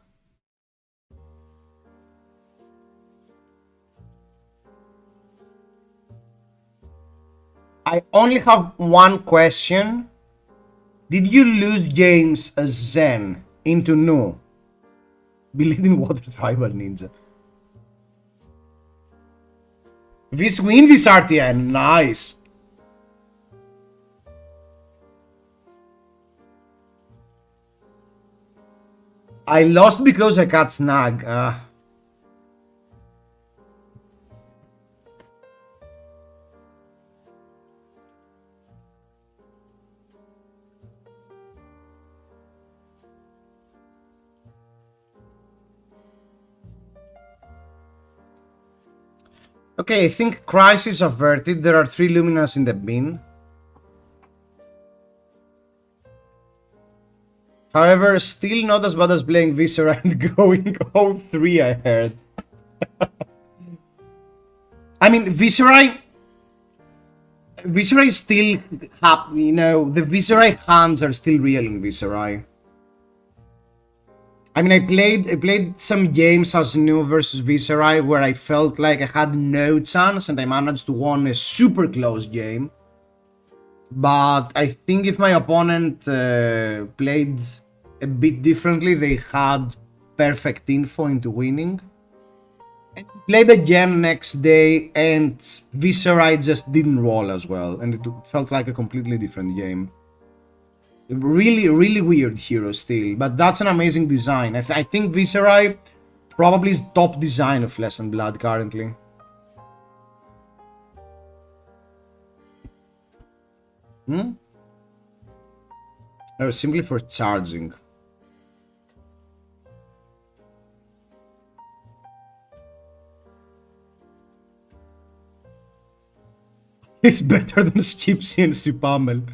I only have one question. Did you lose games as Zen into Nu? Believe in Water Tribal Ninja. This win this RTN. Nice. I lost because I got snag. Okay, I think crisis averted. There are 3 Luminas in the bin. However, still not as bad as playing Viscera and going 0-3, I heard. I mean, Viserai still you know, the Viserai hands are still real in Viserai. I mean, I played some games as new versus Viserai where I felt like I had no chance and I managed to win a super close game. But I think if my opponent played a bit differently, they had perfect info into winning. And played again next day, and Viserai just didn't roll as well, and it felt like a completely different game. Really, really weird hero still, but that's an amazing design. I think Viserai probably is top design of Flesh and Blood currently. Oh, simply for charging. It's better than Skipsy and Sipamel.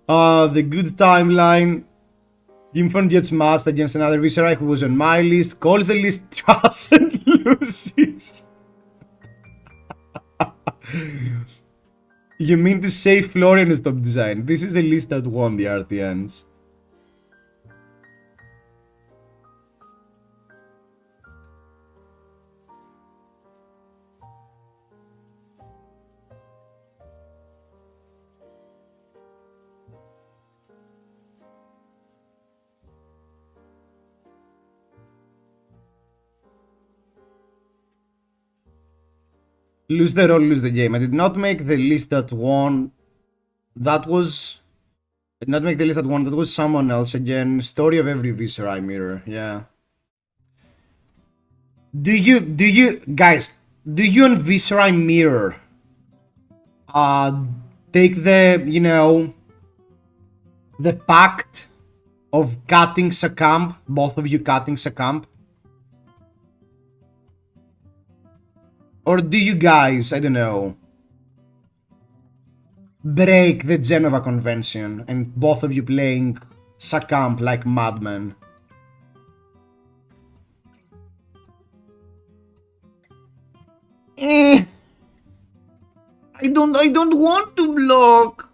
The good timeline. Infant gets masked against another Viserai who was on my list, calls the list trash and loses. You mean to say Florian is top design? This is the list that won the RTNs. Lose the role, lose the game. I did not make the list that won. That was... I did not make the list that won. That was someone else again. Story of every Viserai mirror. Yeah. Do you, guys, do you and Viserai mirror take the, you know, the pact of cutting Sakam, both of you cutting Sakam? Or do you guys, I don't know, break the Genova Convention and both of you playing Sakam like madmen? I don't want to block.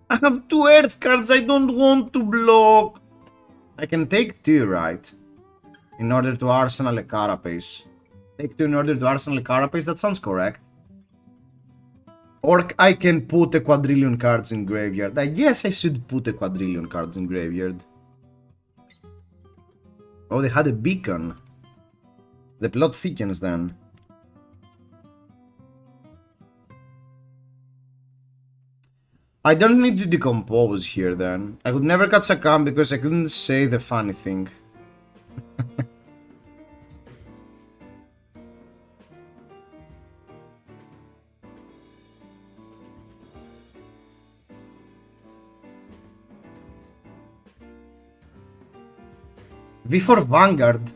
I have 2 earth cards, I don't want to block. I can take 2, right? In order to arsenal a Carapace. Take 2 in order to arsenal a Carapace, that sounds correct. Or I can put a quadrillion cards in graveyard. I guess I should put a quadrillion cards in graveyard. Oh, they had a beacon. The plot thickens then. I don't need to decompose here then. I could never cut Sakam because I couldn't say the funny thing. V4 Vanguard.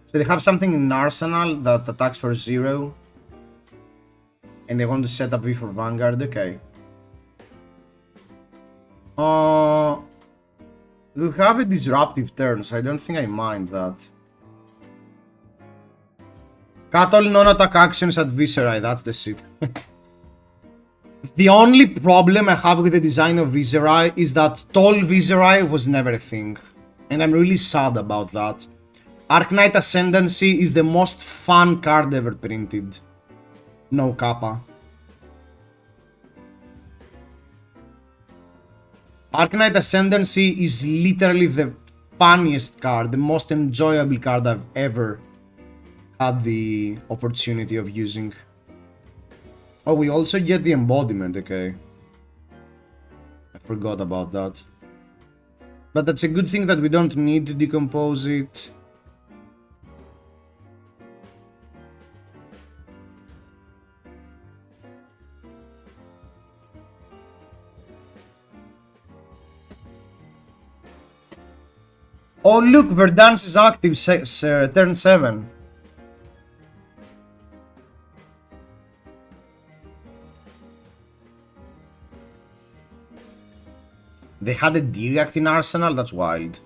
So they have something in Arsenal that attacks for 0. And they want to set up V4 Vanguard, okay. We have a disruptive turn, so I don't think I mind that. Cut all non-attack actions at Viserai, that's the shit. The only problem I have with the design of Viserai is that tall Viserai was never a thing. And I'm really sad about that. Arknight Ascendancy is the most fun card ever printed. No kappa. Arknight Ascendancy is literally the funniest card, the most enjoyable card I've ever had the opportunity of using. Oh, we also get the embodiment, okay. I forgot about that. But that's a good thing that we don't need to decompose it. Oh look, Verdance is active, turn 7. They had a direct in Arsenal? That's wild.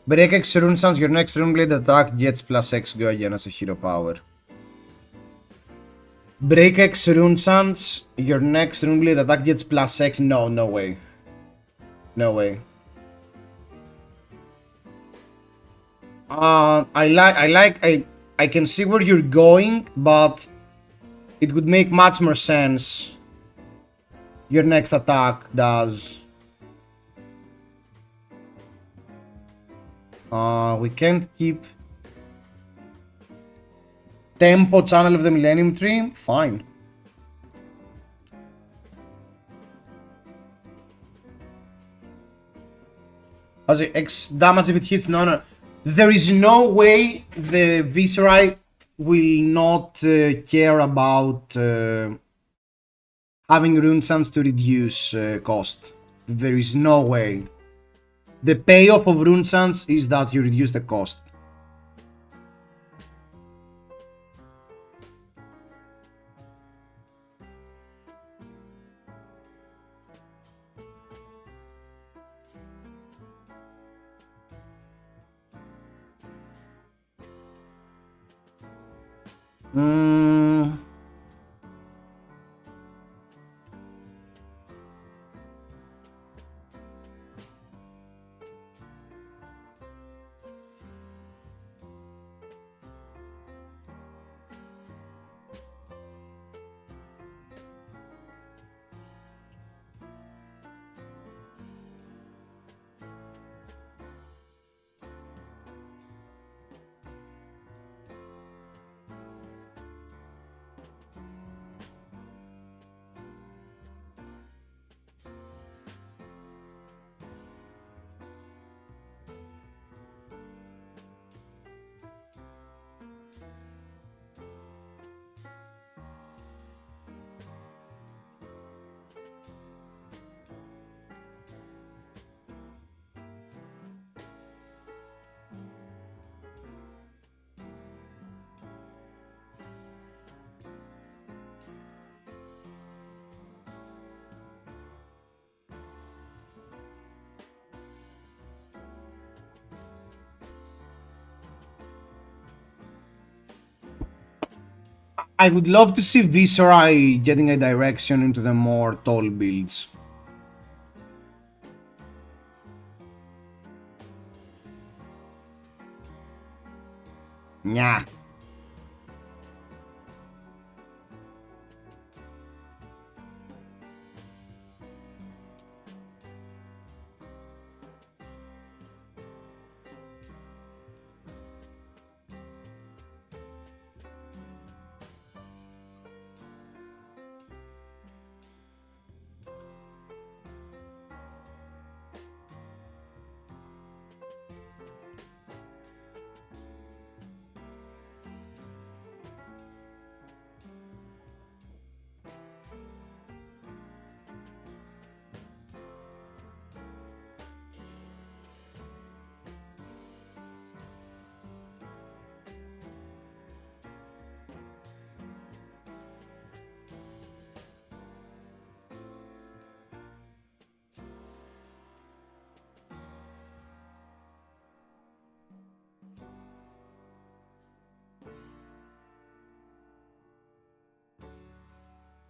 Break X Rune Sans, your next Rune Blade attack gets plus X go again as a hero power. Break X Rune Sans, your next Rune Blade attack gets plus X. No, no way. No way. I can see where you're going, but it would make much more sense. Your next attack does. We can't keep Tempo Channel of the Millennium Tree. Fine. As X damage if it hits. No. There is no way the Viserai will not care about having Rune Sands to reduce cost. There is no way. The payoff of Rune Sands is that you reduce the cost. I would love to see Viserai getting a direction into the more tall builds. Nah.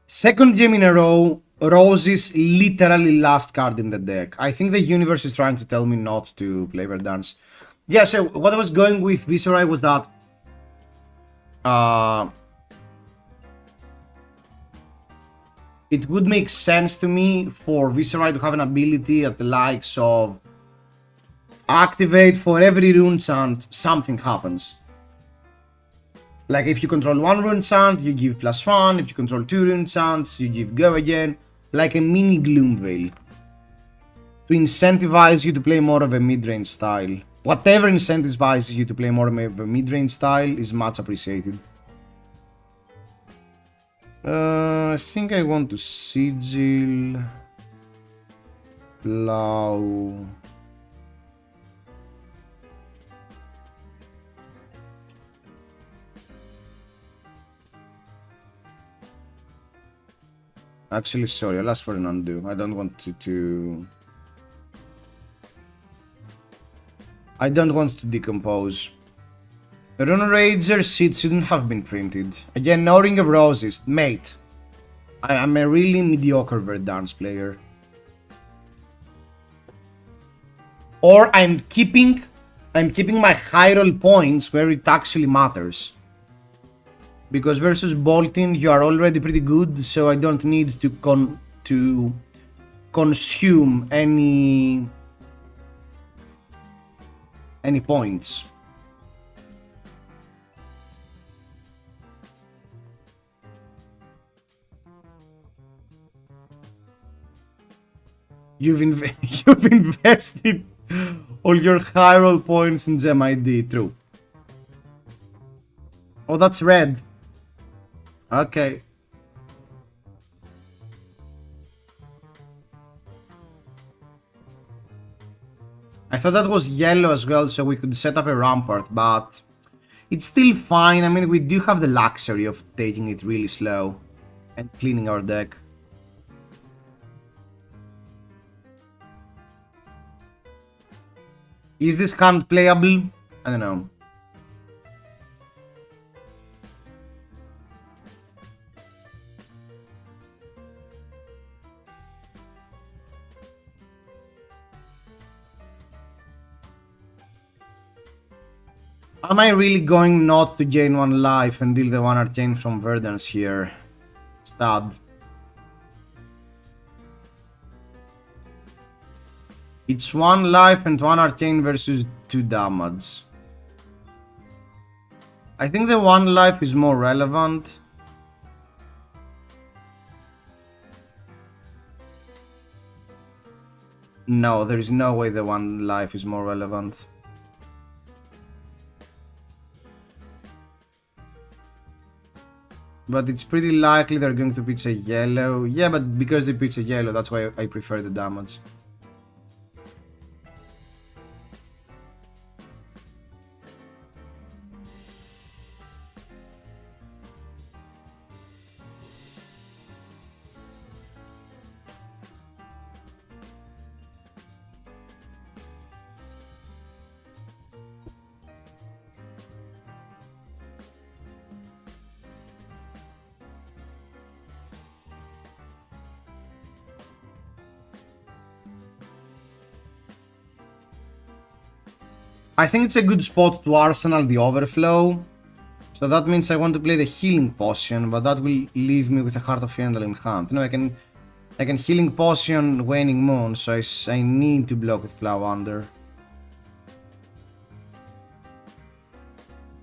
Second game in a row, Rose's literally last card in the deck. I think the universe is trying to tell me not to play Verdance. Yeah, so what I was going with Viserai was that it would make sense to me for Viserai to have an ability at the likes of activate for every rune chant, something happens. Like if you control one rune chant, you give +1. If you control 2 rune chants, you give go again. Like a mini Gloomveil. To incentivize you to play more of a mid-range style. Whatever incentivizes you to play more of a mid-range style is much appreciated. I think I want to Sigil. Plow. Actually, sorry, I'll ask for an undo. I don't want to... I don't want to decompose. Rune Rager seed shouldn't have been printed. Again, no Ring of Roses. Mate, I'm a really mediocre Verdansk player. Or I'm keeping my high roll points where it actually matters. Because versus Boltin you are already pretty good, so I don't need to consume any points. You've invested all your high roll points in Gem ID, true. Oh, that's red. Okay. I thought that was yellow as well, so we could set up a rampart, but it's still fine. I mean, we do have the luxury of taking it really slow and cleaning our deck. Is this hand playable? I don't know. Am I really going not to gain 1 life and deal the 1 RTN from Verdansk here? Stud. It's 1 life and 1 RTN versus 2 damage. I think the 1 life is more relevant. No, there is no way the 1 life is more relevant. But it's pretty likely they're going to pitch a yellow. Yeah, but because they pitch a yellow, that's why I prefer the damage. I think it's a good spot to arsenal the overflow. So that means I want to play the healing potion, but that will leave me with a Heart of Fiendal in hand. No, I can healing potion Waning Moon, so I need to block with Plow Under.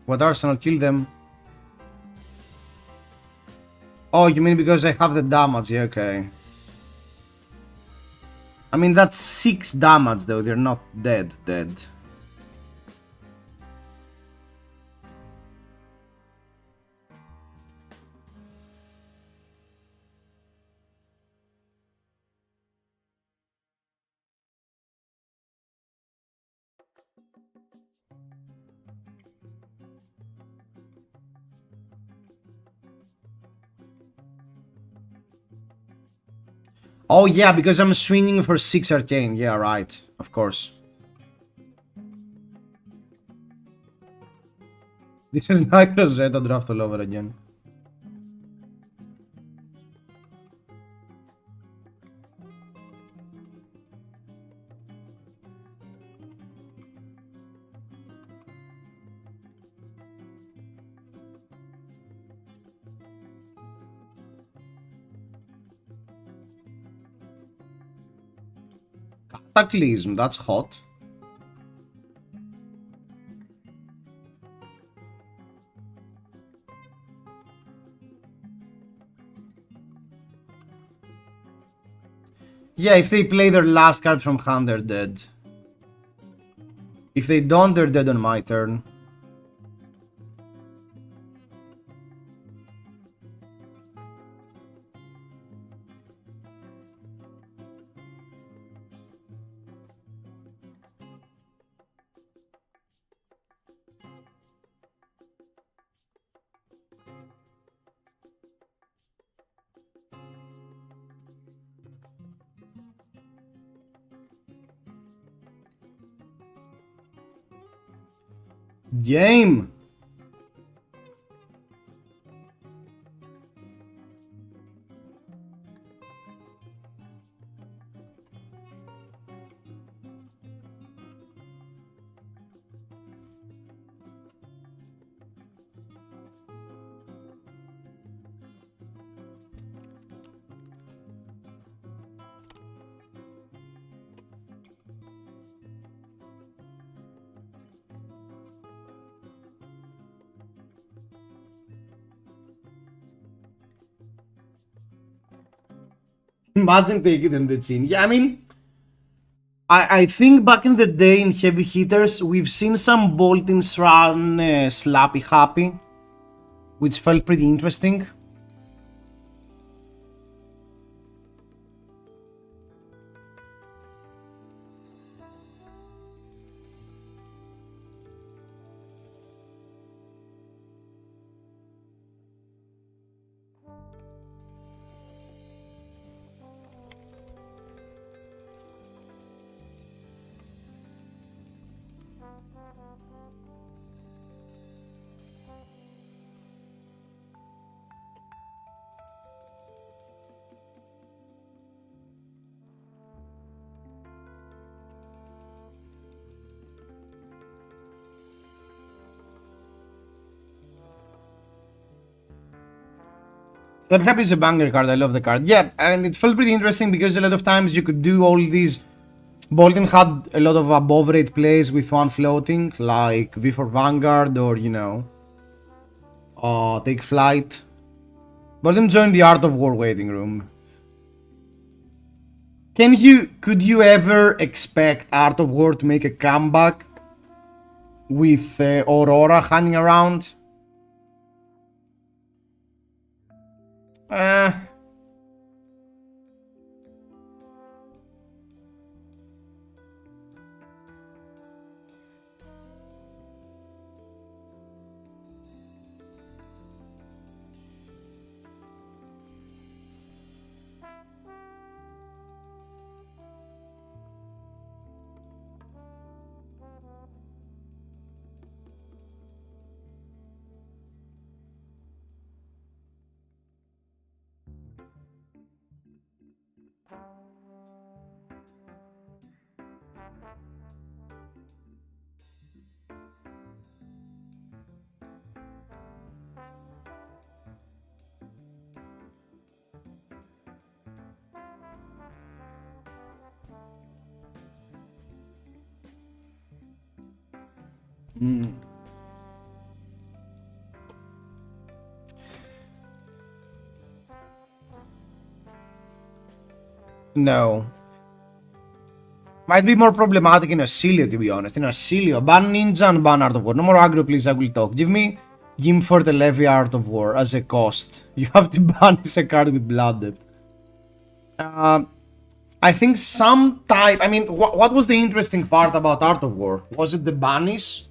What arsenal? Kill them. Oh, you mean because I have the damage? Yeah, okay. I mean, that's 6 damage though, they're not dead. Oh yeah, because I'm swinging for 6 arcane. Yeah, right. Of course. This is like Rosetta draft all over again. Cataclysm, that's hot. Yeah, if they play their last card from hand, they're dead. If they don't, they're dead on my turn. Game. Imagine taking them the chin. Yeah, I mean, I think back in the day in heavy hitters, we've seen some Boltons run Slappy Happy, which felt pretty interesting. Slap Happy is a banger card, I love the card. Yeah, and it felt pretty interesting because a lot of times you could do all these. Bolton had a lot of above rate plays with one floating, like V for Vanguard or, you know, Take Flight. Bolton joined the Art of War waiting room. Could you ever expect Art of War to make a comeback with Aurora hanging around? No. Might be more problematic in Acilio, to be honest. In Acilio, ban Ninja and ban Art of War. No more aggro, please, I will talk. Give me Gimfort the Levy Art of War as a cost. You have to banish a card with Blood Debt. I think some type... I mean, what was the interesting part about Art of War? Was it the banish?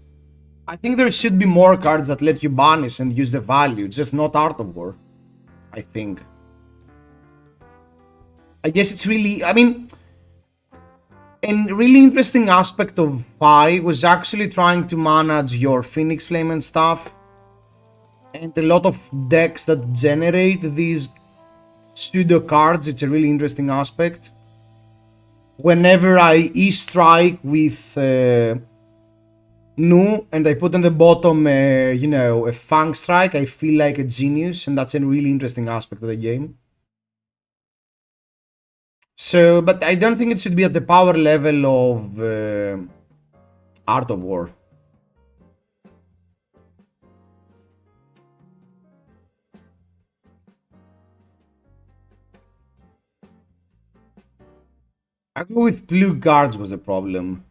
I think there should be more cards that let you banish and use the value, just not Art of War. I think. I guess it's really... I mean... A really interesting aspect of FaB was actually trying to manage your Phoenix Flame and stuff. And a lot of decks that generate these pseudo cards, it's a really interesting aspect. Whenever I E-strike with Nu and I put on the bottom, you know, a Fang Strike, I feel like a genius, and that's a really interesting aspect of the game. So, but I don't think it should be at the power level of Art of War. I go with blue guards was the problem.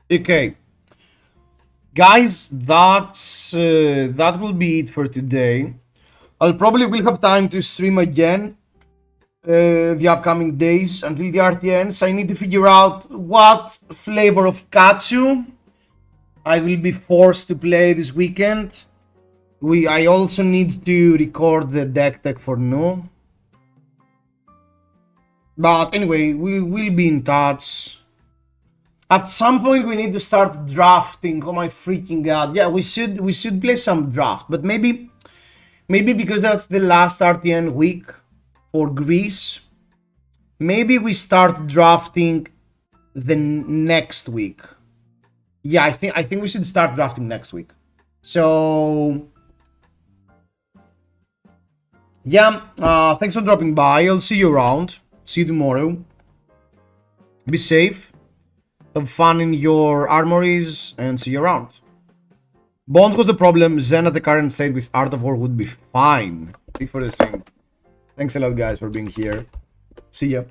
Okay, guys, that will be it for today. I'll probably will have time to stream again the upcoming days until the RTNs. I need to figure out what flavor of KATSU I will be forced to play this weekend. I also need to record the deck tech for Nu. But anyway, we will be in touch. At some point we need to start drafting. Oh my freaking god. Yeah, we should play some draft, but maybe because that's the last RTN week for Greece, maybe we start drafting the next week. Yeah, I think we should start drafting next week. So yeah, thanks for dropping by. I'll see you around. See you tomorrow. Be safe. Have fun in your armories and see you around. Bones was the problem. Zen at the current state with Art of War would be fine. Thanks for the same. Thanks a lot, guys, for being here. See ya.